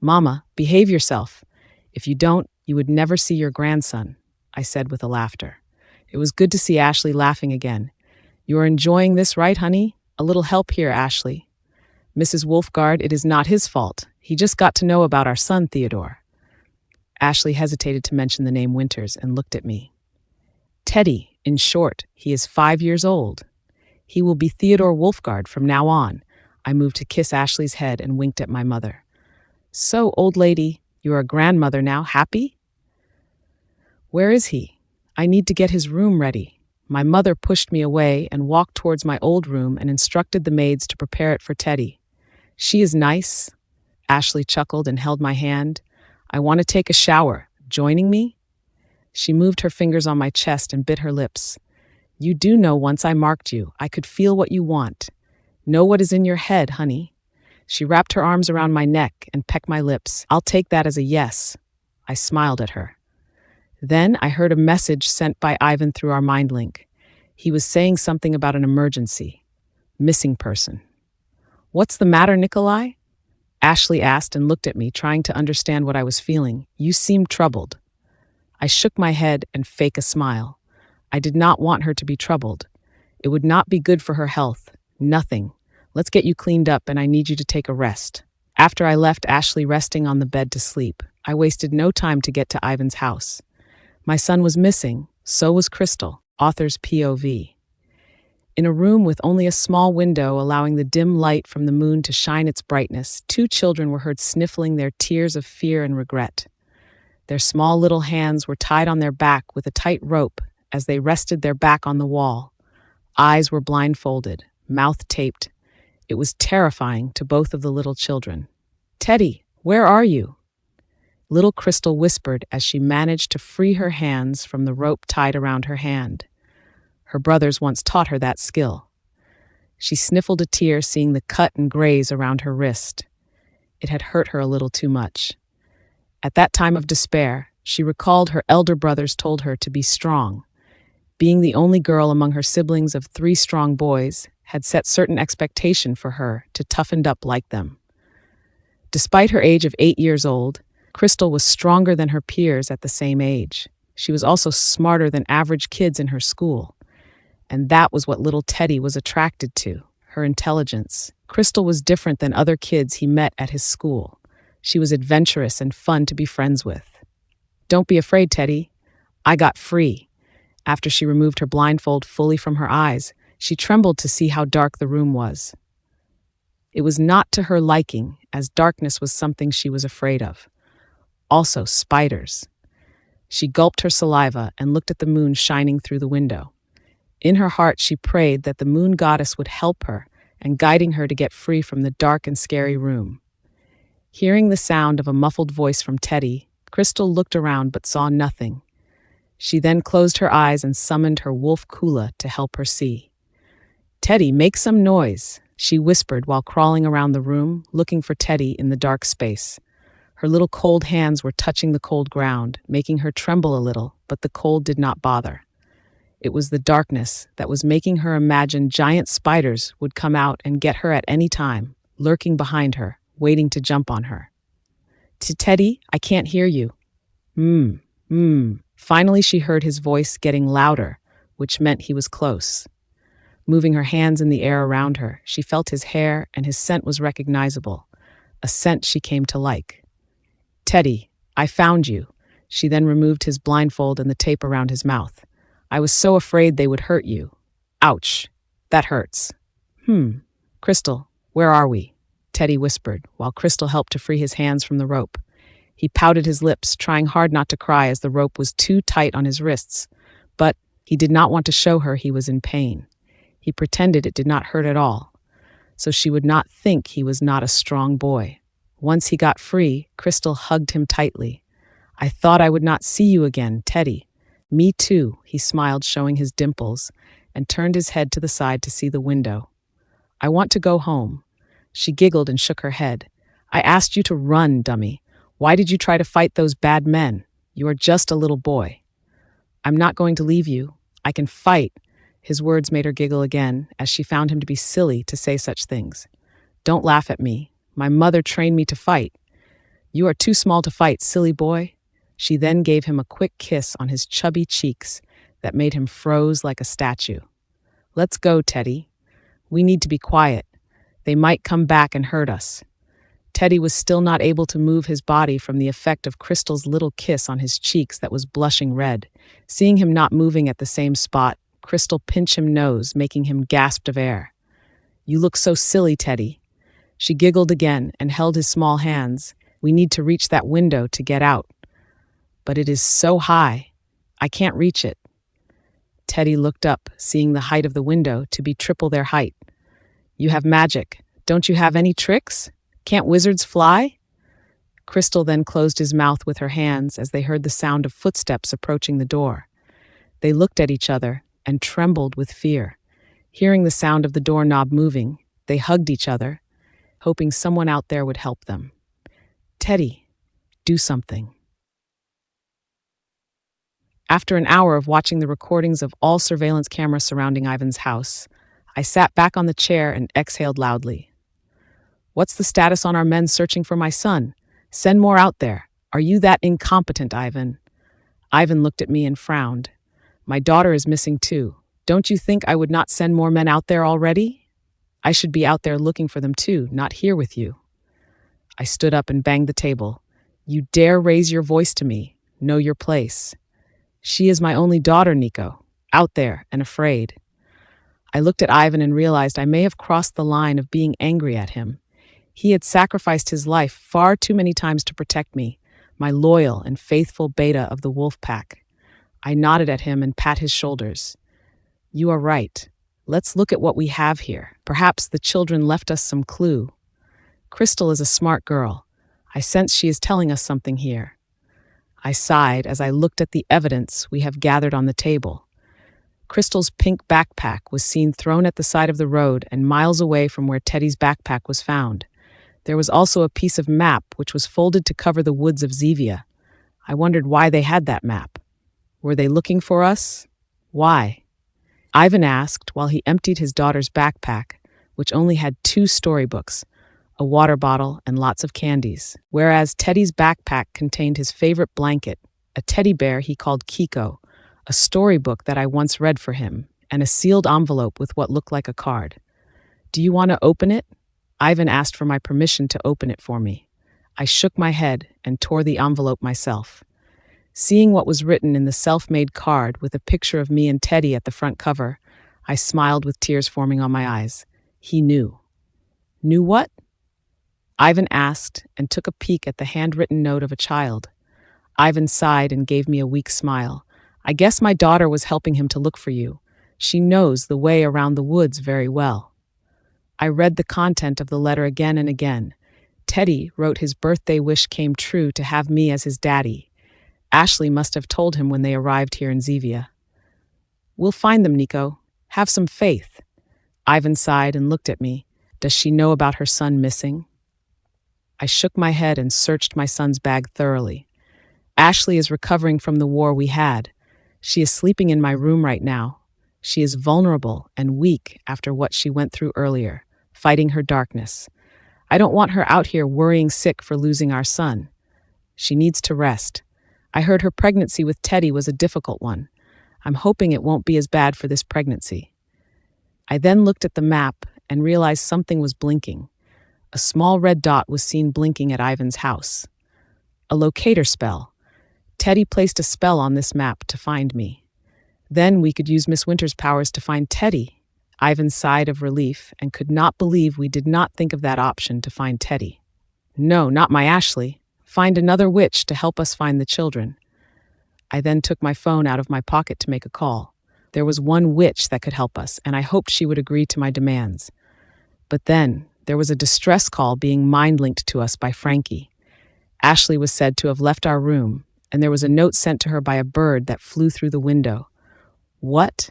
"Mama, behave yourself. If you don't, you would never see your grandson," I said with a laughter. It was good to see Ashley laughing again. "You are enjoying this, right, honey? A little help here, Ashley." "Mrs. Wolfguard, it is not his fault. He just got to know about our son, Theodore." Ashley hesitated to mention the name Winters and looked at me. "Teddy, in short, he is 5 years old. He will be Theodore Wolfguard from now on." I moved to kiss Ashley's head and winked at my mother. "So, old lady, you are a grandmother now, happy?" "Where is he? I need to get his room ready." My mother pushed me away and walked towards my old room and instructed the maids to prepare it for Teddy. "She is nice." Ashley chuckled and held my hand. "I want to take a shower. Joining me?" She moved her fingers on my chest and bit her lips. "You do know once I marked you, I could feel what you want. Know what is in your head, honey." She wrapped her arms around my neck and pecked my lips. "I'll take that as a yes." I smiled at her. Then I heard a message sent by Ivan through our mind link. He was saying something about an emergency. Missing person. "What's the matter, Nikolai?" Ashley asked and looked at me, trying to understand what I was feeling. "You seemed troubled." I shook my head and faked a smile. I did not want her to be troubled. It would not be good for her health. Nothing. Let's get you cleaned up and I need you to take a rest. After I left Ashley resting on the bed to sleep, I wasted no time to get to Ivan's house. My son was missing, so was Crystal, author's POV. In a room with only a small window allowing the dim light from the moon to shine its brightness, 2 children were heard sniffling their tears of fear and regret. Their small little hands were tied on their back with a tight rope as they rested their back on the wall. Eyes were blindfolded, mouth taped. It was terrifying to both of the little children. "Teddy, where are you?" Little Crystal whispered as she managed to free her hands from the rope tied around her hand. Her brothers once taught her that skill. She sniffled a tear seeing the cut and graze around her wrist. It had hurt her a little too much. At that time of despair, She recalled her elder brothers told her to be strong. Being the only girl among her siblings of 3 strong boys had set certain expectation for her to toughen up like them. Despite her age of 8 years old, Crystal was stronger than her peers at the same age. She was also smarter than average kids in her school. And that was what little Teddy was attracted to, her intelligence. Crystal was different than other kids he met at his school. She was adventurous and fun to be friends with. "Don't be afraid, Teddy. I got free." After she removed her blindfold fully from her eyes, she trembled to see how dark the room was. It was not to her liking, as darkness was something she was afraid of. Also, spiders. She gulped her saliva and looked at the moon shining through the window. In her heart, she prayed that the moon goddess would help her and guiding her to get free from the dark and scary room. Hearing the sound of a muffled voice from Teddy, Crystal looked around but saw nothing. She then closed her eyes and summoned her wolf Kula to help her see. "Teddy, make some noise," she whispered while crawling around the room, looking for Teddy in the dark space. Her little cold hands were touching the cold ground, making her tremble a little, but the cold did not bother. It was the darkness that was making her imagine giant spiders would come out and get her at any time, lurking behind her, waiting to jump on her. "Teddy, I can't hear you." Finally, she heard his voice getting louder, which meant he was close. Moving her hands in the air around her, she felt his hair and his scent was recognizable, a scent she came to like. "Teddy, I found you." She then removed his blindfold and the tape around his mouth. "I was so afraid they would hurt you." "Ouch, that hurts." Crystal, where are we?" Teddy whispered, while Crystal helped to free his hands from the rope. He pouted his lips, trying hard not to cry as the rope was too tight on his wrists, but he did not want to show her he was in pain. He pretended it did not hurt at all, so she would not think he was not a strong boy. Once he got free, Crystal hugged him tightly. "I thought I would not see you again, Teddy." "Me too," he smiled, showing his dimples, and turned his head to the side to see the window. "I want to go home." She giggled and shook her head. "I asked you to run, dummy. Why did you try to fight those bad men? You are just a little boy." "I'm not going to leave you. I can fight." His words made her giggle again, as she found him to be silly to say such things. "Don't laugh at me. My mother trained me to fight." "You are too small to fight, silly boy." She then gave him a quick kiss on his chubby cheeks that made him froze like a statue. "Let's go, Teddy. We need to be quiet. They might come back and hurt us." Teddy was still not able to move his body from the effect of Crystal's little kiss on his cheeks that was blushing red. Seeing him not moving at the same spot, Crystal pinched his nose, making him gasp of air. "You look so silly, Teddy." She giggled again and held his small hands. "We need to reach that window to get out." "But it is so high. I can't reach it." Teddy looked up, seeing the height of the window to be triple their height. "You have magic. Don't you have any tricks? Can't wizards fly?" Crystal then closed his mouth with her hands as they heard the sound of footsteps approaching the door. They looked at each other and trembled with fear. Hearing the sound of the doorknob moving, they hugged each other, hoping someone out there would help them. "Teddy, do something." After an hour of watching the recordings of all surveillance cameras surrounding Ivan's house, I sat back on the chair and exhaled loudly. "What's the status on our men searching for my son? Send more out there. Are you that incompetent, Ivan?" Ivan looked at me and frowned. "My daughter is missing too. Don't you think I would not send more men out there already? I should be out there looking for them too, not here with you." I stood up and banged the table. "You dare raise your voice to me? Know your place. She is my only daughter, Nico, out there and afraid." I looked at Ivan and realized I may have crossed the line of being angry at him. He had sacrificed his life far too many times to protect me, my loyal and faithful beta of the wolf pack. I nodded at him and pat his shoulders. "You are right. Let's look at what we have here. Perhaps the children left us some clue. Crystal is a smart girl. I sense she is telling us something here." I sighed as I looked at the evidence we have gathered on the table. Crystal's pink backpack was seen thrown at the side of the road and miles away from where Teddy's backpack was found. There was also a piece of map which was folded to cover the woods of Zevia. I wondered why they had that map. Were they looking for us? Why? Ivan asked while he emptied his daughter's backpack, which only had 2 storybooks, a water bottle, and lots of candies, whereas Teddy's backpack contained his favorite blanket, a teddy bear he called Kiko, a storybook that I once read for him, and a sealed envelope with what looked like a card. "Do you want to open it?" Ivan asked for my permission to open it for me. I shook my head and tore the envelope myself. Seeing what was written in the self-made card with a picture of me and Teddy at the front cover, I smiled with tears forming on my eyes. He knew. Knew what? Ivan asked and took a peek at the handwritten note of a child. Ivan sighed and gave me a weak smile. "I guess my daughter was helping him to look for you. She knows the way around the woods very well." I read the content of the letter again and again. Teddy wrote his birthday wish came true to have me as his daddy. Ashley must have told him when they arrived here in Zevia. "We'll find them, Nico. Have some faith." Ivan sighed and looked at me. "Does she know about her son missing?" I shook my head and searched my son's bag thoroughly. "Ashley is recovering from the war we had. She is sleeping in my room right now. She is vulnerable and weak after what she went through earlier, fighting her darkness. I don't want her out here worrying sick for losing our son. She needs to rest. I heard her pregnancy with Teddy was a difficult one. I'm hoping it won't be as bad for this pregnancy." I then looked at the map and realized something was blinking. A small red dot was seen blinking at Ivan's house. A locator spell. Teddy placed a spell on this map to find me. Then we could use Miss Winter's powers to find Teddy. Ivan sighed of relief and could not believe we did not think of that option to find Teddy. "No, not my Ashley. Find another witch to help us find the children." I then took my phone out of my pocket to make a call. There was one witch that could help us, and I hoped she would agree to my demands. But then, there was a distress call being mind-linked to us by Frankie. Ashley was said to have left our room, and there was a note sent to her by a bird that flew through the window. What?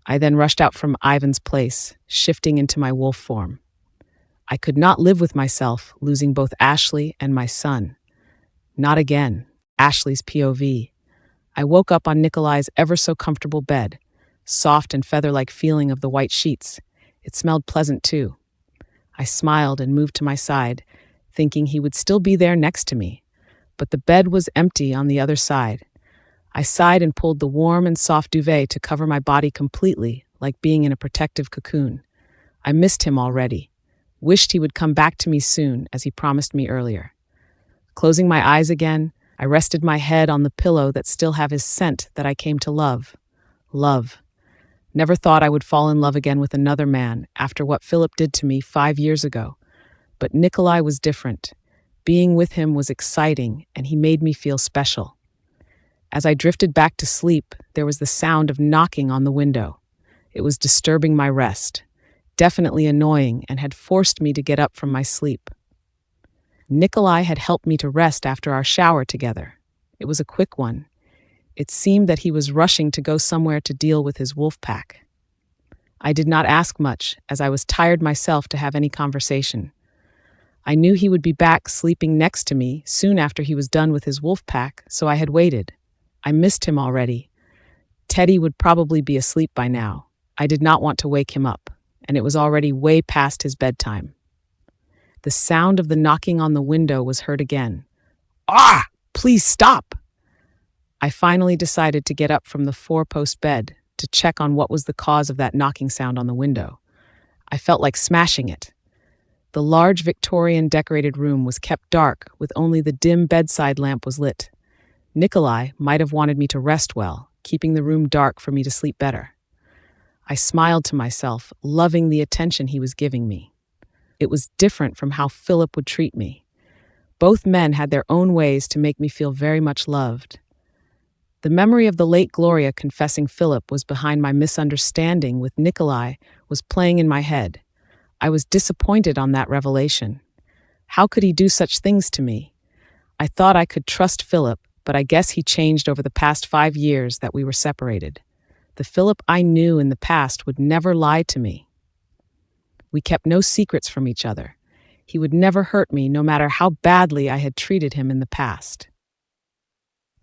I then rushed out from Ivan's place, shifting into my wolf form. I could not live with myself, losing both Ashley and my son. Not again. Ashley's POV. I woke up on Nikolai's ever-so-comfortable bed, soft and feather-like feeling of the white sheets. It smelled pleasant, too. I smiled and moved to my side, thinking he would still be there next to me. But the bed was empty on the other side. I sighed and pulled the warm and soft duvet to cover my body completely, like being in a protective cocoon. I missed him already. Wished he would come back to me soon, as he promised me earlier. Closing my eyes again, I rested my head on the pillow that still had his scent that I came to love. Love. Never thought I would fall in love again with another man after what Philip did to me 5 years ago. But Nikolai was different. Being with him was exciting, and he made me feel special. As I drifted back to sleep, there was the sound of knocking on the window. It was disturbing my rest, definitely annoying, and had forced me to get up from my sleep. Nikolai had helped me to rest after our shower together. It was a quick one. It seemed that he was rushing to go somewhere to deal with his wolf pack. I did not ask much, as I was tired myself to have any conversation. I knew he would be back sleeping next to me soon after he was done with his wolf pack, so I had waited. I missed him already. Teddy would probably be asleep by now. I did not want to wake him up, and it was already way past his bedtime. The sound of the knocking on the window was heard again. "Ah! Please stop!" I finally decided to get up from the 4-post bed to check on what was the cause of that knocking sound on the window. I felt like smashing it. The large Victorian decorated room was kept dark, with only the dim bedside lamp was lit. Nikolai might have wanted me to rest well, keeping the room dark for me to sleep better. I smiled to myself, loving the attention he was giving me. It was different from how Philip would treat me. Both men had their own ways to make me feel very much loved. The memory of the late Gloria confessing Philip was behind my misunderstanding with Nikolai was playing in my head. I was disappointed on that revelation. How could he do such things to me? I thought I could trust Philip, but I guess he changed over the past 5 years that we were separated. The Philip I knew in the past would never lie to me. We kept no secrets from each other. He would never hurt me, no matter how badly I had treated him in the past.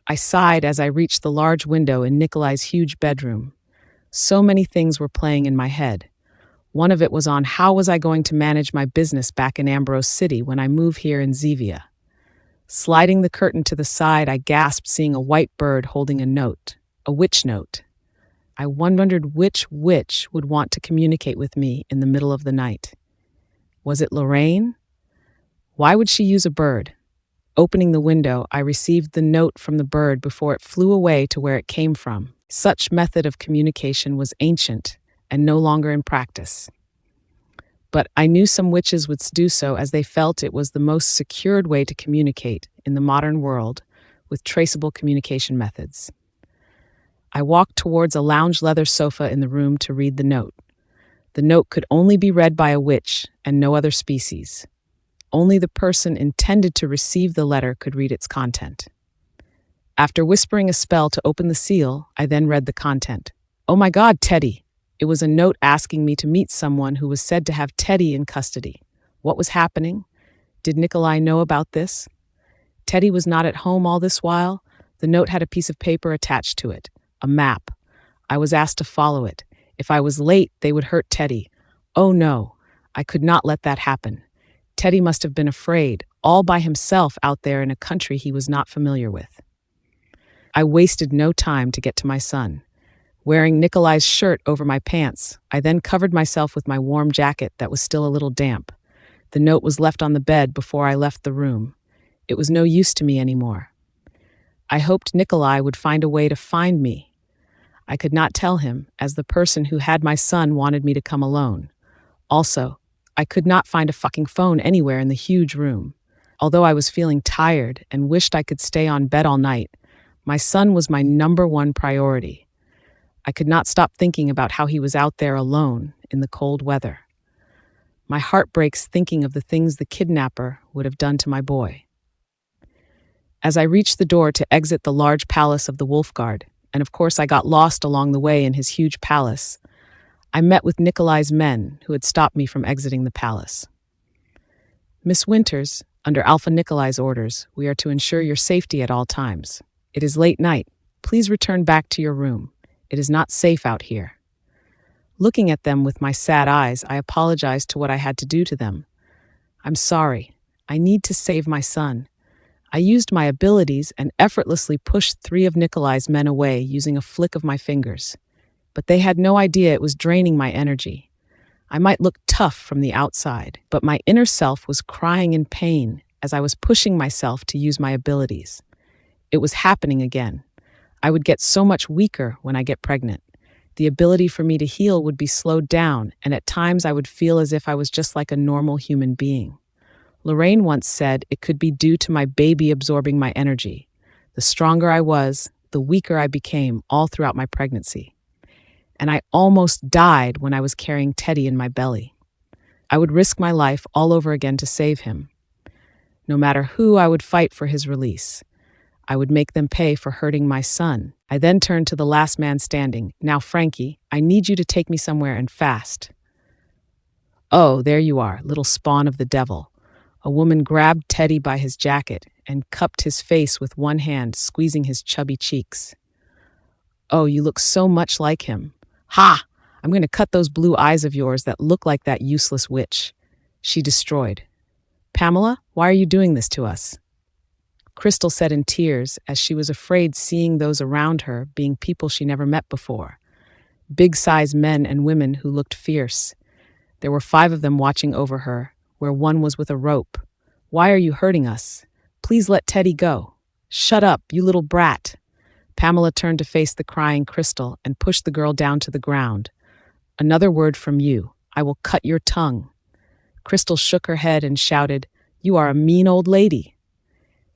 I sighed as I reached the large window in Nikolai's huge bedroom. So many things were playing in my head. One of it was on how was I going to manage my business back in Ambrose City when I move here in Zevia. Sliding the curtain to the side, I gasped seeing a white bird holding a note, a witch note. I wondered which witch would want to communicate with me in the middle of the night. Was it Lorraine? Why would she use a bird? Opening the window, I received the note from the bird before it flew away to where it came from. Such method of communication was ancient and no longer in practice. But I knew some witches would do so as they felt it was the most secured way to communicate in the modern world with traceable communication methods. I walked towards a lounge leather sofa in the room to read the note. The note could only be read by a witch and no other species. Only the person intended to receive the letter could read its content. After whispering a spell to open the seal, I then read the content. Oh my God, Teddy! It was a note asking me to meet someone who was said to have Teddy in custody. What was happening? Did Nikolai know about this? Teddy was not at home all this while. The note had a piece of paper attached to it, a map. I was asked to follow it. If I was late, they would hurt Teddy. Oh no, I could not let that happen. Teddy must have been afraid, all by himself out there in a country he was not familiar with. I wasted no time to get to my son. Wearing Nikolai's shirt over my pants, I then covered myself with my warm jacket that was still a little damp. The note was left on the bed before I left the room. It was no use to me anymore. I hoped Nikolai would find a way to find me. I could not tell him, as the person who had my son wanted me to come alone. Also, I could not find a fucking phone anywhere in the huge room. Although I was feeling tired and wished I could stay on bed all night, my son was my #1 priority. I could not stop thinking about how he was out there alone in the cold weather. My heart breaks thinking of the things the kidnapper would have done to my boy. As I reached the door to exit the large palace of the Wolf Guard, and of course I got lost along the way in his huge palace, I met with Nikolai's men who had stopped me from exiting the palace. Miss Winters, under Alpha Nikolai's orders, we are to ensure your safety at all times. It is late night. Please return back to your room. It is not safe out here. Looking at them with my sad eyes, I apologized to what I had to do to them. I'm sorry. I need to save my son. I used my abilities and effortlessly pushed 3 of Nikolai's men away using a flick of my fingers. But they had no idea it was draining my energy. I might look tough from the outside, but my inner self was crying in pain as I was pushing myself to use my abilities. It was happening again. I would get so much weaker when I get pregnant. The ability for me to heal would be slowed down, and at times I would feel as if I was just like a normal human being. Lorraine once said it could be due to my baby absorbing my energy. The stronger I was, the weaker I became all throughout my pregnancy. And I almost died when I was carrying Teddy in my belly. I would risk my life all over again to save him. No matter who, I would fight for his release. I would make them pay for hurting my son. I then turned to the last man standing. Now, Frankie, I need you to take me somewhere and fast. Oh, there you are, little spawn of the devil. A woman grabbed Teddy by his jacket and cupped his face with one hand, squeezing his chubby cheeks. Oh, you look so much like him. Ha! I'm going to cut those blue eyes of yours that look like that useless witch. She destroyed. Pamela, why are you doing this to us? Crystal said in tears as she was afraid seeing those around her being people she never met before. Big-sized men and women who looked fierce. There were 5 of them watching over her, where one was with a rope. Why are you hurting us? Please let Teddy go. Shut up, you little brat. Pamela turned to face the crying Crystal and pushed the girl down to the ground. Another word from you. I will cut your tongue. Crystal shook her head and shouted, You are a mean old lady.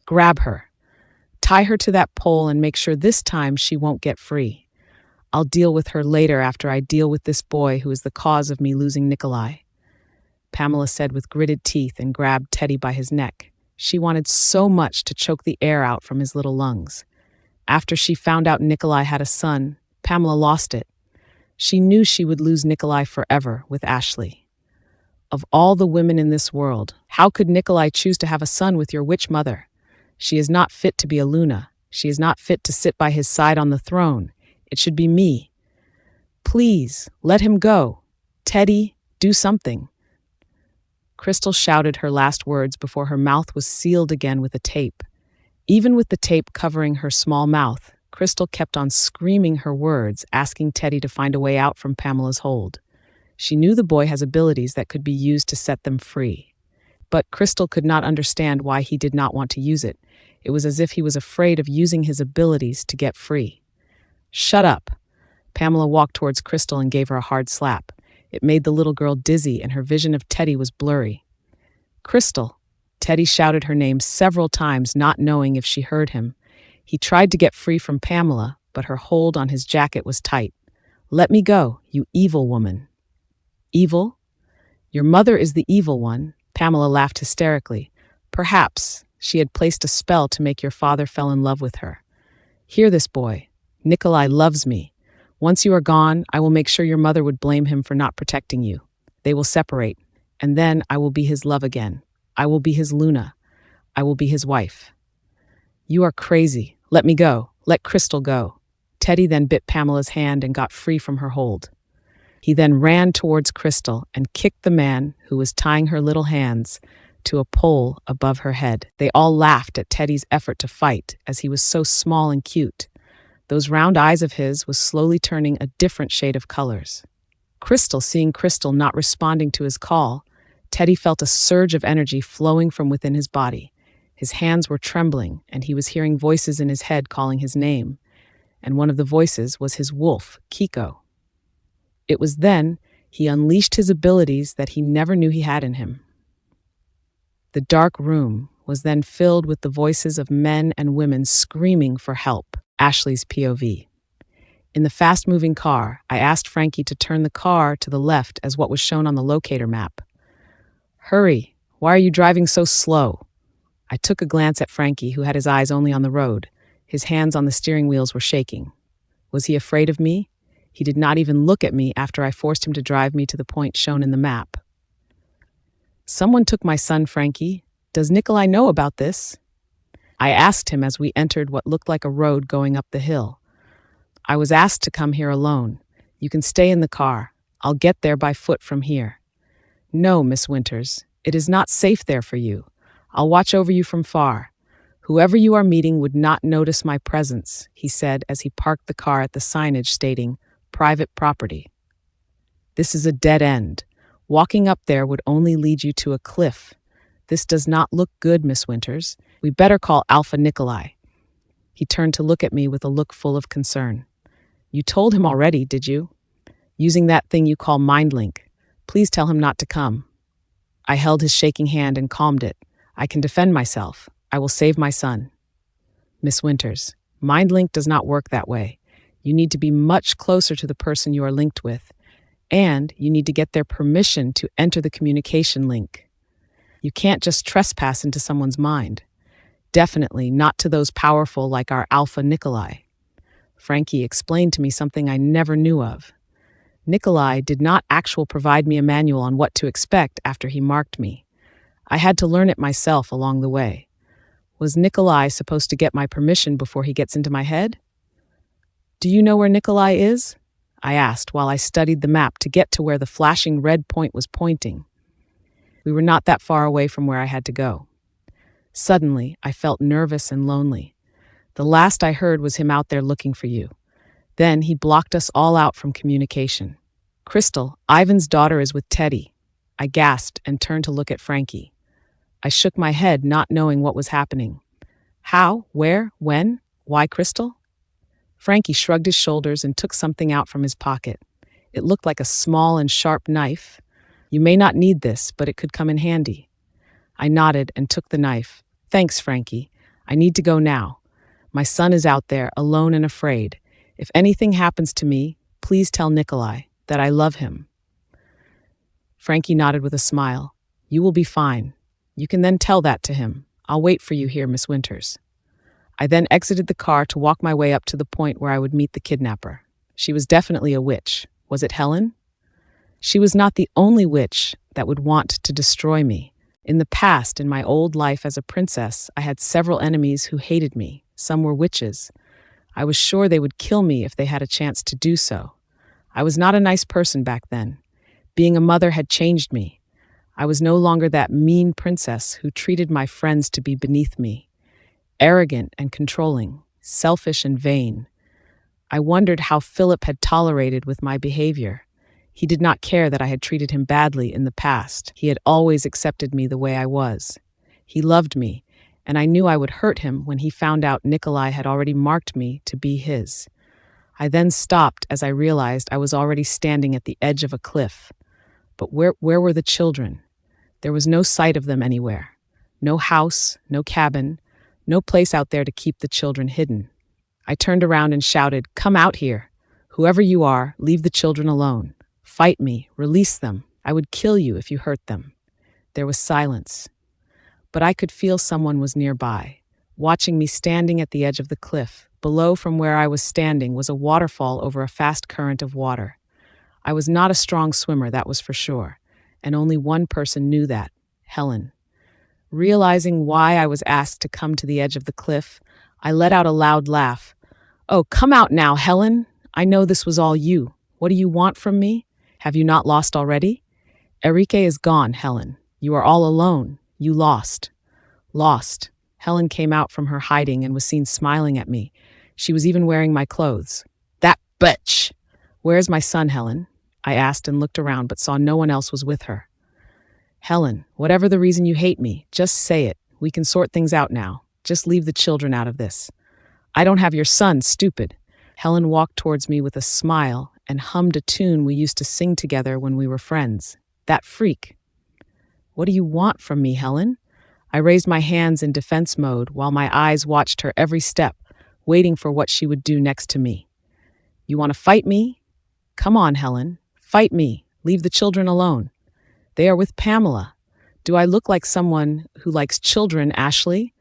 Grab her. Tie her to that pole and make sure this time she won't get free. I'll deal with her later after I deal with this boy who is the cause of me losing Nikolai. Pamela said with gritted teeth and grabbed Teddy by his neck. She wanted so much to choke the air out from his little lungs. After she found out Nikolai had a son, Pamela lost it. She knew she would lose Nikolai forever with Ashley. Of all the women in this world, how could Nikolai choose to have a son with your witch mother? She is not fit to be a Luna. She is not fit to sit by his side on the throne. It should be me. Please, let him go. Teddy, do something. Crystal shouted her last words before her mouth was sealed again with a tape. Even with the tape covering her small mouth, Crystal kept on screaming her words, asking Teddy to find a way out from Pamela's hold. She knew the boy has abilities that could be used to set them free. But Crystal could not understand why he did not want to use it. It was as if he was afraid of using his abilities to get free. Shut up. Pamela walked towards Crystal and gave her a hard slap. It made the little girl dizzy, and her vision of Teddy was blurry. Crystal. Teddy shouted her name several times, not knowing if she heard him. He tried to get free from Pamela, but her hold on his jacket was tight. Let me go, you evil woman. Evil? Your mother is the evil one. Pamela laughed hysterically. Perhaps she had placed a spell to make your father fall in love with her. Hear this, boy. Nikolai loves me. Once you are gone, I will make sure your mother would blame him for not protecting you. They will separate, and then I will be his love again. I will be his Luna. I will be his wife. You are crazy. Let me go. Let Crystal go. Teddy then bit Pamela's hand and got free from her hold. He then ran towards Crystal and kicked the man who was tying her little hands to a pole above her head. They all laughed at Teddy's effort to fight, as he was so small and cute. Those round eyes of his was slowly turning a different shade of colors. Crystal, seeing Crystal not responding to his call, Teddy felt a surge of energy flowing from within his body. His hands were trembling, and he was hearing voices in his head calling his name. And one of the voices was his wolf, Kiko. It was then he unleashed his abilities that he never knew he had in him. The dark room was then filled with the voices of men and women screaming for help. Ashley's POV. In the fast-moving car, I asked Frankie to turn the car to the left as what was shown on the locator map. Hurry, why are you driving so slow? I took a glance at Frankie, who had his eyes only on the road. His hands on the steering wheels were shaking. Was he afraid of me? He did not even look at me after I forced him to drive me to the point shown in the map. Someone took my son, Frankie. Does Nikolai know about this? I asked him as we entered what looked like a road going up the hill. I was asked to come here alone. You can stay in the car. I'll get there by foot from here. No, Miss Winters, it is not safe there for you. I'll watch over you from far. Whoever you are meeting would not notice my presence, he said as he parked the car at the signage stating, private property. This is a dead end. Walking up there would only lead you to a cliff. This does not look good, Miss Winters. We better call Alpha Nikolai. He turned to look at me with a look full of concern. You told him already, did you? Using that thing you call MindLink. Please tell him not to come. I held his shaking hand and calmed it. I can defend myself. I will save my son. Miss Winters, MindLink does not work that way. You need to be much closer to the person you are linked with, and you need to get their permission to enter the communication link. You can't just trespass into someone's mind. Definitely not to those powerful like our Alpha Nikolai. Frankie explained to me something I never knew of. Nikolai did not actually provide me a manual on what to expect after he marked me. I had to learn it myself along the way. Was Nikolai supposed to get my permission before he gets into my head? Do you know where Nikolai is? I asked while I studied the map to get to where the flashing red point was pointing. We were not that far away from where I had to go. Suddenly, I felt nervous and lonely. The last I heard was him out there looking for you. Then he blocked us all out from communication. Crystal, Ivan's daughter, is with Teddy. I gasped and turned to look at Frankie. I shook my head, not knowing what was happening. How? Where? When? Why Crystal? Frankie shrugged his shoulders and took something out from his pocket. It looked like a small and sharp knife. You may not need this, but it could come in handy. I nodded and took the knife. Thanks, Frankie. I need to go now. My son is out there, alone and afraid. If anything happens to me, please tell Nikolai that I love him. Frankie nodded with a smile. You will be fine. You can then tell that to him. I'll wait for you here, Miss Winters. I then exited the car to walk my way up to the point where I would meet the kidnapper. She was definitely a witch. Was it Helen? She was not the only witch that would want to destroy me. In the past, in my old life as a princess, I had several enemies who hated me. Some were witches. I was sure they would kill me if they had a chance to do so. I was not a nice person back then. Being a mother had changed me. I was no longer that mean princess who treated my friends to be beneath me. Arrogant and controlling, selfish and vain. I wondered how Philip had tolerated with my behavior. He did not care that I had treated him badly in the past. He had always accepted me the way I was. He loved me, and I knew I would hurt him when he found out Nikolai had already marked me to be his. I then stopped as I realized I was already standing at the edge of a cliff. But where were the children? There was no sight of them anywhere. No house, no cabin, no place out there to keep the children hidden. I turned around and shouted, "Come out here. Whoever you are, leave the children alone. Fight me, release them. I would kill you if you hurt them." There was silence. But I could feel someone was nearby, watching me standing at the edge of the cliff. Below from where I was standing was a waterfall over a fast current of water. I was not a strong swimmer, that was for sure, and only one person knew that, Helen. Realizing why I was asked to come to the edge of the cliff, I let out a loud laugh. "Oh, come out now, Helen. I know this was all you. What do you want from me? Have you not lost already? Enrique is gone, Helen. You are all alone. You lost." Lost. Helen came out from her hiding and was seen smiling at me. She was even wearing my clothes. "That bitch!" "Where's my son, Helen?" I asked and looked around but saw no one else was with her. "Helen, whatever the reason you hate me, just say it. We can sort things out now. Just leave the children out of this." "I don't have your son, stupid." Helen walked towards me with a smile and hummed a tune we used to sing together when we were friends. "That freak." "What do you want from me, Helen?" I raised my hands in defense mode while my eyes watched her every step, waiting for what she would do next to me. "You want to fight me? Come on, Helen. Fight me. Leave the children alone. They are with Pamela. Do I look like someone who likes children, Ashley?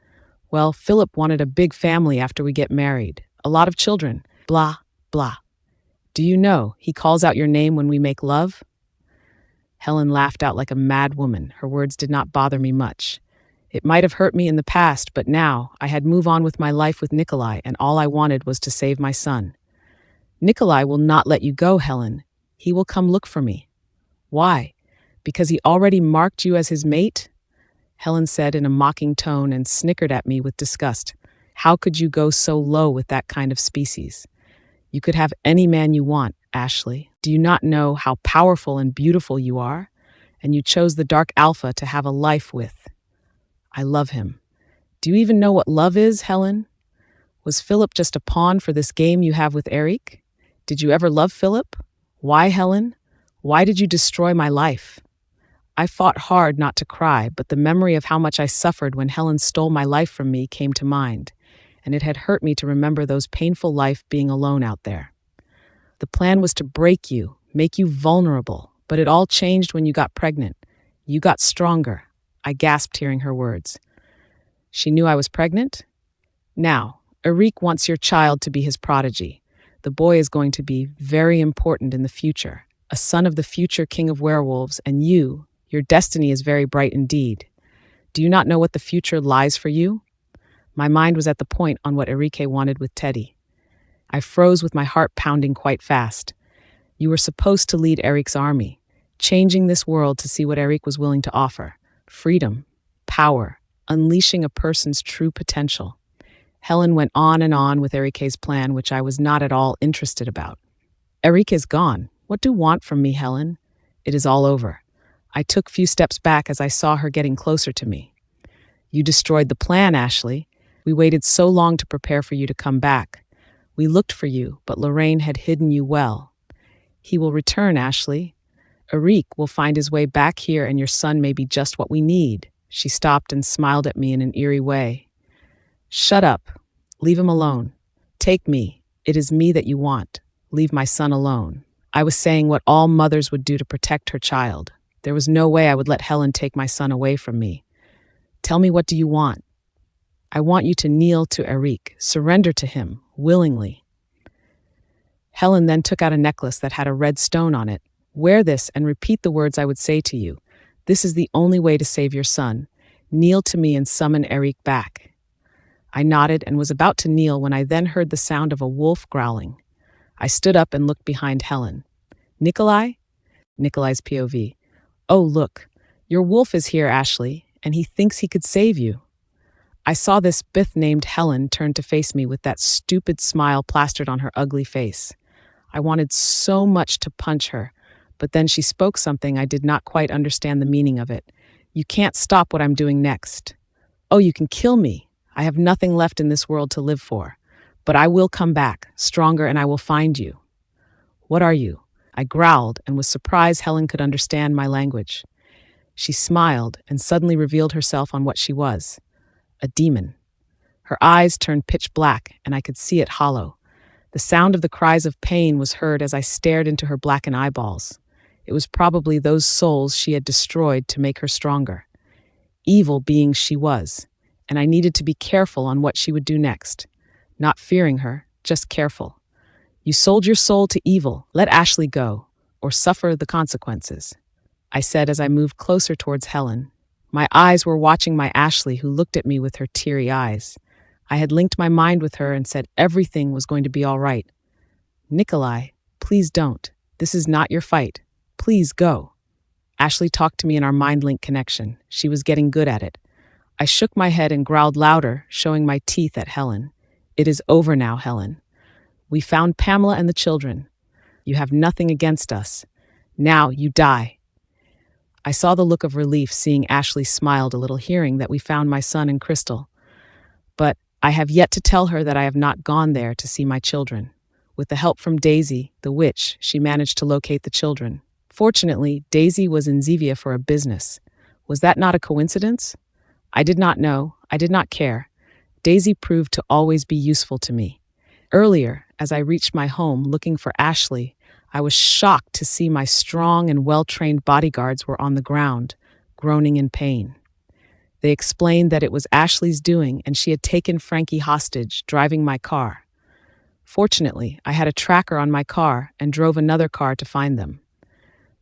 Well, Philip wanted a big family after we get married. A lot of children. Blah, blah. Do you know, he calls out your name when we make love?" Helen laughed out like a mad woman. Her words did not bother me much. It might have hurt me in the past, but now I had moved on with my life with Nikolai, and all I wanted was to save my son. "Nikolai will not let you go, Helen. He will come look for me." "Why? Because he already marked you as his mate?" Helen said in a mocking tone and snickered at me with disgust. "How could you go so low with that kind of species? You could have any man you want, Ashley. Do you not know how powerful and beautiful you are? And you chose the Dark Alpha to have a life with. I love him. Do you even know what love is, Helen? Was Philip just a pawn for this game you have with Eric? Did you ever love Philip? Why, Helen? Why did you destroy my life?" I fought hard not to cry, but the memory of how much I suffered when Helen stole my life from me came to mind, and it had hurt me to remember those painful life being alone out there. The plan was to break you, make you vulnerable, but it all changed when you got pregnant. You got stronger. I gasped hearing her words. She knew I was pregnant? Now, Eric wants your child to be his prodigy. The boy is going to be very important in the future, a son of the future king of werewolves, and your destiny is very bright indeed. Do you not know what the future lies for you? My mind was at the point on what Enrique wanted with Teddy. I froze with my heart pounding quite fast. You were supposed to lead Eric's army, changing this world to see what Eric was willing to offer. Freedom, power, unleashing a person's true potential. Helen went on and on with Enrique's plan, which I was not at all interested about. "Eric is gone. What do you want from me, Helen? It is all over." I took few steps back as I saw her getting closer to me. "You destroyed the plan, Ashley. We waited so long to prepare for you to come back. We looked for you, but Lorraine had hidden you well. He will return, Ashley. Eric will find his way back here, and your son may be just what we need." She stopped and smiled at me in an eerie way. "Shut up. Leave him alone. Take me. It is me that you want. Leave my son alone." I was saying what all mothers would do to protect her child. There was no way I would let Helen take my son away from me. "Tell me, what do you want?" "I want you to kneel to Eric, surrender to him, willingly." Helen then took out a necklace that had a red stone on it. "Wear this and repeat the words I would say to you. This is the only way to save your son. Kneel to me and summon Eric back." I nodded and was about to kneel when I then heard the sound of a wolf growling. I stood up and looked behind Helen. Nikolai? Nikolai's POV. Oh, look. Your wolf is here, Ashley, and he thinks he could save you. I saw this Bith named Helen turn to face me with that stupid smile plastered on her ugly face. I wanted so much to punch her, but then she spoke something I did not quite understand the meaning of it. You can't stop what I'm doing next. Oh, you can kill me. I have nothing left in this world to live for. But I will come back, stronger, and I will find you. What are you? I growled and was surprised Helen could understand my language. She smiled and suddenly revealed herself on what she was. A demon. Her eyes turned pitch black, and I could see it hollow. The sound of the cries of pain was heard as I stared into her blackened eyeballs. It was probably those souls she had destroyed to make her stronger. Evil being she was, and I needed to be careful on what she would do next. Not fearing her, just careful. You sold your soul to evil. Let Ashley go, or suffer the consequences, I said as I moved closer towards Helen. My eyes were watching my Ashley, who looked at me with her teary eyes. I had linked my mind with her and said everything was going to be all right. Nikolai, please don't. This is not your fight. Please go. Ashley talked to me in our mind link connection. She was getting good at it. I shook my head and growled louder, showing my teeth at Helen. It is over now, Helen. We found Pamela and the children. You have nothing against us. Now you die. I saw the look of relief seeing Ashley smiled a little, hearing that we found my son and Crystal. But I have yet to tell her that I have not gone there to see my children. With the help from Daisy, the witch, she managed to locate the children. Fortunately, Daisy was in Zevia for a business. Was that not a coincidence? I did not know. I did not care. Daisy proved to always be useful to me. Earlier, as I reached my home looking for Ashley, I was shocked to see my strong and well-trained bodyguards were on the ground, groaning in pain. They explained that it was Ashley's doing and she had taken Frankie hostage, driving my car. Fortunately, I had a tracker on my car and drove another car to find them.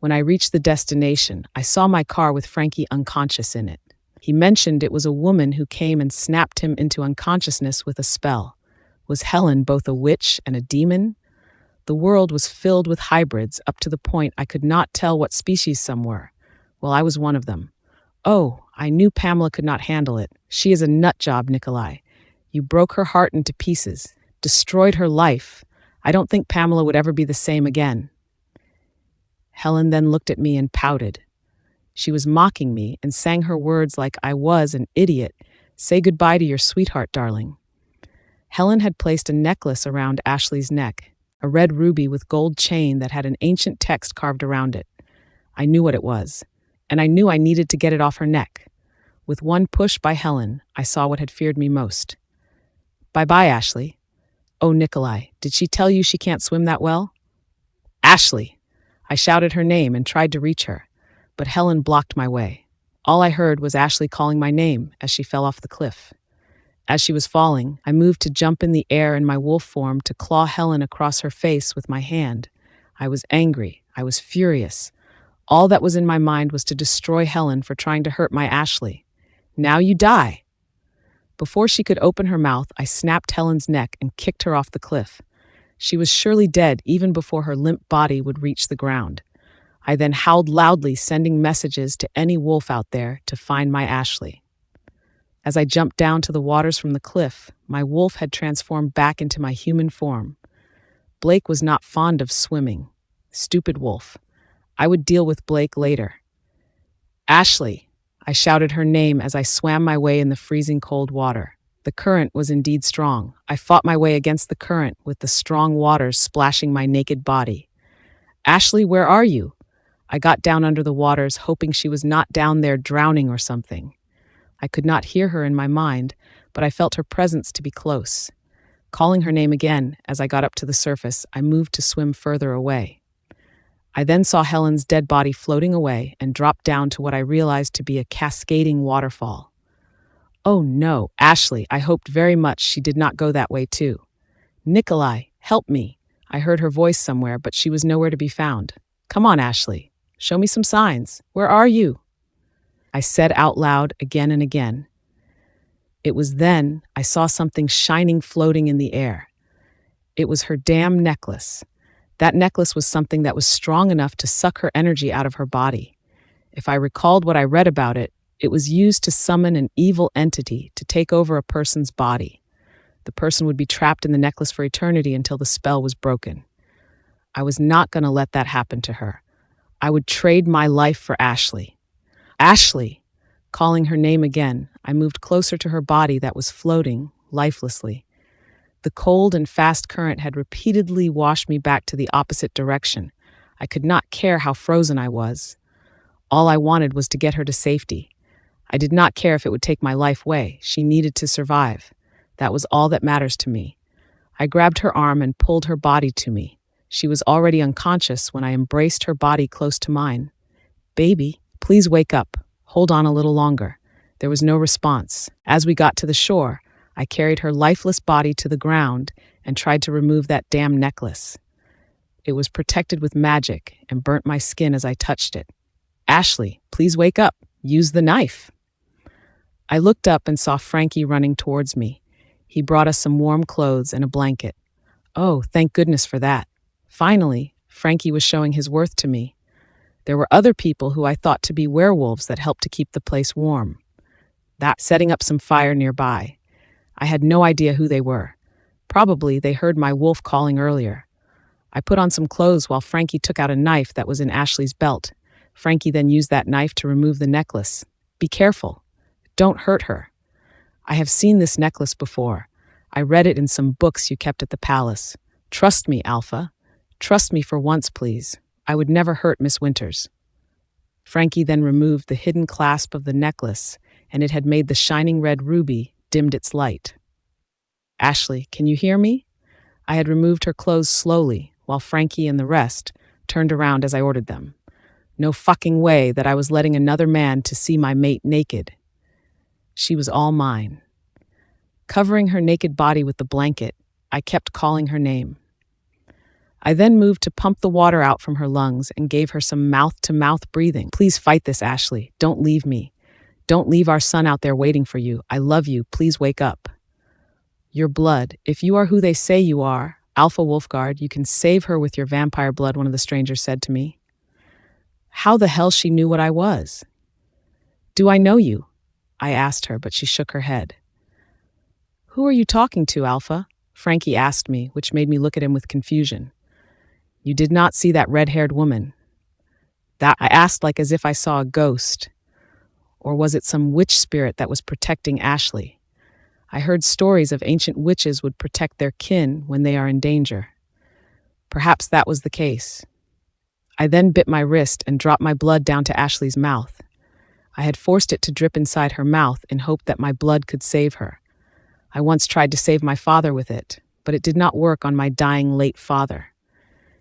When I reached the destination, I saw my car with Frankie unconscious in it. He mentioned it was a woman who came and snapped him into unconsciousness with a spell. Was Helen both a witch and a demon? The world was filled with hybrids up to the point I could not tell what species some were. Well, I was one of them. Oh, I knew Pamela could not handle it. She is a nut job, Nikolai. You broke her heart into pieces, destroyed her life. I don't think Pamela would ever be the same again. Helen then looked at me and pouted. She was mocking me and sang her words like I was an idiot. Say goodbye to your sweetheart, darling. Helen had placed a necklace around Ashley's neck, a red ruby with gold chain that had an ancient text carved around it. I knew what it was, and I knew I needed to get it off her neck. With one push by Helen, I saw what had feared me most. Bye-bye, Ashley. Oh, Nikolai, did she tell you she can't swim that well? Ashley! I shouted her name and tried to reach her, but Helen blocked my way. All I heard was Ashley calling my name as she fell off the cliff. As she was falling, I moved to jump in the air in my wolf form to claw Helen across her face with my hand. I was angry. I was furious. All that was in my mind was to destroy Helen for trying to hurt my Ashley. Now you die. Before she could open her mouth, I snapped Helen's neck and kicked her off the cliff. She was surely dead even before her limp body would reach the ground. I then howled loudly, sending messages to any wolf out there to find my Ashley. As I jumped down to the waters from the cliff, my wolf had transformed back into my human form. Blake was not fond of swimming. Stupid wolf. I would deal with Blake later. Ashley! I shouted her name as I swam my way in the freezing cold water. The current was indeed strong. I fought my way against the current with the strong waters splashing my naked body. Ashley, where are you? I got down under the waters, hoping she was not down there drowning or something. I could not hear her in my mind, but I felt her presence to be close. Calling her name again, as I got up to the surface, I moved to swim further away. I then saw Helen's dead body floating away and dropped down to what I realized to be a cascading waterfall. Oh no, Ashley, I hoped very much she did not go that way too. Nikolai, help me. I heard her voice somewhere, but she was nowhere to be found. Come on, Ashley. Show me some signs. Where are you? I said out loud again and again. It was then I saw something shining floating in the air. It was her damn necklace. That necklace was something that was strong enough to suck her energy out of her body. If I recalled what I read about it, it was used to summon an evil entity to take over a person's body. The person would be trapped in the necklace for eternity until the spell was broken. I was not going to let that happen to her. I would trade my life for Ashley. Ashley! Calling her name again, I moved closer to her body that was floating, lifelessly. The cold and fast current had repeatedly washed me back to the opposite direction. I could not care how frozen I was. All I wanted was to get her to safety. I did not care if it would take my life away. She needed to survive. That was all that matters to me. I grabbed her arm and pulled her body to me. She was already unconscious when I embraced her body close to mine. "Baby, please wake up. Hold on a little longer." There was no response. As we got to the shore, I carried her lifeless body to the ground and tried to remove that damn necklace. It was protected with magic and burnt my skin as I touched it. "Ashley, please wake up. Use the knife." I looked up and saw Frankie running towards me. He brought us some warm clothes and a blanket. Oh, thank goodness for that. Finally, Frankie was showing his worth to me. There were other people who I thought to be werewolves that helped to keep the place warm. Setting up some fire nearby. I had no idea who they were. Probably they heard my wolf calling earlier. I put on some clothes while Frankie took out a knife that was in Ashley's belt. Frankie then used that knife to remove the necklace. "Be careful. Don't hurt her." "I have seen this necklace before. I read it in some books you kept at the palace. Trust me, Alpha. Trust me for once, please. I would never hurt Miss Winters." Frankie then removed the hidden clasp of the necklace, and it had made the shining red ruby dimmed its light. "Ashley, can you hear me?" I had removed her clothes slowly, while Frankie and the rest turned around as I ordered them. No fucking way that I was letting another man to see my mate naked. She was all mine. Covering her naked body with the blanket, I kept calling her name. I then moved to pump the water out from her lungs and gave her some mouth-to-mouth breathing. "Please fight this, Ashley. Don't leave me. Don't leave our son out there waiting for you. I love you. Please wake up." "Your blood. If you are who they say you are, Alpha Wolfguard, you can save her with your vampire blood," one of the strangers said to me. How the hell she knew what I was? "Do I know you?" I asked her, but she shook her head. "Who are you talking to, Alpha?" Frankie asked me, which made me look at him with confusion. "You did not see that red-haired woman?" That I asked like as if I saw a ghost. Or was it some witch spirit that was protecting Ashley? I heard stories of ancient witches would protect their kin when they are in danger. Perhaps that was the case. I then bit my wrist and dropped my blood down to Ashley's mouth. I had forced it to drip inside her mouth in hope that my blood could save her. I once tried to save my father with it, but it did not work on my dying late father.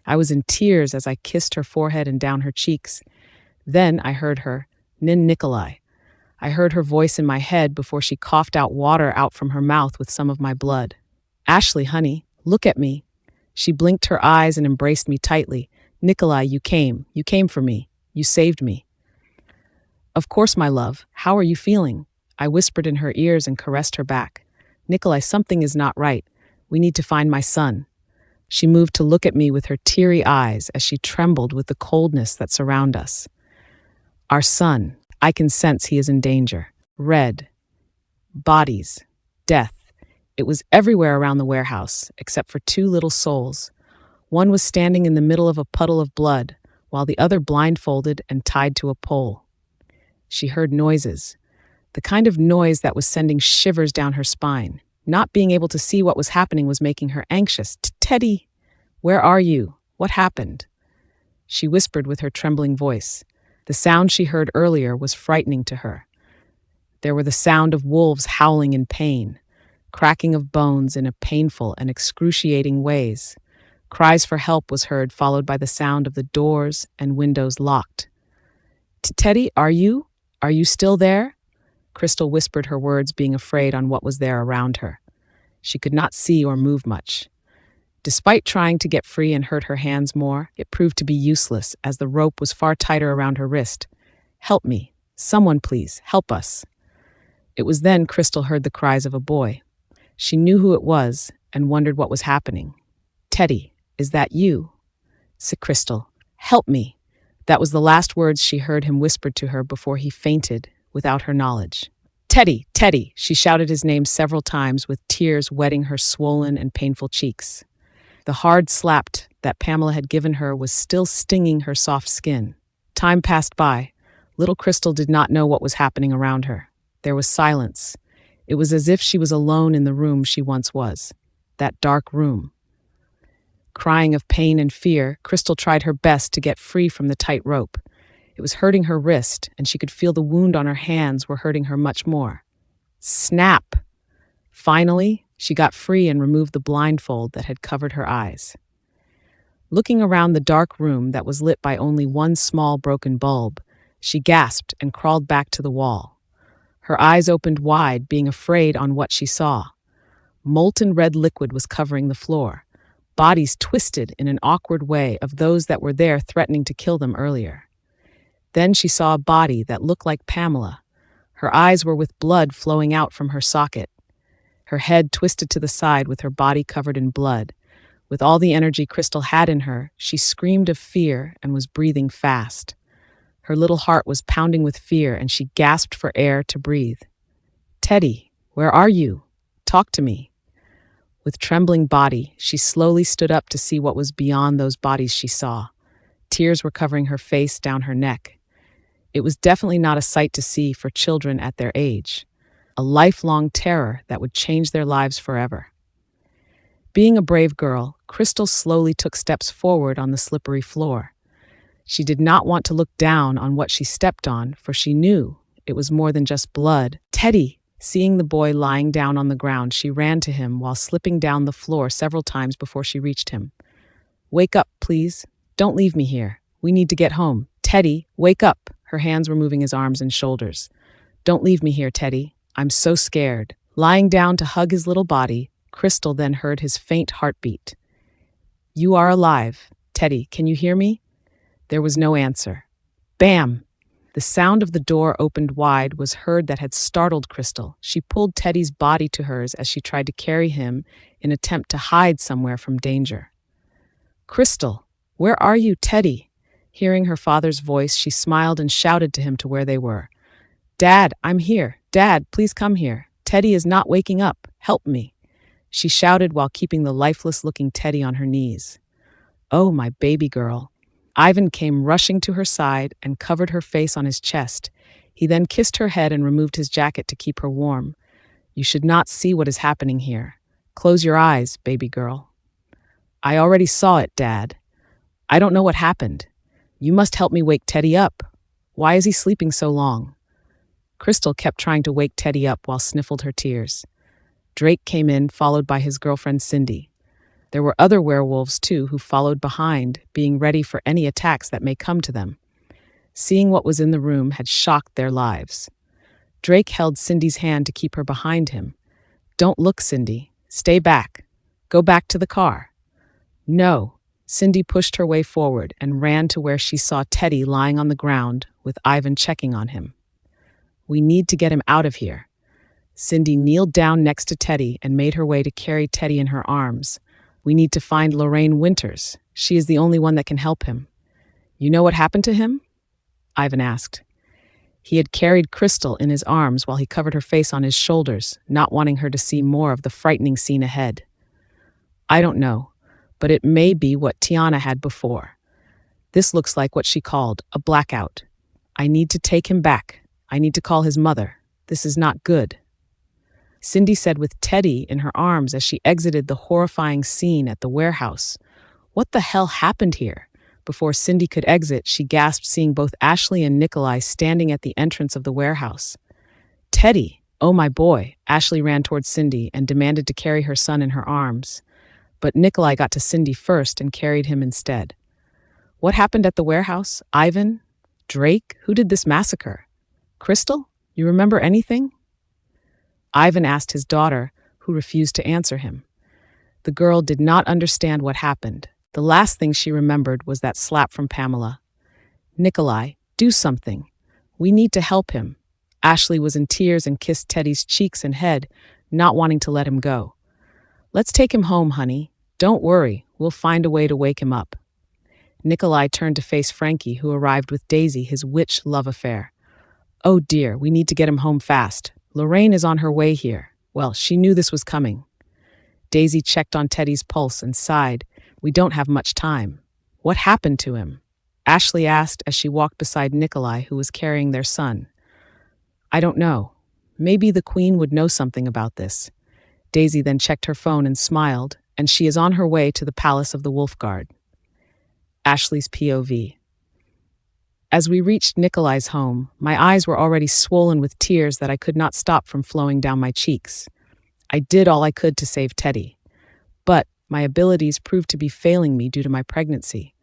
I was in tears as I kissed her forehead and down her cheeks. Then I heard her, Nikolai. I heard her voice in my head before she coughed out water out from her mouth with some of my blood. "Ashley, honey, look at me." She blinked her eyes and embraced me tightly. "Nikolai, you came for me. You saved me." "Of course, my love. How are you feeling?" I whispered in her ears and caressed her back. "Nikolai, something is not right. We need to find my son." She moved to look at me with her teary eyes as she trembled with the coldness that surround us. "Our son. I can sense he is in danger. Red. Bodies. Death. It was everywhere around the warehouse, except for two little souls. One was standing in the middle of a puddle of blood, while the other blindfolded and tied to a pole. She heard noises, the kind of noise that was sending shivers down her spine. Not being able to see what was happening was making her anxious. "Teddy, where are you? What happened?" She whispered with her trembling voice. The sound she heard earlier was frightening to her. There were the sound of wolves howling in pain, cracking of bones in a painful and excruciating ways. Cries for help was heard, followed by the sound of the doors and windows locked. "Teddy, are you still there?" Crystal whispered her words, being afraid on what was there around her. She could not see or move much. Despite trying to get free and hurt her hands more, it proved to be useless as the rope was far tighter around her wrist. "Help me. Someone please, help us." It was then Crystal heard the cries of a boy. She knew who it was and wondered what was happening. "Teddy, is that you?" said Crystal. "Help me." That was the last words she heard him whispered to her before he fainted without her knowledge. "Teddy, Teddy!" She shouted his name several times with tears wetting her swollen and painful cheeks. The hard slap that Pamela had given her was still stinging her soft skin. Time passed by. Little Crystal did not know what was happening around her. There was silence. It was as if she was alone in the room she once was. That dark room. Crying of pain and fear, Crystal tried her best to get free from the tight rope. It was hurting her wrist, and she could feel the wound on her hands were hurting her much more. Snap! Finally, she got free and removed the blindfold that had covered her eyes. Looking around the dark room that was lit by only one small broken bulb, she gasped and crawled back to the wall. Her eyes opened wide, being afraid on what she saw. Molten red liquid was covering the floor. Bodies twisted in an awkward way of those that were there threatening to kill them earlier. Then she saw a body that looked like Pamela. Her eyes were with blood flowing out from her socket. Her head twisted to the side with her body covered in blood. With all the energy Crystal had in her, she screamed of fear and was breathing fast. Her little heart was pounding with fear and she gasped for air to breathe. "Teddy, where are you? Talk to me." With trembling body, she slowly stood up to see what was beyond those bodies she saw. Tears were covering her face down her neck. It was definitely not a sight to see for children at their age. A lifelong terror that would change their lives forever. Being a brave girl, Crystal slowly took steps forward on the slippery floor. She did not want to look down on what she stepped on, for she knew it was more than just blood. "Teddy!" Seeing the boy lying down on the ground, she ran to him while slipping down the floor several times before she reached him. "Wake up, please. Don't leave me here. We need to get home. Teddy, wake up." Her hands were moving his arms and shoulders. "Don't leave me here, Teddy. I'm so scared." Lying down to hug his little body, Crystal then heard his faint heartbeat. "You are alive. Teddy, can you hear me?" There was no answer. Bam! The sound of the door opened wide was heard that had startled Crystal. She pulled Teddy's body to hers as she tried to carry him in an attempt to hide somewhere from danger. "Crystal, where are you, Teddy?" Hearing her father's voice, she smiled and shouted to him to where they were. "Dad, I'm here. Dad, please come here. Teddy is not waking up. Help me." She shouted while keeping the lifeless-looking Teddy on her knees. "Oh, my baby girl." Ivan came rushing to her side and covered her face on his chest. He then kissed her head and removed his jacket to keep her warm. "You should not see what is happening here. Close your eyes, baby girl." "I already saw it, Dad. I don't know what happened. You must help me wake Teddy up. Why is he sleeping so long?" Crystal kept trying to wake Teddy up while sniffled her tears. Drake came in, followed by his girlfriend Cindy. There were other werewolves, too, who followed behind, being ready for any attacks that may come to them. Seeing what was in the room had shocked their lives. Drake held Cindy's hand to keep her behind him. "Don't look, Cindy. Stay back. Go back to the car." "No." Cindy pushed her way forward and ran to where she saw Teddy lying on the ground with Ivan checking on him. "We need to get him out of here." Cindy kneeled down next to Teddy and made her way to carry Teddy in her arms. "We need to find Lorraine Winters. She is the only one that can help him." "You know what happened to him?" Ivan asked. He had carried Crystal in his arms while he covered her face on his shoulders, not wanting her to see more of the frightening scene ahead. "I don't know, but it may be what Tiana had before. This looks like what she called a blackout. I need to take him back. I need to call his mother. This is not good." Cindy said with Teddy in her arms as she exited the horrifying scene at the warehouse. What the hell happened here? Before Cindy could exit, she gasped seeing both Ashley and Nikolai standing at the entrance of the warehouse. "Teddy, oh my boy." Ashley ran towards Cindy and demanded to carry her son in her arms. But Nikolai got to Cindy first and carried him instead. "What happened at the warehouse? Ivan? Drake? Who did this massacre? Crystal? You remember anything?" Ivan asked his daughter, who refused to answer him. The girl did not understand what happened. The last thing she remembered was that slap from Pamela. "Nikolai, do something. We need to help him. Ashley was in tears and kissed Teddy's cheeks and head, not wanting to let him go. "Let's take him home, honey. Don't worry, we'll find a way to wake him up." Nikolai turned to face Frankie, who arrived with Daisy, his witch love affair. "Oh dear, we need to get him home fast. Lorraine is on her way here." Well, she knew this was coming. Daisy checked on Teddy's pulse and sighed. "We don't have much time." "What happened to him?" Ashley asked as she walked beside Nikolai, who was carrying their son. "I don't know. Maybe the Queen would know something about this." Daisy then checked her phone and smiled, and she is on her way to the palace of the Wolf Guard. Ashley's POV. As we reached Nikolai's home, my eyes were already swollen with tears that I could not stop from flowing down my cheeks. I did all I could to save Teddy, but my abilities proved to be failing me due to my pregnancy.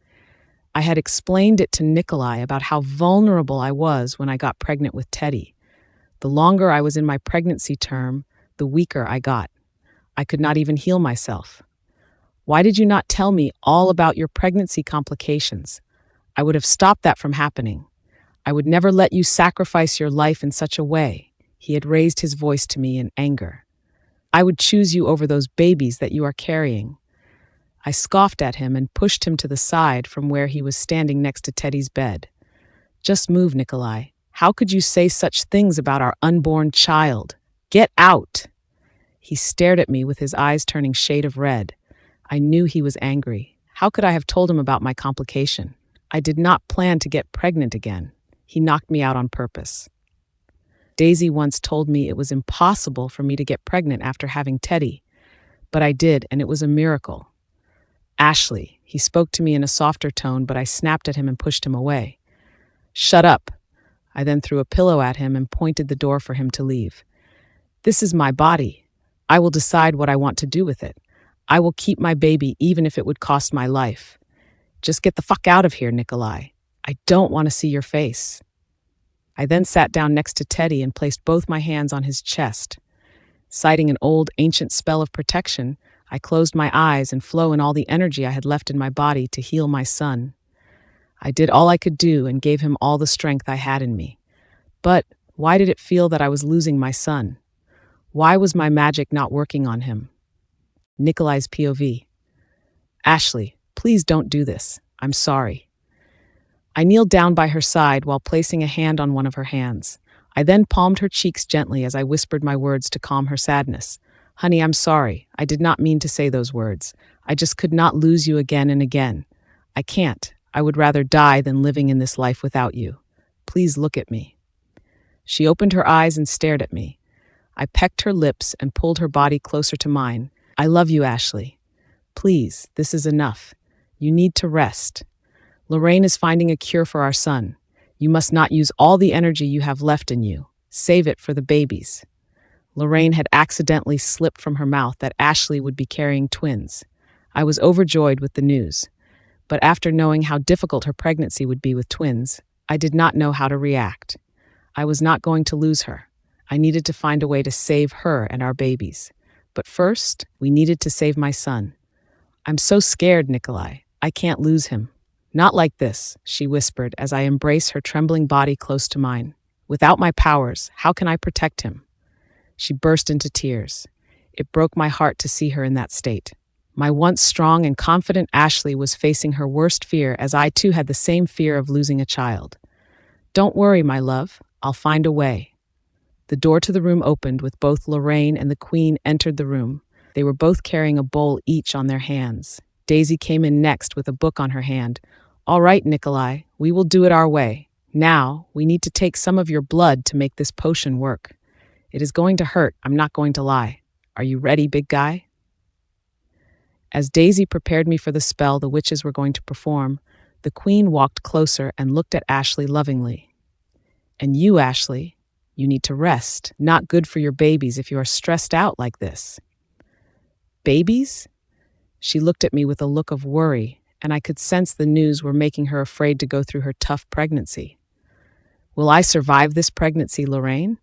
I had explained it to Nikolai about how vulnerable I was when I got pregnant with Teddy. The longer I was in my pregnancy term, the weaker I got. I could not even heal myself. "Why did you not tell me all about your pregnancy complications? I would have stopped that from happening. I would never let you sacrifice your life in such a way." He had raised his voice to me in anger. "I would choose you over those babies that you are carrying." I scoffed at him and pushed him to the side from where he was standing next to Teddy's bed. "Just move, Nikolai. How could you say such things about our unborn child? Get out!" He stared at me with his eyes turning shade of red. I knew he was angry. How could I have told him about my complication? I did not plan to get pregnant again. He knocked me out on purpose. Daisy once told me it was impossible for me to get pregnant after having Teddy, but I did, and it was a miracle. "Ashley," he spoke to me in a softer tone, but I snapped at him and pushed him away. "Shut up." I then threw a pillow at him and pointed the door for him to leave. "This is my body. I will decide what I want to do with it. I will keep my baby even if it would cost my life. Just get the fuck out of here, Nikolai. I don't want to see your face." I then sat down next to Teddy and placed both my hands on his chest. Citing an old, ancient spell of protection, I closed my eyes and flow in all the energy I had left in my body to heal my son. I did all I could do and gave him all the strength I had in me. But why did it feel that I was losing my son? Why was my magic not working on him? Nikolai's POV. "Ashley, please don't do this. I'm sorry." I kneeled down by her side while placing a hand on one of her hands. I then palmed her cheeks gently as I whispered my words to calm her sadness. "Honey, I'm sorry. I did not mean to say those words. I just could not lose you again and again. I can't. I would rather die than living in this life without you. Please look at me." She opened her eyes and stared at me. I pecked her lips and pulled her body closer to mine. "I love you, Ashley. Please, this is enough. You need to rest. Lorraine is finding a cure for our son. You must not use all the energy you have left in you. Save it for the babies." Lorraine had accidentally slipped from her mouth that Ashley would be carrying twins. I was overjoyed with the news. But after knowing how difficult her pregnancy would be with twins, I did not know how to react. I was not going to lose her. I needed to find a way to save her and our babies. But first, we needed to save my son. "I'm so scared, Nikolai. I can't lose him." "Not like this," she whispered as I embraced her trembling body close to mine. "Without my powers, how can I protect him?" She burst into tears. It broke my heart to see her in that state. My once strong and confident Ashley was facing her worst fear, as I too had the same fear of losing a child. "Don't worry, my love. I'll find a way." The door to the room opened with both Lorraine and the Queen entered the room. They were both carrying a bowl each on their hands. Daisy came in next with a book on her hand. "All right, Nikolai, we will do it our way. Now, we need to take some of your blood to make this potion work. It is going to hurt, I'm not going to lie. Are you ready, big guy?" As Daisy prepared me for the spell the witches were going to perform, the Queen walked closer and looked at Ashley lovingly. "And you, Ashley, you need to rest. Not good for your babies if you are stressed out like this." "Babies?" She looked at me with a look of worry, and I could sense the news were making her afraid to go through her tough pregnancy. "Will I survive this pregnancy, Lorraine?"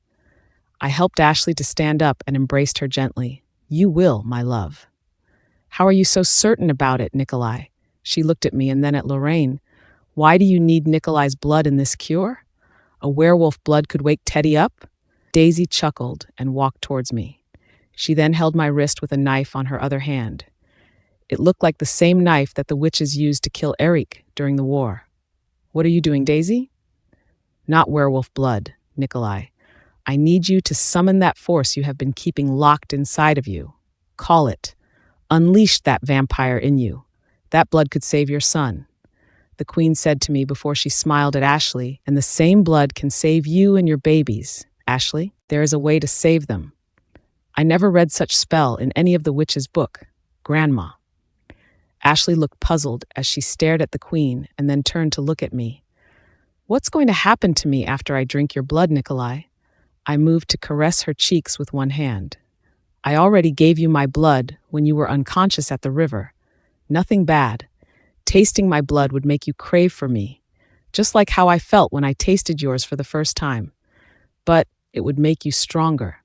I helped Ashley to stand up and embraced her gently. "You will, my love." "How are you so certain about it, Nikolai?" She looked at me and then at Lorraine. "Why do you need Nikolai's blood in this cure? A werewolf blood could wake Teddy up?" Daisy chuckled and walked towards me. She then held my wrist with a knife on her other hand. It looked like the same knife that the witches used to kill Eric during the war. What are you doing, Daisy? Not werewolf blood, Nikolai. I need you to summon that force you have been keeping locked inside of you. Call it. Unleash that vampire in you. That blood could save your son, the queen said to me before she smiled at Ashley, and the same blood can save you and your babies. Ashley, there is a way to save them. I never read such spell in any of the witches' book. Grandma. Ashley looked puzzled as she stared at the queen and then turned to look at me. What's going to happen to me after I drink your blood, Nikolai? I moved to caress her cheeks with one hand. I already gave you my blood when you were unconscious at the river. Nothing bad. Tasting my blood would make you crave for me, just like how I felt when I tasted yours for the first time. But it would make you stronger.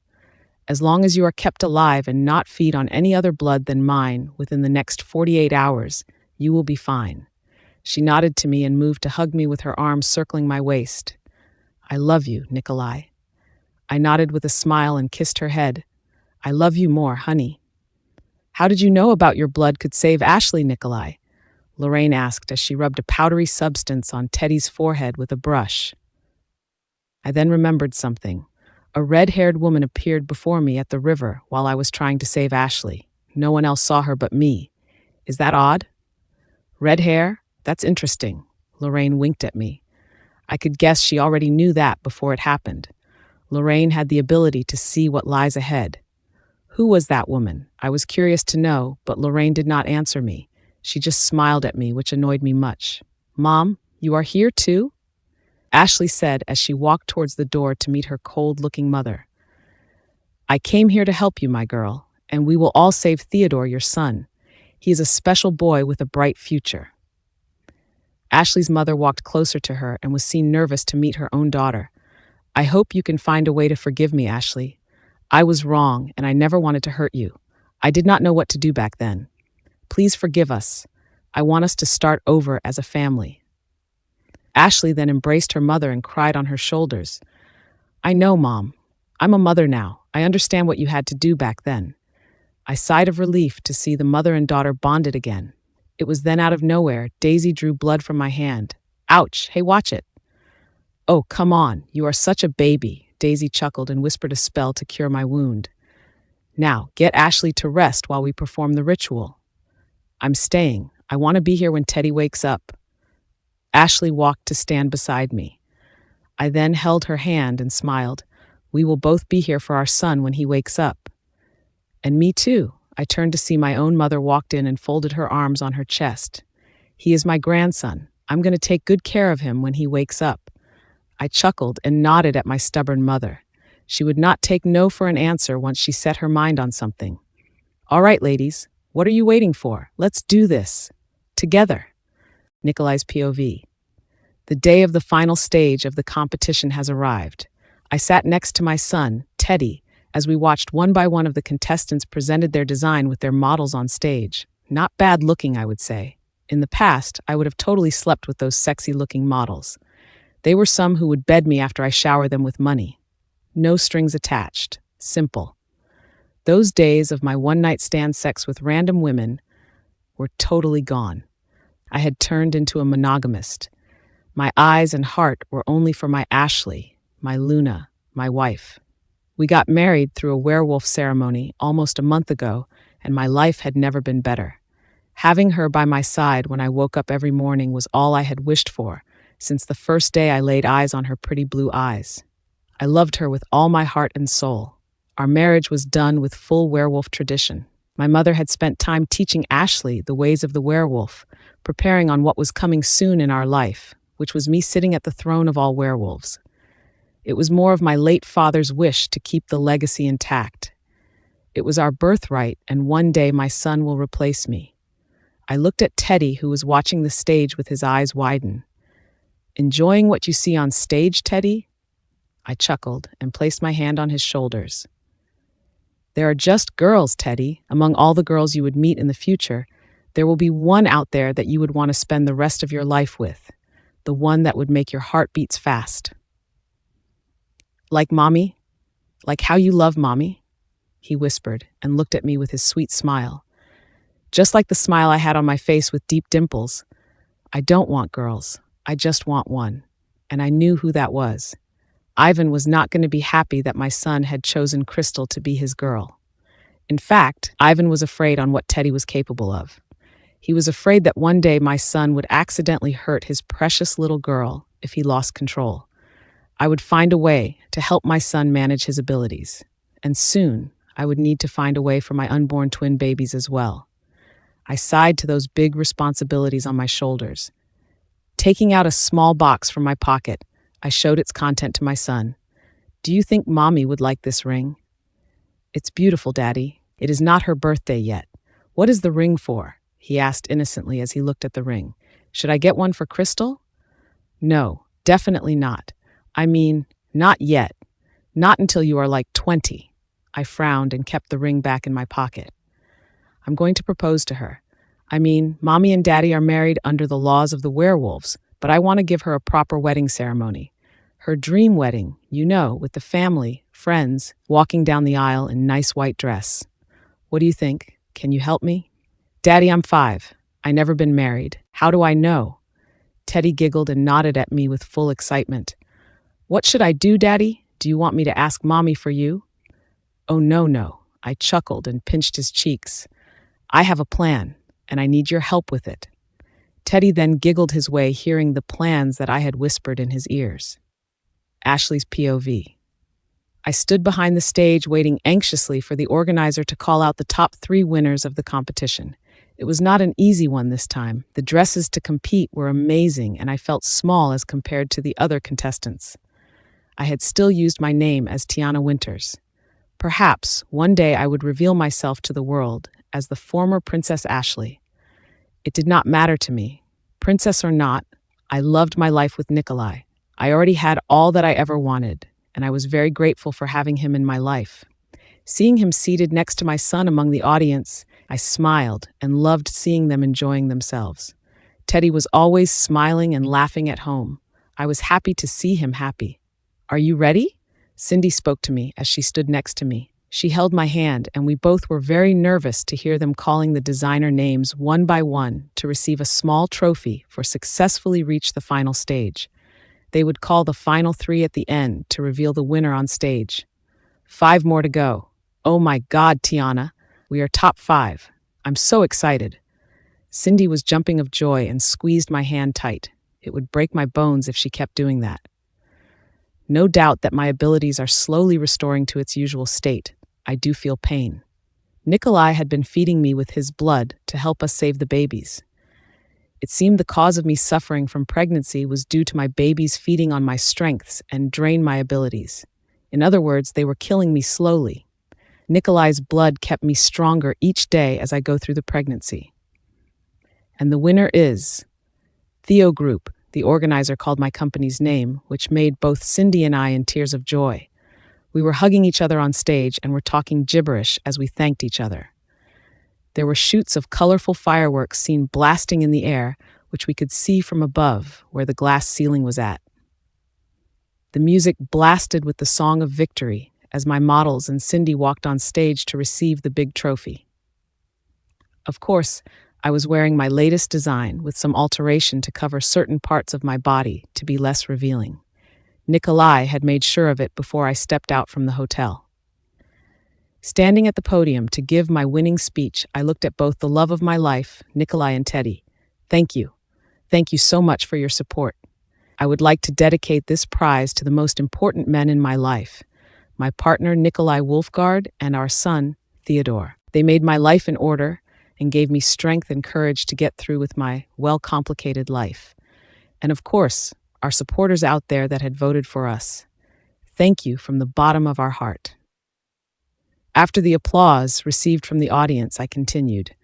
As long as you are kept alive and not feed on any other blood than mine within the next 48 hours, you will be fine. She nodded to me and moved to hug me with her arms circling my waist. I love you, Nikolai. I nodded with a smile and kissed her head. I love you more, honey. How did you know about your blood could save Ashley, Nikolai? Lorraine asked as she rubbed a powdery substance on Teddy's forehead with a brush. I then remembered something. A red-haired woman appeared before me at the river while I was trying to save Ashley. No one else saw her but me. Is that odd? Red hair? That's interesting. Lorraine winked at me. I could guess she already knew that before it happened. Lorraine had the ability to see what lies ahead. Who was that woman? I was curious to know, but Lorraine did not answer me. She just smiled at me, which annoyed me much. Mom, you are here too? Ashley said as she walked towards the door to meet her cold-looking mother. I came here to help you, my girl, and we will all save Theodore, your son. He is a special boy with a bright future. Ashley's mother walked closer to her and was seen nervous to meet her own daughter. I hope you can find a way to forgive me, Ashley. I was wrong, and I never wanted to hurt you. I did not know what to do back then. Please forgive us. I want us to start over as a family. Ashley then embraced her mother and cried on her shoulders. I know, Mom. I'm a mother now. I understand what you had to do back then. I sighed of relief to see the mother and daughter bonded again. It was then out of nowhere, Daisy drew blood from my hand. Ouch, hey, watch it. Oh, come on, you are such a baby, Daisy chuckled and whispered a spell to cure my wound. Now, get Ashley to rest while we perform the ritual. I'm staying. I want to be here when Teddy wakes up. Ashley walked to stand beside me. I then held her hand and smiled. We will both be here for our son when he wakes up. And me too. I turned to see my own mother walked in and folded her arms on her chest. He is my grandson. I'm going to take good care of him when he wakes up. I chuckled and nodded at my stubborn mother. She would not take no for an answer once she set her mind on something. All right, ladies, what are you waiting for? Let's do this. Together. Nikolai's POV. The day of the final stage of the competition has arrived. I sat next to my son, Teddy, as we watched one by one of the contestants presented their design with their models on stage. Not bad looking, I would say. In the past, I would have totally slept with those sexy-looking models. They were some who would bed me after I shower them with money. No strings attached. Simple. Those days of my one-night stand sex with random women were totally gone. I had turned into a monogamist. My eyes and heart were only for my Ashley, my Luna, my wife. We got married through a werewolf ceremony almost a month ago, and my life had never been better. Having her by my side when I woke up every morning was all I had wished for, since the first day I laid eyes on her pretty blue eyes. I loved her with all my heart and soul. Our marriage was done with full werewolf tradition. My mother had spent time teaching Ashley the ways of the werewolf, preparing on what was coming soon in our life, which was me sitting at the throne of all werewolves. It was more of my late father's wish to keep the legacy intact. It was our birthright, and one day my son will replace me. I looked at Teddy, who was watching the stage with his eyes widen. Enjoying what you see on stage, Teddy? I chuckled and placed my hand on his shoulders. There are just girls, Teddy. Among all the girls you would meet in the future, there will be one out there that you would want to spend the rest of your life with. The one that would make your heart beats fast. Like mommy? Like how you love mommy? He whispered and looked at me with his sweet smile. Just like the smile I had on my face with deep dimples. I don't want girls. I just want one. And I knew who that was. Ivan was not going to be happy that my son had chosen Crystal to be his girl. In fact, Ivan was afraid on what Teddy was capable of. He was afraid that one day my son would accidentally hurt his precious little girl if he lost control. I would find a way to help my son manage his abilities. And soon, I would need to find a way for my unborn twin babies as well. I sighed to those big responsibilities on my shoulders. Taking out a small box from my pocket, I showed its content to my son. Do you think mommy would like this ring? It's beautiful, Daddy. It is not her birthday yet. What is the ring for? He asked innocently as he looked at the ring. Should I get one for Crystal? No, definitely not. I mean, not yet. Not until you are like 20. I frowned and kept the ring back in my pocket. I'm going to propose to her. I mean, Mommy and Daddy are married under the laws of the werewolves, but I want to give her a proper wedding ceremony. Her dream wedding, you know, with the family, friends, walking down the aisle in nice white dress. What do you think? Can you help me? Daddy, I'm 5. I never been married. How do I know? Teddy giggled and nodded at me with full excitement. What should I do, Daddy? Do you want me to ask Mommy for you? Oh, no. I chuckled and pinched his cheeks. I have a plan, and I need your help with it. Teddy then giggled his way, hearing the plans that I had whispered in his ears. Ashley's POV. I stood behind the stage waiting anxiously for the organizer to call out the top 3 winners of the competition. It was not an easy one this time. The dresses to compete were amazing, and I felt small as compared to the other contestants. I had still used my name as Tiana Winters. Perhaps one day I would reveal myself to the world as the former Princess Ashley. It did not matter to me. Princess or not, I loved my life with Nikolai. I already had all that I ever wanted, and I was very grateful for having him in my life. Seeing him seated next to my son among the audience, I smiled and loved seeing them enjoying themselves. Teddy was always smiling and laughing at home. I was happy to see him happy. Are you ready? Cindy spoke to me as she stood next to me. She held my hand, and we both were very nervous to hear them calling the designer names one by one to receive a small trophy for successfully reach the final stage. They would call the final 3 at the end to reveal the winner on stage. 5 more to go. Oh my God, Tiana, we are top 5. I'm so excited. Cindy was jumping of joy and squeezed my hand tight. It would break my bones if she kept doing that. No doubt that my abilities are slowly restoring to its usual state. I do feel pain. Nikolai had been feeding me with his blood to help us save the babies. It seemed the cause of me suffering from pregnancy was due to my babies feeding on my strengths and drain my abilities. In other words, they were killing me slowly. Nikolai's blood kept me stronger each day as I go through the pregnancy. And the winner is Theo Group. The organizer called my company's name, which made both Cindy and I in tears of joy. We were hugging each other on stage and were talking gibberish as we thanked each other. There were shoots of colorful fireworks seen blasting in the air, which we could see from above, where the glass ceiling was at. The music blasted with the song of victory as my models and Cindy walked on stage to receive the big trophy. Of course, I was wearing my latest design with some alteration to cover certain parts of my body to be less revealing. Nikolai had made sure of it before I stepped out from the hotel. Standing at the podium to give my winning speech, I looked at both the love of my life, Nikolai and Teddy. Thank you. Thank you so much for your support. I would like to dedicate this prize to the most important men in my life, my partner Nikolai Wolfgard and our son, Theodore. They made my life in order and gave me strength and courage to get through with my well-complicated life. And of course, our supporters out there that had voted for us. Thank you from the bottom of our heart. After the applause received from the audience, I continued.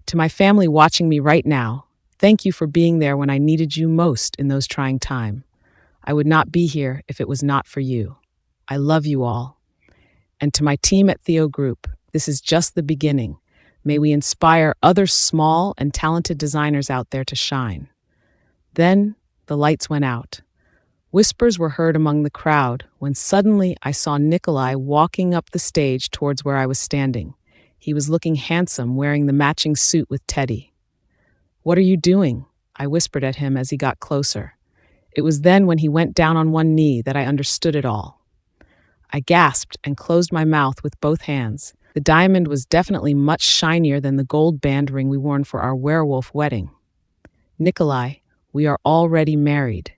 To my family watching me right now, thank you for being there when I needed you most in those trying times. I would not be here if it was not for you. I love you all. And to my team at Theo Group, this is just the beginning. May we inspire other small and talented designers out there to shine. Then the lights went out. Whispers were heard among the crowd when suddenly I saw Nikolai walking up the stage towards where I was standing. He was looking handsome, wearing the matching suit with Teddy. "What are you doing?" I whispered at him as he got closer. It was then when he went down on one knee that I understood it all. I gasped and closed my mouth with both hands. The diamond was definitely much shinier than the gold band ring we wore for our werewolf wedding. "Nikolai, we are already married,"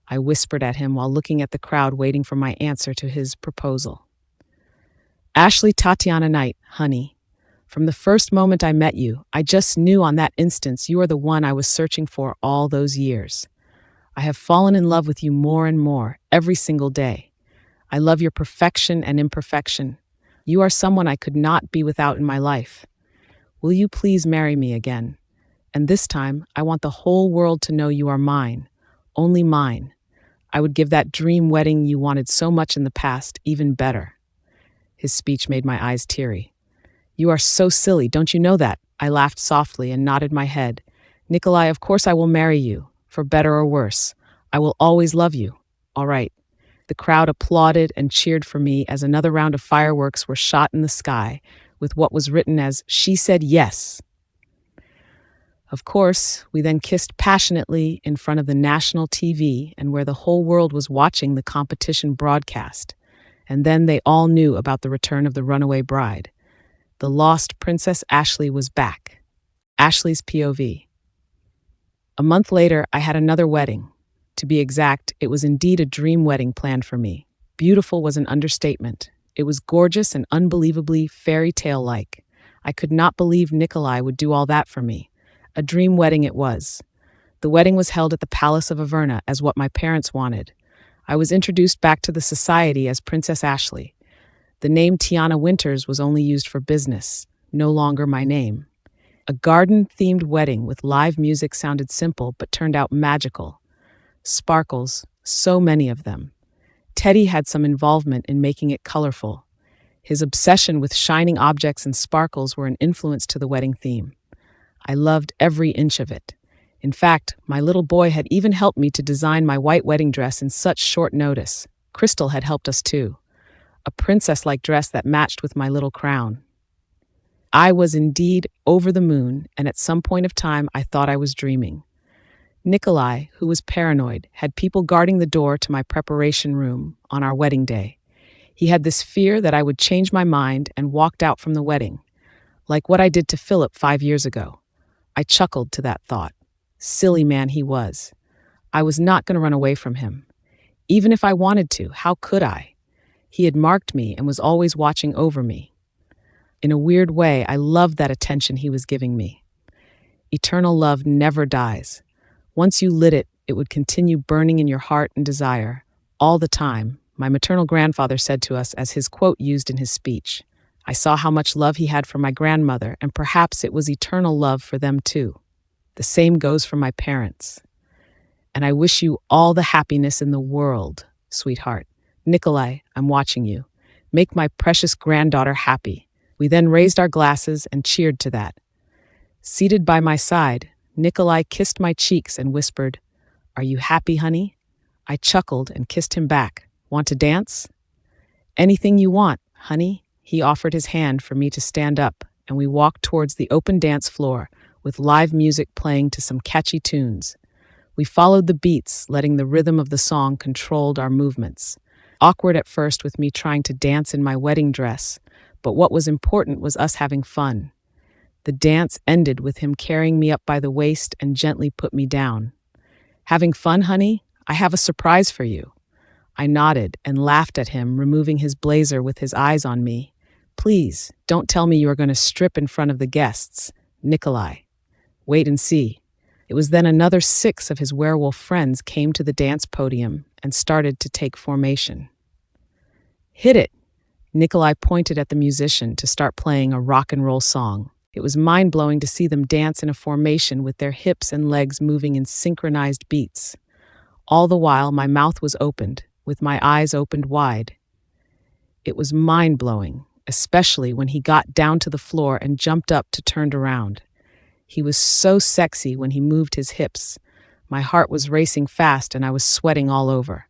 I whispered at him while looking at the crowd waiting for my answer to his proposal. "Ashley Tatiana Knight, honey. From the first moment I met you, I just knew on that instance you are the one I was searching for all those years. I have fallen in love with you more and more every single day. I love your perfection and imperfection. You are someone I could not be without in my life. Will you please marry me again? And this time, I want the whole world to know you are mine, only mine. I would give that dream wedding you wanted so much in the past even better." His speech made my eyes teary. "You are so silly, don't you know that?" I laughed softly and nodded my head. "Nikolai, of course I will marry you, for better or worse. I will always love you. All right." The crowd applauded and cheered for me as another round of fireworks were shot in the sky with what was written as "She said yes." Of course, we then kissed passionately in front of the national TV and where the whole world was watching the competition broadcast. And then they all knew about the return of the runaway bride. The lost Princess Ashley was back. Ashley's POV. A month later, I had another wedding. To be exact, it was indeed a dream wedding planned for me. Beautiful was an understatement. It was gorgeous and unbelievably fairy tale-like. I could not believe Nikolai would do all that for me. A dream wedding it was. The wedding was held at the Palace of Averna as what my parents wanted. I was introduced back to the society as Princess Ashley. The name Tiana Winters was only used for business, no longer my name. A garden-themed wedding with live music sounded simple but turned out magical. Sparkles, so many of them. Teddy had some involvement in making it colorful. His obsession with shining objects and sparkles were an influence to the wedding theme. I loved every inch of it. In fact, my little boy had even helped me to design my white wedding dress in such short notice. Crystal had helped us too. A princess-like dress that matched with my little crown. I was indeed over the moon, and at some point of time I thought I was dreaming. Nikolai, who was paranoid, had people guarding the door to my preparation room on our wedding day. He had this fear that I would change my mind and walked out from the wedding, like what I did to Philip 5 years ago. I chuckled to that thought. Silly man he was. I was not going to run away from him. Even if I wanted to, how could I? He had marked me and was always watching over me. In a weird way, I loved that attention he was giving me. Eternal love never dies. Once you lit it, it would continue burning in your heart and desire, all the time, my maternal grandfather said to us as his quote used in his speech. I saw how much love he had for my grandmother, and perhaps it was eternal love for them too. The same goes for my parents. And I wish you all the happiness in the world, sweetheart. Nikolai, I'm watching you. Make my precious granddaughter happy. We then raised our glasses and cheered to that. Seated by my side, Nikolai kissed my cheeks and whispered, "Are you happy, honey?" I chuckled and kissed him back. "Want to dance?" "Anything you want, honey." He offered his hand for me to stand up, and we walked towards the open dance floor with live music playing to some catchy tunes. We followed the beats, letting the rhythm of the song control our movements. Awkward at first with me trying to dance in my wedding dress, but what was important was us having fun. The dance ended with him carrying me up by the waist and gently put me down. "Having fun, honey? I have a surprise for you." I nodded and laughed at him, removing his blazer with his eyes on me. "Please, don't tell me you are going to strip in front of the guests, Nikolai. Wait and see." It was then another 6 of his werewolf friends came to the dance podium and started to take formation. "Hit it!" Nikolai pointed at the musician to start playing a rock and roll song. It was mind-blowing to see them dance in a formation with their hips and legs moving in synchronized beats. All the while, my mouth was opened, with my eyes opened wide. It was mind-blowing, especially when he got down to the floor and jumped up to turn around. He was so sexy when he moved his hips. My heart was racing fast and I was sweating all over.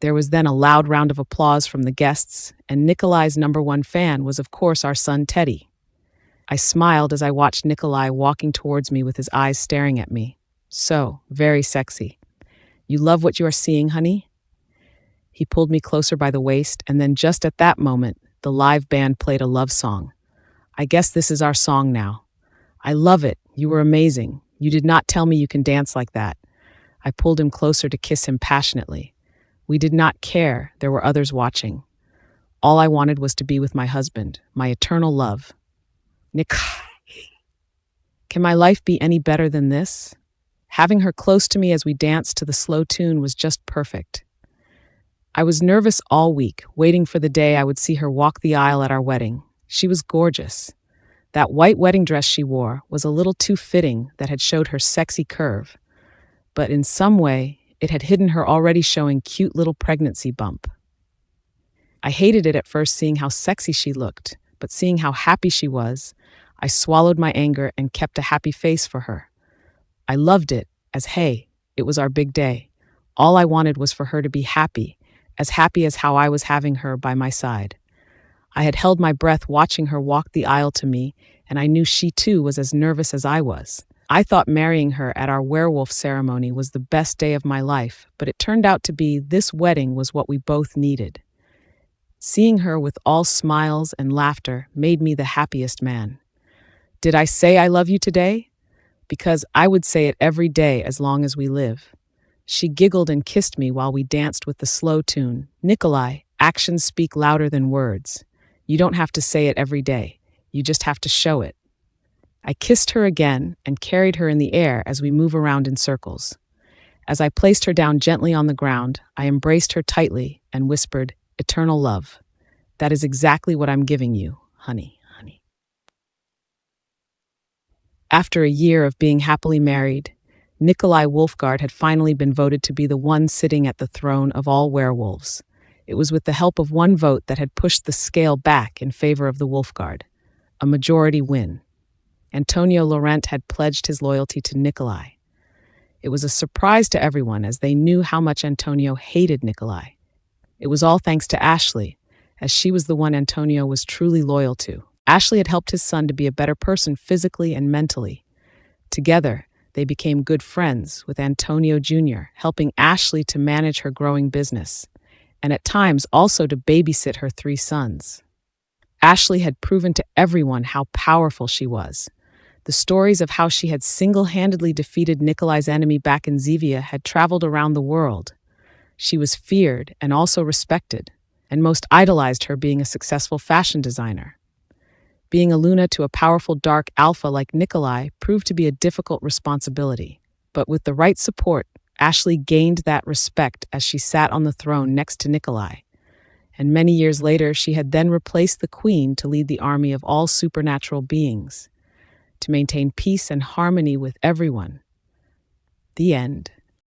There was then a loud round of applause from the guests, and Nikolai's #1 fan was, of course, our son Teddy. I smiled as I watched Nikolai walking towards me with his eyes staring at me. So, very sexy. You love what you are seeing, honey? He pulled me closer by the waist, and then just at that moment, the live band played a love song. I guess this is our song now. I love it. You were amazing. You did not tell me you can dance like that. I pulled him closer to kiss him passionately. We did not care. There were others watching. All I wanted was to be with my husband, my eternal love. Nick, can my life be any better than this? Having her close to me as we danced to the slow tune was just perfect. I was nervous all week, waiting for the day I would see her walk the aisle at our wedding. She was gorgeous. That white wedding dress she wore was a little too fitting that had showed her sexy curve, but in some way, it had hidden her already showing cute little pregnancy bump. I hated it at first seeing how sexy she looked, but seeing how happy she was, I swallowed my anger and kept a happy face for her. I loved it, as hey, it was our big day. All I wanted was for her to be happy as how I was having her by my side. I had held my breath watching her walk the aisle to me, and I knew she too was as nervous as I was. I thought marrying her at our werewolf ceremony was the best day of my life, but it turned out to be this wedding was what we both needed. Seeing her with all smiles and laughter made me the happiest man. Did I say I love you today? Because I would say it every day as long as we live. She giggled and kissed me while we danced with the slow tune. Nikolai, actions speak louder than words. You don't have to say it every day. You just have to show it. I kissed her again and carried her in the air as we move around in circles. As I placed her down gently on the ground, I embraced her tightly and whispered, "Eternal love. That is exactly what I'm giving you, honey." After a year of being happily married, Nikolai Wolfgard had finally been voted to be the one sitting at the throne of all werewolves. It was with the help of one vote that had pushed the scale back in favor of the Wolfgard. A majority win. Antonio Laurent had pledged his loyalty to Nikolai. It was a surprise to everyone as they knew how much Antonio hated Nikolai. It was all thanks to Ashley, as she was the one Antonio was truly loyal to. Ashley had helped his son to be a better person physically and mentally. Together, they became good friends, with Antonio Jr. helping Ashley to manage her growing business, and at times also to babysit her 3 sons. Ashley had proven to everyone how powerful she was. The stories of how she had single-handedly defeated Nikolai's enemy back in Zevia had traveled around the world. She was feared and also respected, and most idolized her being a successful fashion designer. Being a Luna to a powerful dark alpha like Nikolai proved to be a difficult responsibility. But with the right support, Ashley gained that respect as she sat on the throne next to Nikolai. And many years later, she had then replaced the queen to lead the army of all supernatural beings, to maintain peace and harmony with everyone. The end.